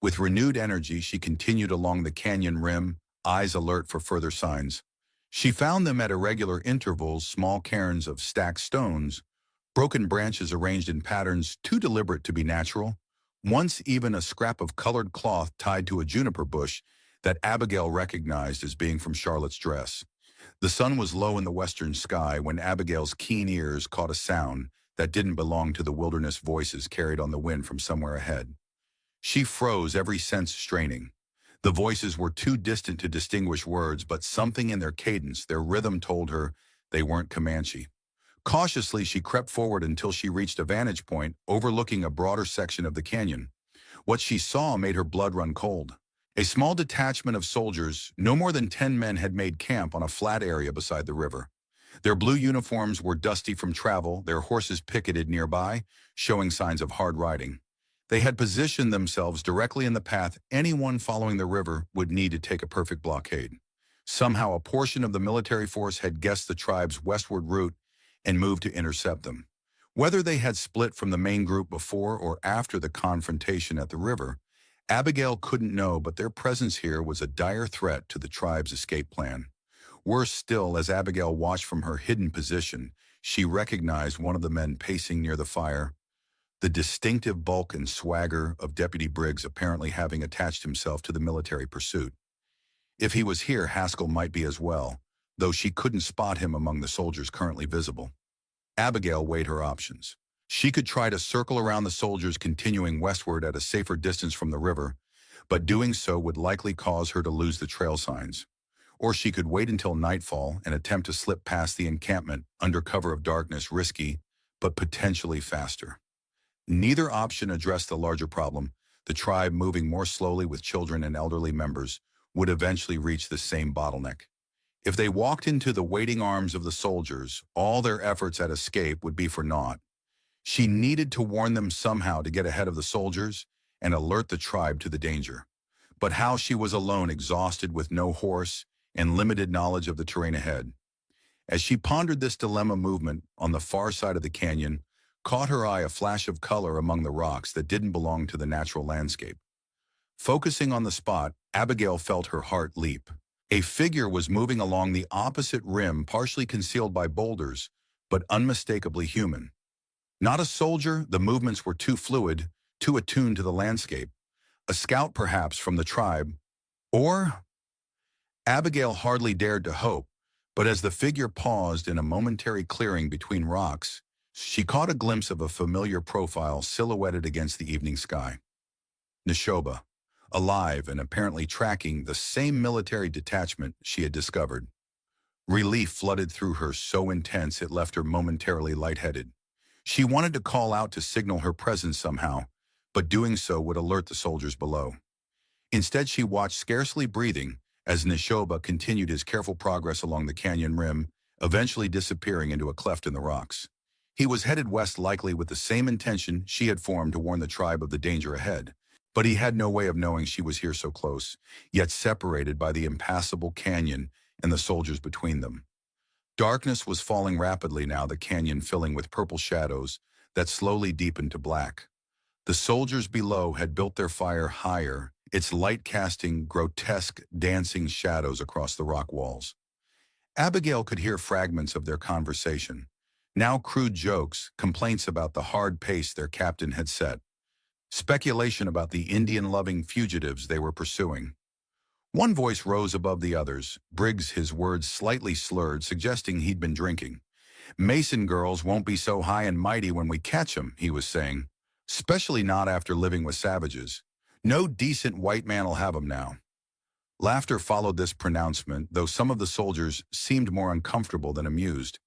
With renewed energy, she continued along the canyon rim, eyes alert for further signs. She found them at irregular intervals, small cairns of stacked stones, broken branches arranged in patterns too deliberate to be natural, once even a scrap of colored cloth tied to a juniper bush that Abigail recognized as being from Charlotte's dress. The sun was low in the western sky when Abigail's keen ears caught a sound that didn't belong to the wilderness voices carried on the wind from somewhere ahead. She froze, every sense straining. The voices were too distant to distinguish words, but something in their cadence, their rhythm, told her they weren't Comanche. Cautiously, she crept forward until she reached a vantage point overlooking a broader section of the canyon. What she saw made her blood run cold. A small detachment of soldiers, no more than 10 men, had made camp on a flat area beside the river. Their blue uniforms were dusty from travel, their horses picketed nearby, showing signs of hard riding. They had positioned themselves directly in the path anyone following the river would need to take a perfect blockade. Somehow, a portion of the military force had guessed the tribe's westward route and moved to intercept them. Whether they had split from the main group before or after the confrontation at the river, Abigail couldn't know, but their presence here was a dire threat to the tribe's escape plan. Worse still, as Abigail watched from her hidden position, she recognized one of the men pacing near the fire, the distinctive bulk and swagger of Deputy Briggs apparently having attached himself to the military pursuit. If he was here, Haskell might be as well, though she couldn't spot him among the soldiers currently visible. Abigail weighed her options. She could try to circle around the soldiers, continuing westward at a safer distance from the river, but doing so would likely cause her to lose the trail signs. Or she could wait until nightfall and attempt to slip past the encampment under cover of darkness, risky, but potentially faster. Neither option addressed the larger problem. The tribe, moving more slowly with children and elderly members, would eventually reach the same bottleneck. If they walked into the waiting arms of the soldiers, all their efforts at escape would be for naught. She needed to warn them somehow to get ahead of the soldiers and alert the tribe to the danger. But how? She was alone, exhausted, with no horse and limited knowledge of the terrain ahead. As she pondered this dilemma, movement on the far side of the canyon caught her eye, a flash of color among the rocks that didn't belong to the natural landscape. Focusing on the spot, Abigail felt her heart leap. A figure was moving along the opposite rim, partially concealed by boulders, but unmistakably human. Not a soldier, the movements were too fluid, too attuned to the landscape. A scout, perhaps, from the tribe. Or? Abigail hardly dared to hope, but as the figure paused in a momentary clearing between rocks, she caught a glimpse of a familiar profile silhouetted against the evening sky. Neshoba, alive and apparently tracking the same military detachment she had discovered. Relief flooded through her, so intense it left her momentarily lightheaded. She wanted to call out to signal her presence somehow, but doing so would alert the soldiers below. Instead, she watched, scarcely breathing, as Neshoba continued his careful progress along the canyon rim, eventually disappearing into a cleft in the rocks. He was headed west, likely with the same intention she had formed to warn the tribe of the danger ahead. But he had no way of knowing she was here so close, yet separated by the impassable canyon and the soldiers between them. Darkness was falling rapidly now, the canyon filling with purple shadows that slowly deepened to black. The soldiers below had built their fire higher, its light casting grotesque, dancing shadows across the rock walls. Abigail could hear fragments of their conversation, now crude jokes, complaints about the hard pace their captain had set, speculation about the Indian-loving fugitives they were pursuing. One voice rose above the others, Briggs, his words slightly slurred, suggesting he'd been drinking. "Mason girls won't be so high and mighty when we catch 'em," he was saying. "Especially not after living with savages. No decent white man'll have 'em now." Laughter followed this pronouncement, though some of the soldiers seemed more uncomfortable than amused.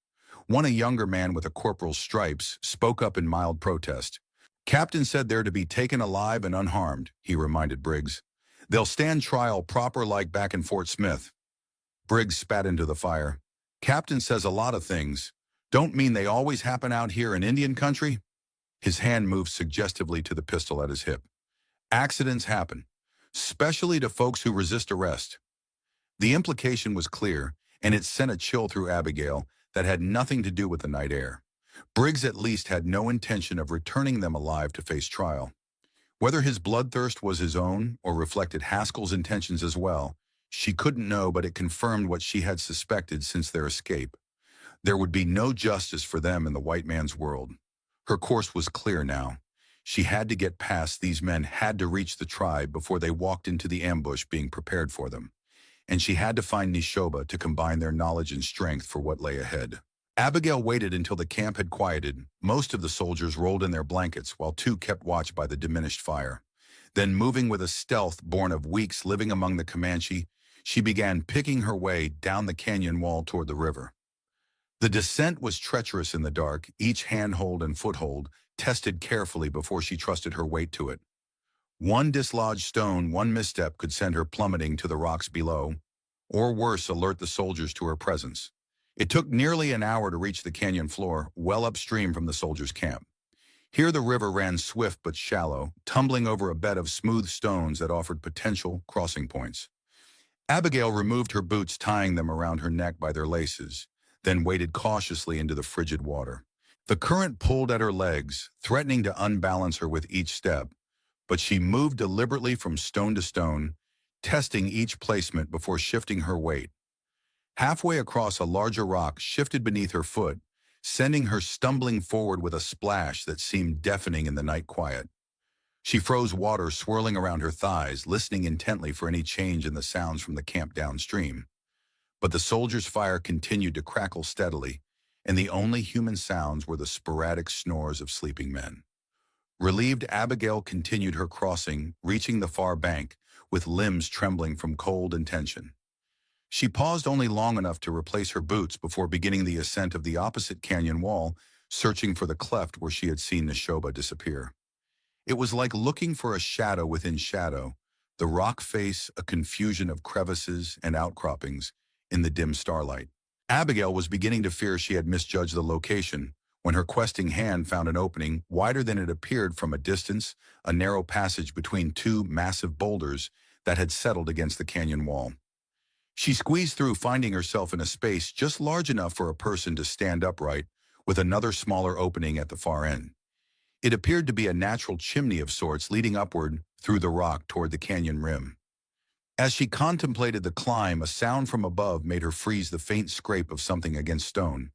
One, a younger man with a corporal's stripes, spoke up in mild protest. "Captain said they're to be taken alive and unharmed," he reminded Briggs. "They'll stand trial proper like back in Fort Smith." Briggs spat into the fire. "Captain says a lot of things. Don't mean they always happen out here in Indian country?" His hand moved suggestively to the pistol at his hip. "Accidents happen, especially to folks who resist arrest." The implication was clear, and it sent a chill through Abigail that had nothing to do with the night air. Briggs at least had no intention of returning them alive to face trial. Whether his bloodthirst was his own or reflected Haskell's intentions as well, she couldn't know, but it confirmed what she had suspected since their escape. There would be no justice for them in the white man's world. Her course was clear now. She had to get past these men, had to reach the tribe before they walked into the ambush being prepared for them. And she had to find Neshoba to combine their knowledge and strength for what lay ahead. Abigail waited until the camp had quieted. Most of the soldiers rolled in their blankets, while two kept watch by the diminished fire. Then, moving with a stealth born of weeks living among the Comanche, she began picking her way down the canyon wall toward the river. The descent was treacherous in the dark, each handhold and foothold tested carefully before she trusted her weight to it. One dislodged stone, one misstep could send her plummeting to the rocks below, or worse, alert the soldiers to her presence. It took nearly an hour to reach the canyon floor, well upstream from the soldiers' camp. Here the river ran swift but shallow, tumbling over a bed of smooth stones that offered potential crossing points. Abigail removed her boots, tying them around her neck by their laces, then waded cautiously into the frigid water. The current pulled at her legs, threatening to unbalance her with each step, but she moved deliberately from stone to stone, testing each placement before shifting her weight. Halfway across, a larger rock shifted beneath her foot, sending her stumbling forward with a splash that seemed deafening in the night quiet. She froze, water swirling around her thighs, listening intently for any change in the sounds from the camp downstream. But the soldiers' fire continued to crackle steadily, and the only human sounds were the sporadic snores of sleeping men. Relieved, Abigail continued her crossing, reaching the far bank, with limbs trembling from cold and tension. She paused only long enough to replace her boots before beginning the ascent of the opposite canyon wall, searching for the cleft where she had seen Neshoba disappear. It was like looking for a shadow within shadow, the rock face a confusion of crevices and outcroppings in the dim starlight. Abigail was beginning to fear she had misjudged the location when her questing hand found an opening wider than it appeared from a distance, a narrow passage between two massive boulders that had settled against the canyon wall. She squeezed through, finding herself in a space just large enough for a person to stand upright, with another smaller opening at the far end. It appeared to be a natural chimney of sorts leading upward through the rock toward the canyon rim. As she contemplated the climb, a sound from above made her freeze, the faint scrape of something against stone.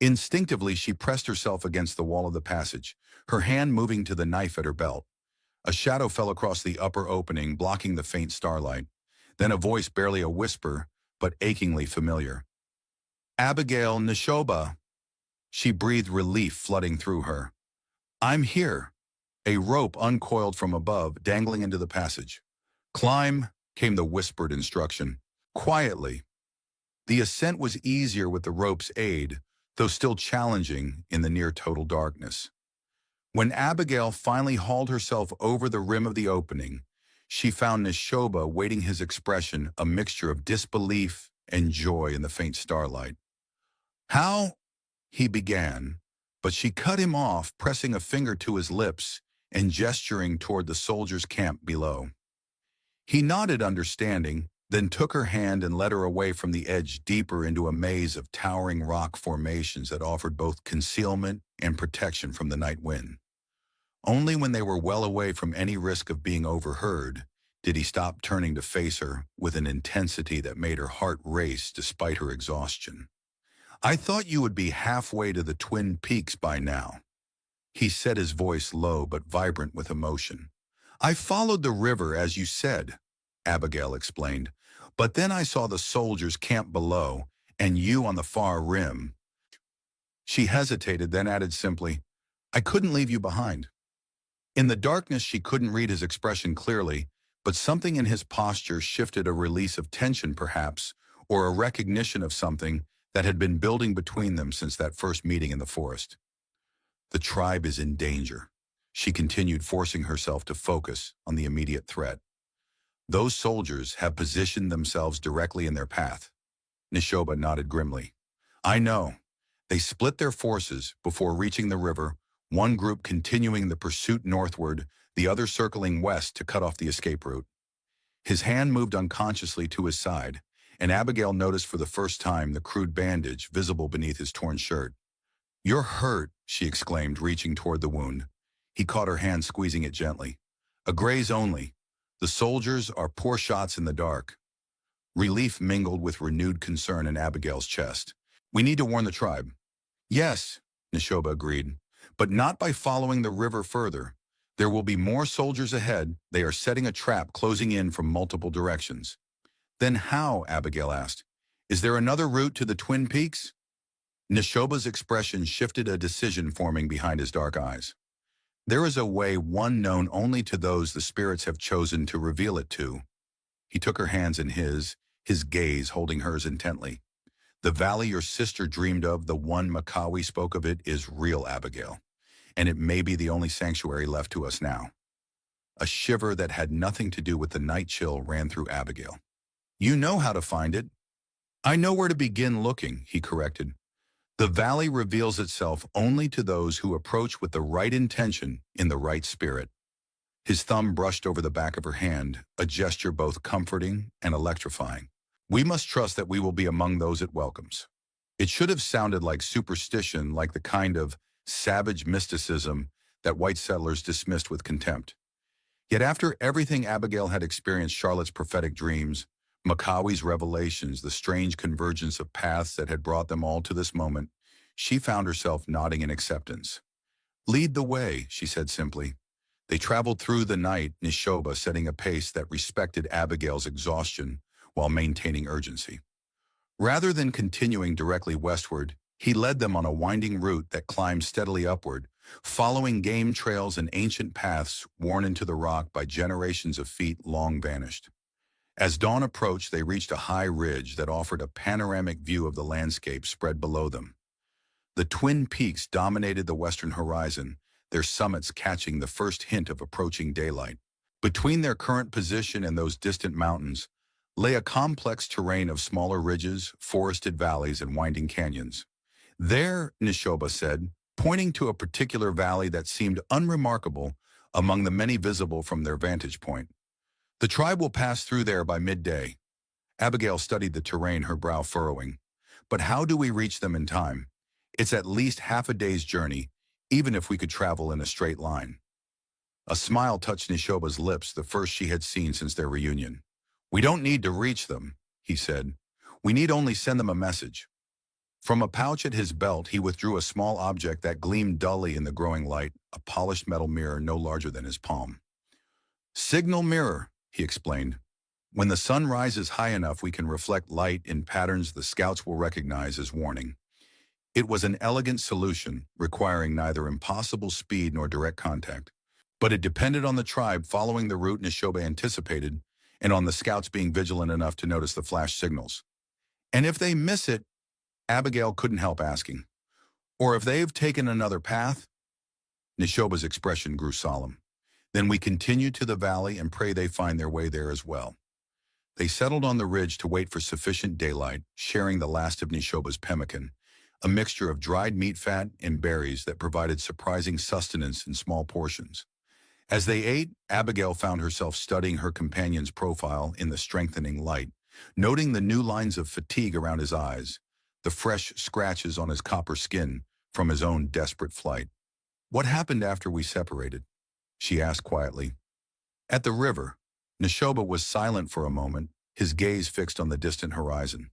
Instinctively, she pressed herself against the wall of the passage, her hand moving to the knife at her belt. A shadow fell across the upper opening, blocking the faint starlight. Then a voice, barely a whisper, but achingly familiar. "Abigail, Neshoba." She breathed, relief flooding through her. "I'm here." A rope uncoiled from above, dangling into the passage. "Climb," came the whispered instruction. Quietly. The ascent was easier with the rope's aid, though still challenging in the near-total darkness. When Abigail finally hauled herself over the rim of the opening, she found Neshoba waiting his expression, a mixture of disbelief and joy in the faint starlight. "How?" he began, but she cut him off, pressing a finger to his lips and gesturing toward the soldiers' camp below. He nodded understanding, then took her hand and led her away from the edge deeper into a maze of towering rock formations that offered both concealment and protection from the night wind. Only when they were well away from any risk of being overheard did he stop turning to face her with an intensity that made her heart race despite her exhaustion. "I thought you would be halfway to the Twin Peaks by now," he said, his voice low but vibrant with emotion. "I followed the river as you said," Abigail explained, "but then I saw the soldiers camp below and you on the far rim." She hesitated, then added simply, "I couldn't leave you behind." In the darkness, she couldn't read his expression clearly, but something in his posture shifted, a release of tension perhaps, or a recognition of something that had been building between them since that first meeting in the forest. "The tribe is in danger," she continued, forcing herself to focus on the immediate threat. "Those soldiers have positioned themselves directly in their path." Neshoba nodded grimly. "I know. They split their forces before reaching the river, one group continuing the pursuit northward, the other circling west to cut off the escape route." His hand moved unconsciously to his side, and Abigail noticed for the first time the crude bandage visible beneath his torn shirt. "You're hurt," she exclaimed, reaching toward the wound. He caught her hand, squeezing it gently. "A graze only. The soldiers are poor shots in the dark." Relief mingled with renewed concern in Abigail's chest. "We need to warn the tribe." "Yes," Neshoba agreed, "but not by following the river further. There will be more soldiers ahead. They are setting a trap, closing in from multiple directions." "Then how?" Abigail asked. "Is there another route to the Twin Peaks?" Neshoba's expression shifted, a decision forming behind his dark eyes. "There is a way, one known only to those the spirits have chosen to reveal it to." He took her hands in his gaze holding hers intently. "The valley your sister dreamed of, the one Makawi spoke of, it is real, Abigail. And it may be the only sanctuary left to us now." A shiver that had nothing to do with the night chill ran through Abigail. "You know how to find it." "I know where to begin looking," he corrected. "The valley reveals itself only to those who approach with the right intention in the right spirit." His thumb brushed over the back of her hand, a gesture both comforting and electrifying. "We must trust that we will be among those it welcomes." It should have sounded like superstition, like the kind of savage mysticism that white settlers dismissed with contempt. Yet after everything Abigail had experienced, Charlotte's prophetic dreams, Makawi's revelations, the strange convergence of paths that had brought them all to this moment, she found herself nodding in acceptance. "Lead the way," she said simply. They traveled through the night, Neshoba setting a pace that respected Abigail's exhaustion while maintaining urgency. Rather than continuing directly westward, he led them on a winding route that climbed steadily upward, following game trails and ancient paths worn into the rock by generations of feet long vanished. As dawn approached, they reached a high ridge that offered a panoramic view of the landscape spread below them. The Twin Peaks dominated the western horizon, their summits catching the first hint of approaching daylight. Between their current position and those distant mountains lay a complex terrain of smaller ridges, forested valleys, and winding canyons. "There," Neshoba said, pointing to a particular valley that seemed unremarkable among the many visible from their vantage point. "The tribe will pass through there by midday." Abigail studied the terrain, her brow furrowing. "But how do we reach them in time? It's at least half a day's journey, even if we could travel in a straight line." A smile touched Neshoba's lips, the first she had seen since their reunion. "We don't need to reach them," he said. "We need only send them a message." From a pouch at his belt, he withdrew a small object that gleamed dully in the growing light, a polished metal mirror no larger than his palm. "Signal mirror," he explained. "When the sun rises high enough, we can reflect light in patterns the scouts will recognize as warning." It was an elegant solution, requiring neither impossible speed nor direct contact. But it depended on the tribe following the route Neshoba anticipated, and on the scouts being vigilant enough to notice the flash signals. "And if they miss it," Abigail couldn't help asking, "or if they've taken another path?" Nishoba's expression grew solemn. Then we continue to the valley and pray they find their way there as well. They settled on the ridge to wait for sufficient daylight, sharing the last of Nishoba's pemmican, a mixture of dried meat fat and berries that provided surprising sustenance in small portions. As they ate, Abigail found herself studying her companion's profile in the strengthening light, noting the new lines of fatigue around his eyes, the fresh scratches on his copper skin from his own desperate flight. "What happened after we separated?" she asked quietly. At the river, Nishoba was silent for a moment, his gaze fixed on the distant horizon.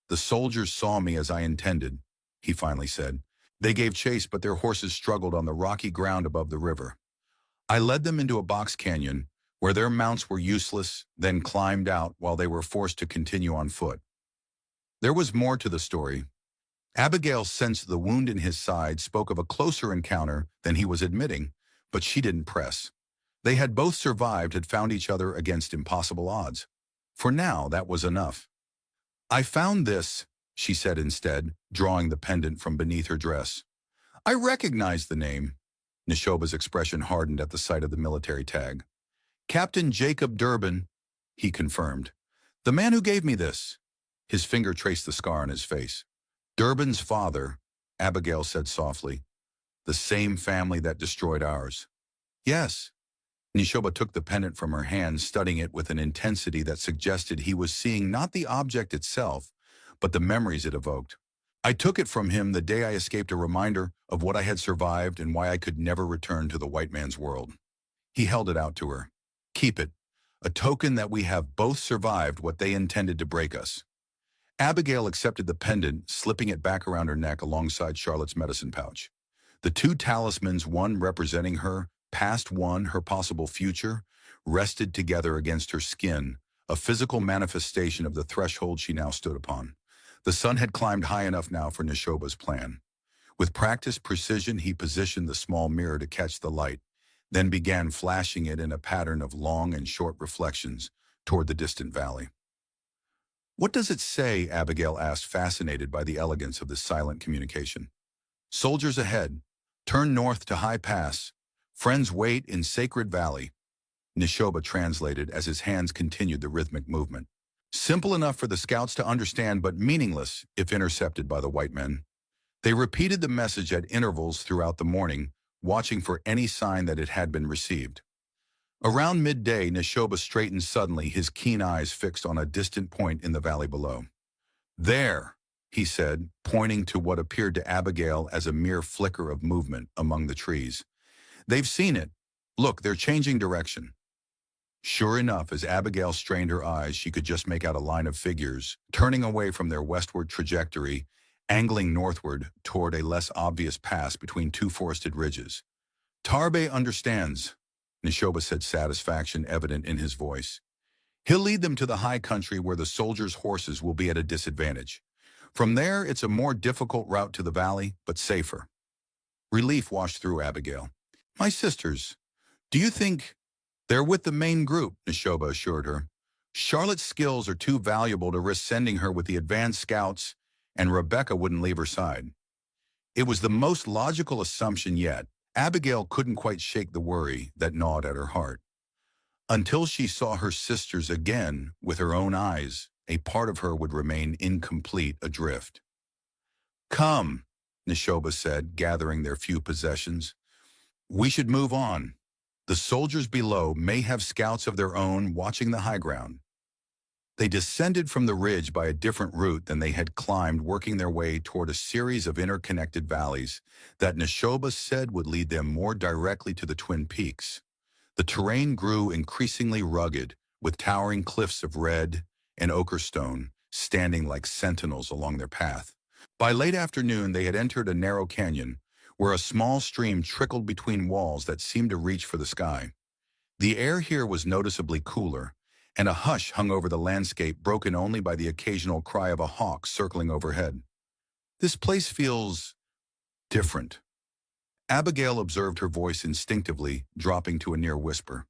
"The soldiers saw me as I intended," he finally said. "They gave chase, but their horses struggled on the rocky ground above the river. I led them into a box canyon where their mounts were useless, then climbed out while they were forced to continue on foot." There was more to the story. Abigail sensed the wound in his side spoke of a closer encounter than he was admitting, but she didn't press. They had both survived, had found each other against impossible odds. For now, that was enough. "I found this," she said instead, drawing the pendant from beneath her dress. "I recognized the name." Nishoba's expression hardened at the sight of the military tag. "Captain Jacob Durbin," he confirmed. "The man who gave me this." His finger traced the scar on his face. "Durbin's father," Abigail said softly. "The same family that destroyed ours." "Yes." Nishoba took the pendant from her hand, studying it with an intensity that suggested he was seeing not the object itself, but the memories it evoked. "I took it from him the day I escaped, a reminder of what I had survived and why I could never return to the white man's world." He held it out to her. "Keep it, a token that we have both survived what they intended to break us." Abigail accepted the pendant, slipping it back around her neck alongside Charlotte's medicine pouch. The two talismans, one representing her past, one her possible future, rested together against her skin, a physical manifestation of the threshold she now stood upon. The sun had climbed high enough now for Nishoba's plan. With practiced precision, he positioned the small mirror to catch the light, then began flashing it in a pattern of long and short reflections toward the distant valley. "What does it say?" Abigail asked, fascinated by the elegance of this silent communication. "Soldiers ahead. Turn north to High Pass. Friends wait in Sacred Valley." Nishoba translated as his hands continued the rhythmic movement. Simple enough for the scouts to understand, but meaningless if intercepted by the white men. They repeated the message at intervals throughout the morning, watching for any sign that it had been received. Around midday, Nishoba straightened suddenly, his keen eyes fixed on a distant point in the valley below. "There," he said, pointing to what appeared to Abigail as a mere flicker of movement among the trees. "They've seen it. Look, they're changing direction." Sure enough, as Abigail strained her eyes, she could just make out a line of figures, turning away from their westward trajectory, angling northward toward a less obvious pass between two forested ridges. "Tarbe understands," Nishoba said, satisfaction evident in his voice. "He'll lead them to the high country where the soldiers' horses will be at a disadvantage. From there, it's a more difficult route to the valley, but safer." Relief washed through Abigail. "My sisters, do you think—" "They're with the main group," Nishoba assured her. "Charlotte's skills are too valuable to risk sending her with the advanced scouts, and Rebecca wouldn't leave her side." It was the most logical assumption yet. Abigail couldn't quite shake the worry that gnawed at her heart. Until she saw her sisters again with her own eyes, a part of her would remain incomplete, adrift. "Come," Nishoba said, gathering their few possessions. "We should move on. The soldiers below may have scouts of their own watching the high ground." They descended from the ridge by a different route than they had climbed, working their way toward a series of interconnected valleys that Nishoba said would lead them more directly to the Twin Peaks. The terrain grew increasingly rugged, with towering cliffs of red and ochre stone standing like sentinels along their path. By late afternoon, they had entered a narrow canyon, where a small stream trickled between walls that seemed to reach for the sky. The air here was noticeably cooler, and a hush hung over the landscape, broken only by the occasional cry of a hawk circling overhead. "This place feels different." Abigail observed her voice instinctively, dropping to a near whisper.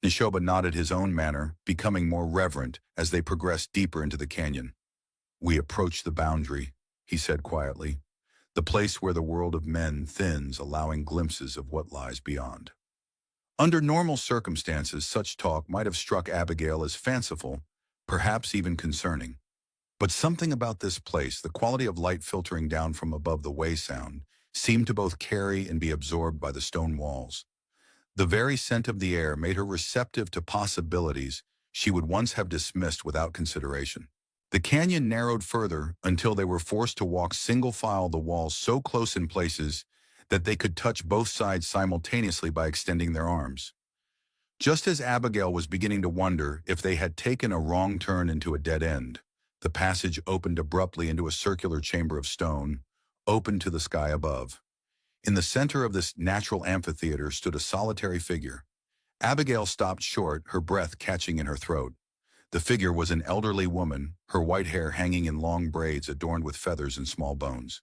Nishoba nodded, his own manner becoming more reverent as they progressed deeper into the canyon. "We approach the boundary," he said quietly. the place where the world of men thins, allowing glimpses of what lies beyond. Under normal circumstances, such talk might have struck Abigail as fanciful, perhaps even concerning. But something about this place, the quality of light filtering down from above the way sound, seemed to both carry and be absorbed by the stone walls. The very scent of the air made her receptive to possibilities she would once have dismissed without consideration. The canyon narrowed further until they were forced to walk single file the walls so close in places that they could touch both sides simultaneously by extending their arms. Just as Abigail was beginning to wonder if they had taken a wrong turn into a dead end, the passage opened abruptly into a circular chamber of stone, open to the sky above. In the center of this natural amphitheater stood a solitary figure. Abigail stopped short, her breath catching in her throat. The figure was an elderly woman, her white hair hanging in long braids adorned with feathers and small bones.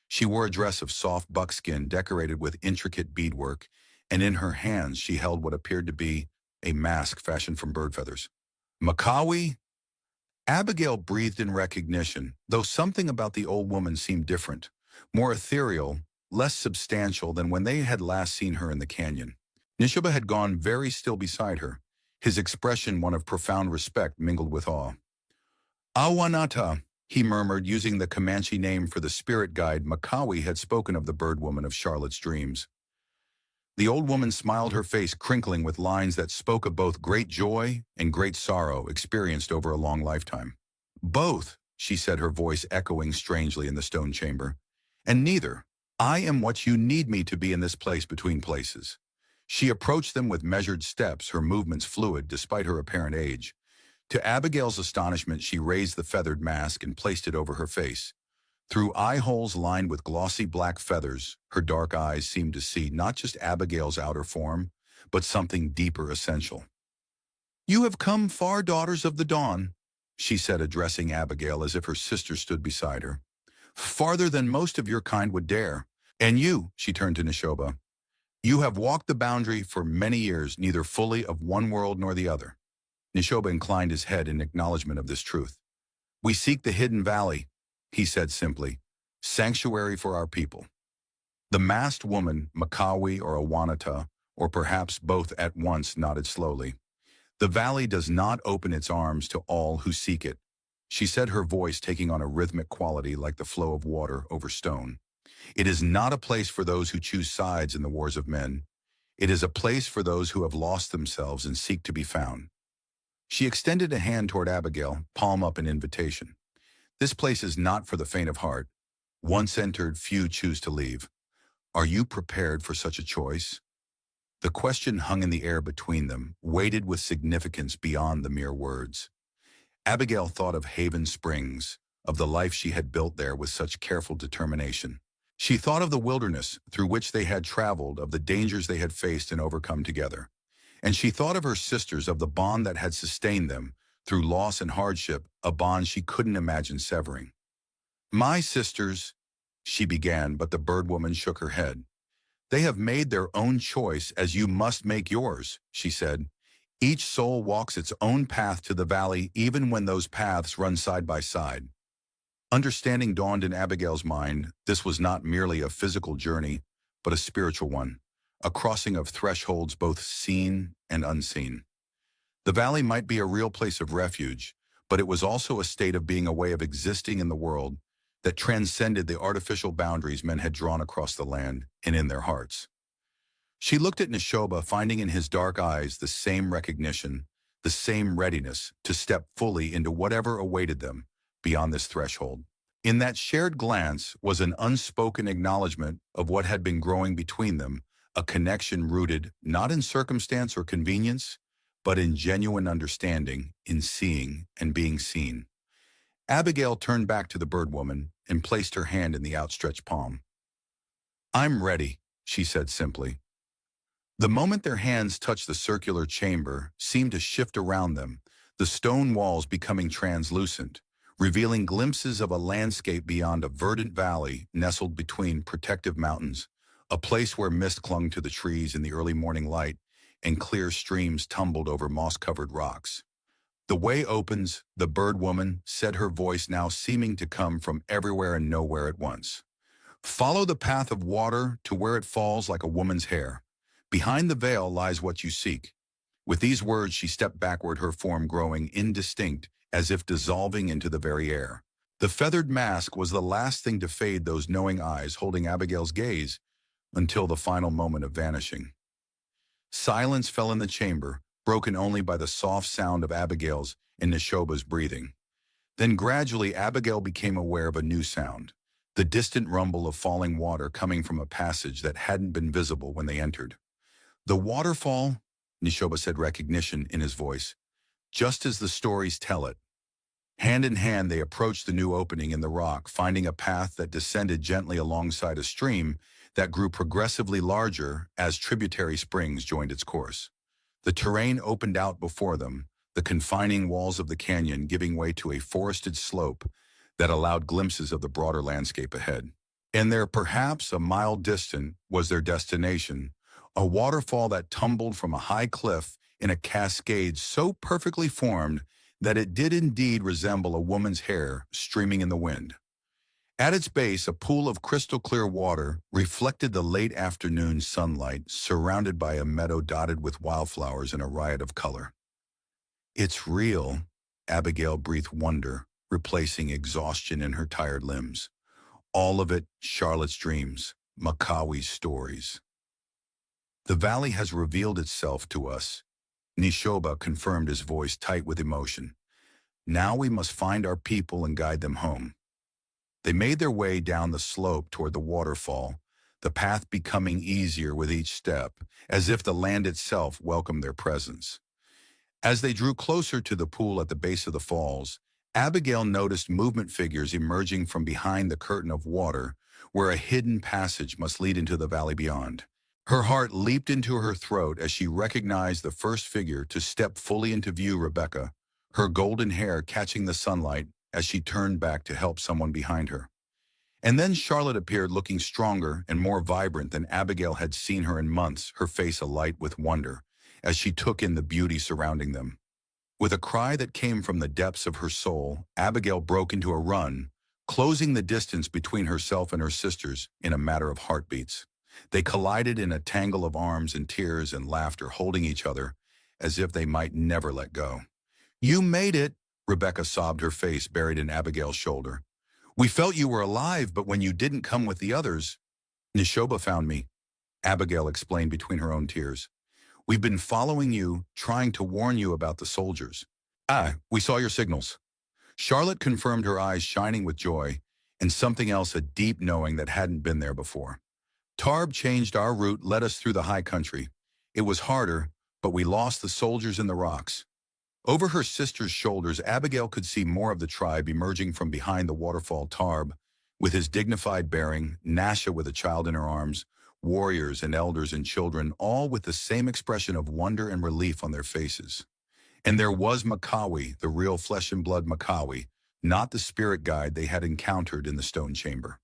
She wore a dress of soft buckskin decorated with intricate beadwork, and in her hands she held what appeared to be a mask fashioned from bird feathers. Makawi? Abigail breathed in recognition, though something about the old woman seemed different, more ethereal, less substantial than when they had last seen her in the canyon. Nishoba had gone very still beside her, his expression one of profound respect mingled with awe. Awanata, he murmured, using the Comanche name for the spirit guide Makawi had spoken of the bird woman of Charlotte's dreams. The old woman smiled, her face crinkling with lines that spoke of both great joy and great sorrow experienced over a long lifetime. Both, she said, her voice echoing strangely in the stone chamber. And neither. I am what you need me to be in this place between places. She approached them with measured steps, her movements fluid despite her apparent age. To Abigail's astonishment, she raised the feathered mask and placed it over her face. Through eye holes lined with glossy black feathers, her dark eyes seemed to see not just Abigail's outer form, but something deeper essential. "You have come far, daughters of the dawn," she said, addressing Abigail as if her sister stood beside her. "Farther than most of your kind would dare. And you," she turned to Nishoba, "you have walked the boundary for many years, neither fully of one world nor the other." Nishoba inclined his head in acknowledgement of this truth. "We seek the hidden valley," he said simply, "sanctuary for our people." The masked woman, Makawi or Awanata, or perhaps both at once, nodded slowly. "The valley does not open its arms to all who seek it," she said, her voice taking on a rhythmic quality like the flow of water over stone. "It is not a place for those who choose sides in the wars of men. It is a place for those who have lost themselves and seek to be found." She extended a hand toward Abigail, palm up in invitation. "This place is not for the faint of heart. Once entered, few choose to leave. Are you prepared for such a choice?" The question hung in the air between them, weighted with significance beyond the mere words. Abigail thought of Haven Springs, of the life she had built there with such careful determination. She thought of the wilderness through which they had traveled, of the dangers they had faced and overcome together. And she thought of her sisters, of the bond that had sustained them through loss and hardship, a bond she couldn't imagine severing. "My sisters," she began, but the bird woman shook her head. "They have made their own choice as you must make yours," she said. "Each soul walks its own path to the valley, even when those paths run side by side." Understanding dawned in Abigail's mind. This was not merely a physical journey, but a spiritual one, a crossing of thresholds both seen and unseen. The valley might be a real place of refuge, but it was also a state of being, a way of existing in the world that transcended the artificial boundaries men had drawn across the land and in their hearts. She looked at Nishoba, finding in his dark eyes the same recognition, the same readiness to step fully into whatever awaited them beyond this threshold. In that shared glance was an unspoken acknowledgement of what had been growing between them, a connection rooted not in circumstance or convenience, but in genuine understanding, in seeing and being seen. Abigail turned back to the bird woman and placed her hand in the outstretched palm. "I'm ready," she said simply. The moment their hands touched the circular chamber seemed to shift around them, the stone walls becoming translucent, revealing glimpses of a landscape beyond, a verdant valley nestled between protective mountains, a place where mist clung to the trees in the early morning light and clear streams tumbled over moss-covered rocks. "The way opens," the bird woman said, her voice now seeming to come from everywhere and nowhere at once. Follow the path of water to where it falls like a woman's hair. Behind the veil lies what you seek. With these words, she stepped backward, her form growing indistinct, as if dissolving into the very air. The feathered mask was the last thing to fade those knowing eyes holding Abigail's gaze until the final moment of vanishing. Silence fell in the chamber, broken only by the soft sound of Abigail's and Neshoba's breathing. Then gradually Abigail became aware of a new sound, the distant rumble of falling water coming from a passage that hadn't been visible when they entered. The waterfall, Neshoba said, recognition in his voice, just as the stories tell it. Hand in hand, they approached the new opening in the rock, finding a path that descended gently alongside a stream that grew progressively larger as tributary springs joined its course. The terrain opened out before them, the confining walls of the canyon giving way to a forested slope that allowed glimpses of the broader landscape ahead. And there, perhaps a mile distant, was their destination, a waterfall that tumbled from a high cliff in a cascade so perfectly formed that it did indeed resemble a woman's hair streaming in the wind. At its base, a pool of crystal-clear water reflected the late afternoon sunlight, surrounded by a meadow dotted with wildflowers in a riot of color. "It's real," Abigail breathed wonder, replacing exhaustion in her tired limbs. "All of it Charlotte's dreams, Makawi's stories." "The valley has revealed itself to us," Neshoba confirmed, his voice tight with emotion. "Now we must find our people and guide them home." They made their way down the slope toward the waterfall, the path becoming easier with each step, as if the land itself welcomed their presence. As they drew closer to the pool at the base of the falls, Abigail noticed movement figures emerging from behind the curtain of water, where a hidden passage must lead into the valley beyond. Her heart leaped into her throat as she recognized the first figure to step fully into view, Rebecca, her golden hair catching the sunlight as she turned back to help someone behind her. And then Charlotte appeared, looking stronger and more vibrant than Abigail had seen her in months, her face alight with wonder as she took in the beauty surrounding them. With a cry that came from the depths of her soul, Abigail broke into a run, closing the distance between herself and her sisters in a matter of heartbeats. They collided in a tangle of arms and tears and laughter, holding each other as if they might never let go. "You made it," Rebecca sobbed, her face buried in Abigail's shoulder. "We felt you were alive, but when you didn't come with the others—" "Neshoba found me," Abigail explained between her own tears. "We've been following you, trying to warn you about the soldiers." "Ah, we saw your signals," Charlotte confirmed, her eyes shining with joy, and something else, a deep knowing that hadn't been there before. "Tarb changed our route, led us through the high country. It was harder, but we lost the soldiers in the rocks." Over her sister's shoulders, Abigail could see more of the tribe emerging from behind the waterfall. Tarb, with his dignified bearing, Nasha with a child in her arms, warriors and elders and children, all with the same expression of wonder and relief on their faces. And there was Makawi, the real flesh-and-blood Makawi, not the spirit guide they had encountered in the stone chamber.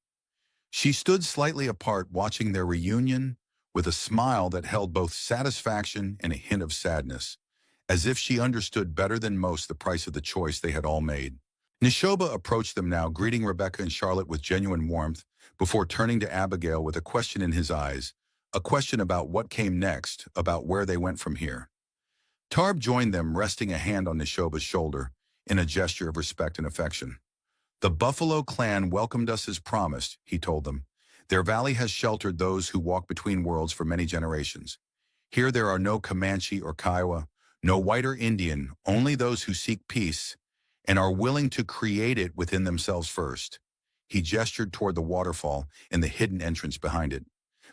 She stood slightly apart, watching their reunion, with a smile that held both satisfaction and a hint of sadness, as if she understood better than most the price of the choice they had all made. Neshoba approached them now, greeting Rebecca and Charlotte with genuine warmth, before turning to Abigail with a question in his eyes, a question about what came next, about where they went from here. Tarb joined them, resting a hand on Neshoba's shoulder, in a gesture of respect and affection. "The Buffalo clan welcomed us as promised," he told them. "Their valley has sheltered those who walk between worlds for many generations. Here there are no Comanche or Kiowa, no white or Indian, only those who seek peace and are willing to create it within themselves first." He gestured toward the waterfall and the hidden entrance behind it.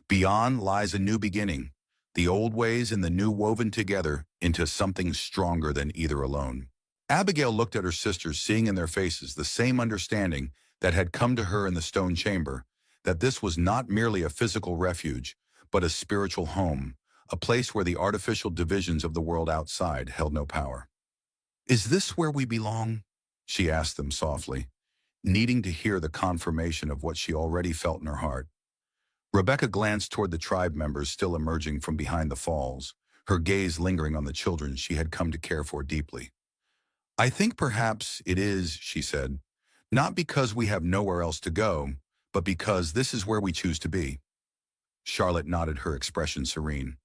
"Beyond lies a new beginning, the old ways and the new woven together into something stronger than either alone." Abigail looked at her sisters, seeing in their faces the same understanding that had come to her in the stone chamber, that this was not merely a physical refuge, but a spiritual home, a place where the artificial divisions of the world outside held no power. "Is this where we belong?" she asked them softly, needing to hear the confirmation of what she already felt in her heart. Rebecca glanced toward the tribe members still emerging from behind the falls, her gaze lingering on the children she had come to care for deeply. "I think perhaps it is," she said, "not because we have nowhere else to go, but because this is where we choose to be." Charlotte nodded, her expression serene.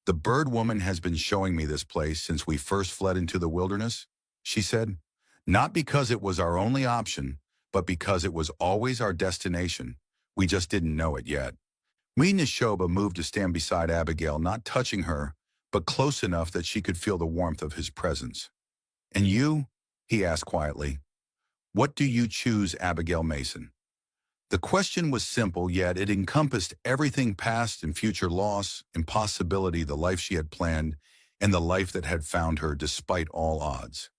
"The bird woman has been showing me this place since we first fled into the wilderness," she said. "Not because it was our only option, but because it was always our destination. We just didn't know it yet." Neshoba moved to stand beside Abigail, not touching her, but close enough that she could feel the warmth of his presence. "And you?" he asked quietly. "What do you choose, Abigail Mason?" The question was simple, yet it encompassed everything: past and future loss, impossibility, the life she had planned, and the life that had found her despite all odds.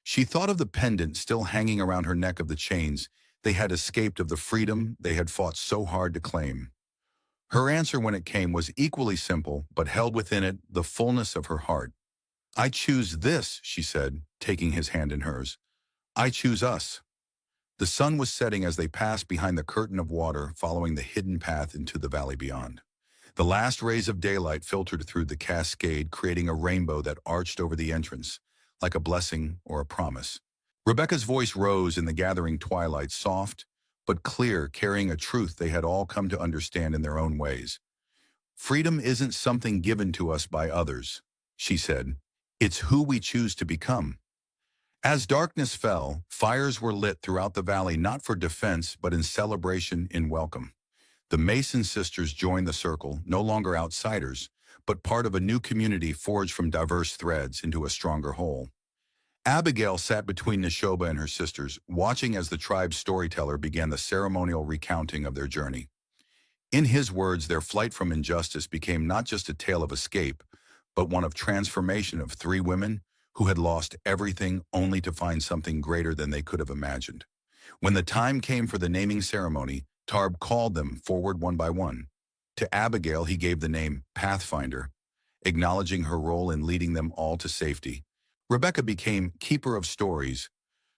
She thought of the pendant still hanging around her neck, of the chains they had escaped, of the freedom they had fought so hard to claim. Her answer, when it came, was equally simple, but held within it the fullness of her heart. "I choose this," she said, taking his hand in hers. "I choose us." The sun was setting as they passed behind the curtain of water, following the hidden path into the valley beyond. The last rays of daylight filtered through the cascade, creating a rainbow that arched over the entrance, like a blessing or a promise. Rebecca's voice rose in the gathering twilight, soft but clear, carrying a truth they had all come to understand in their own ways. "Freedom isn't something given to us by others," she said. "It's who we choose to become." As darkness fell, fires were lit throughout the valley, not for defense, but in celebration, in welcome. The Mason sisters joined the circle, no longer outsiders, but part of a new community forged from diverse threads into a stronger whole. Abigail sat between Neshoba and her sisters, watching as the tribe's storyteller began the ceremonial recounting of their journey. In his words, their flight from injustice became not just a tale of escape, but one of transformation, of three women who had lost everything only to find something greater than they could have imagined. When the time came for the naming ceremony, Tarb called them forward one by one. To Abigail, he gave the name Pathfinder, acknowledging her role in leading them all to safety. Rebecca became Keeper of Stories,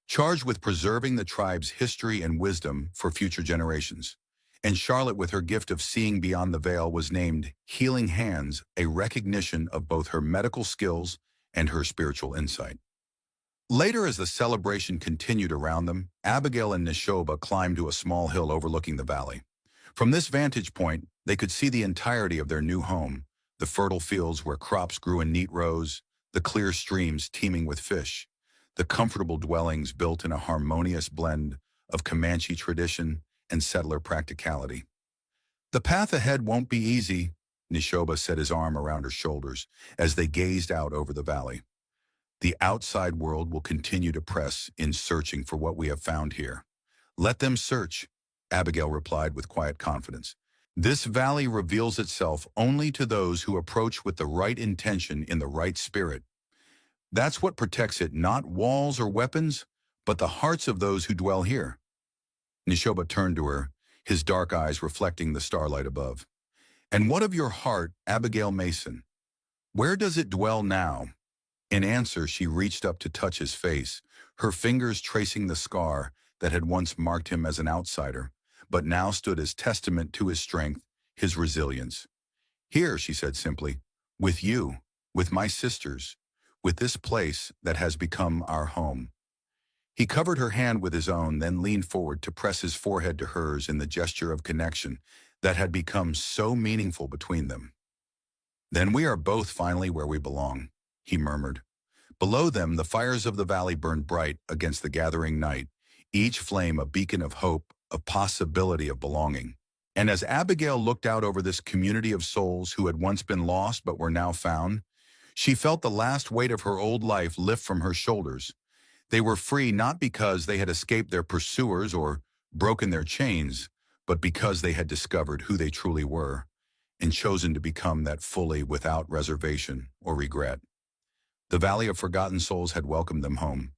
charged with preserving the tribe's history and wisdom for future generations. And Charlotte, with her gift of seeing beyond the veil, was named Healing Hands, a recognition of both her medical skills and her spiritual insight. Later, as the celebration continued around them, Abigail and Neshoba climbed to a small hill overlooking the valley. From this vantage point, they could see the entirety of their new home: the fertile fields where crops grew in neat rows, the clear streams teeming with fish, the comfortable dwellings built in a harmonious blend of Comanche tradition and settler practicality. "The path ahead won't be easy," Neshoba set his arm around her shoulders as they gazed out over the valley. "The outside world will continue to press in, searching for what we have found here." "Let them search," Abigail replied with quiet confidence. "This valley reveals itself only to those who approach with the right intention, in the right spirit. That's what protects it, not walls or weapons, but the hearts of those who dwell here." Neshoba turned to her, his dark eyes reflecting the starlight above. "And what of your heart, Abigail Mason? Where does it dwell now?" In answer, she reached up to touch his face, her fingers tracing the scar that had once marked him as an outsider, but now stood as testament to his strength, his resilience. "Here," she said simply, "with you, with my sisters, with this place that has become our home." He covered her hand with his own, then leaned forward to press his forehead to hers in the gesture of connection that had become so meaningful between them. "Then we are both finally where we belong," he murmured. Below them, the fires of the valley burned bright against the gathering night, each flame a beacon of hope, of possibility, of belonging. And as Abigail looked out over this community of souls who had once been lost but were now found, she felt the last weight of her old life lift from her shoulders. They were free, not because they had escaped their pursuers or broken their chains, but because they had discovered who they truly were and chosen to become that fully, without reservation or regret. The Valley of Forgotten Souls had welcomed them home,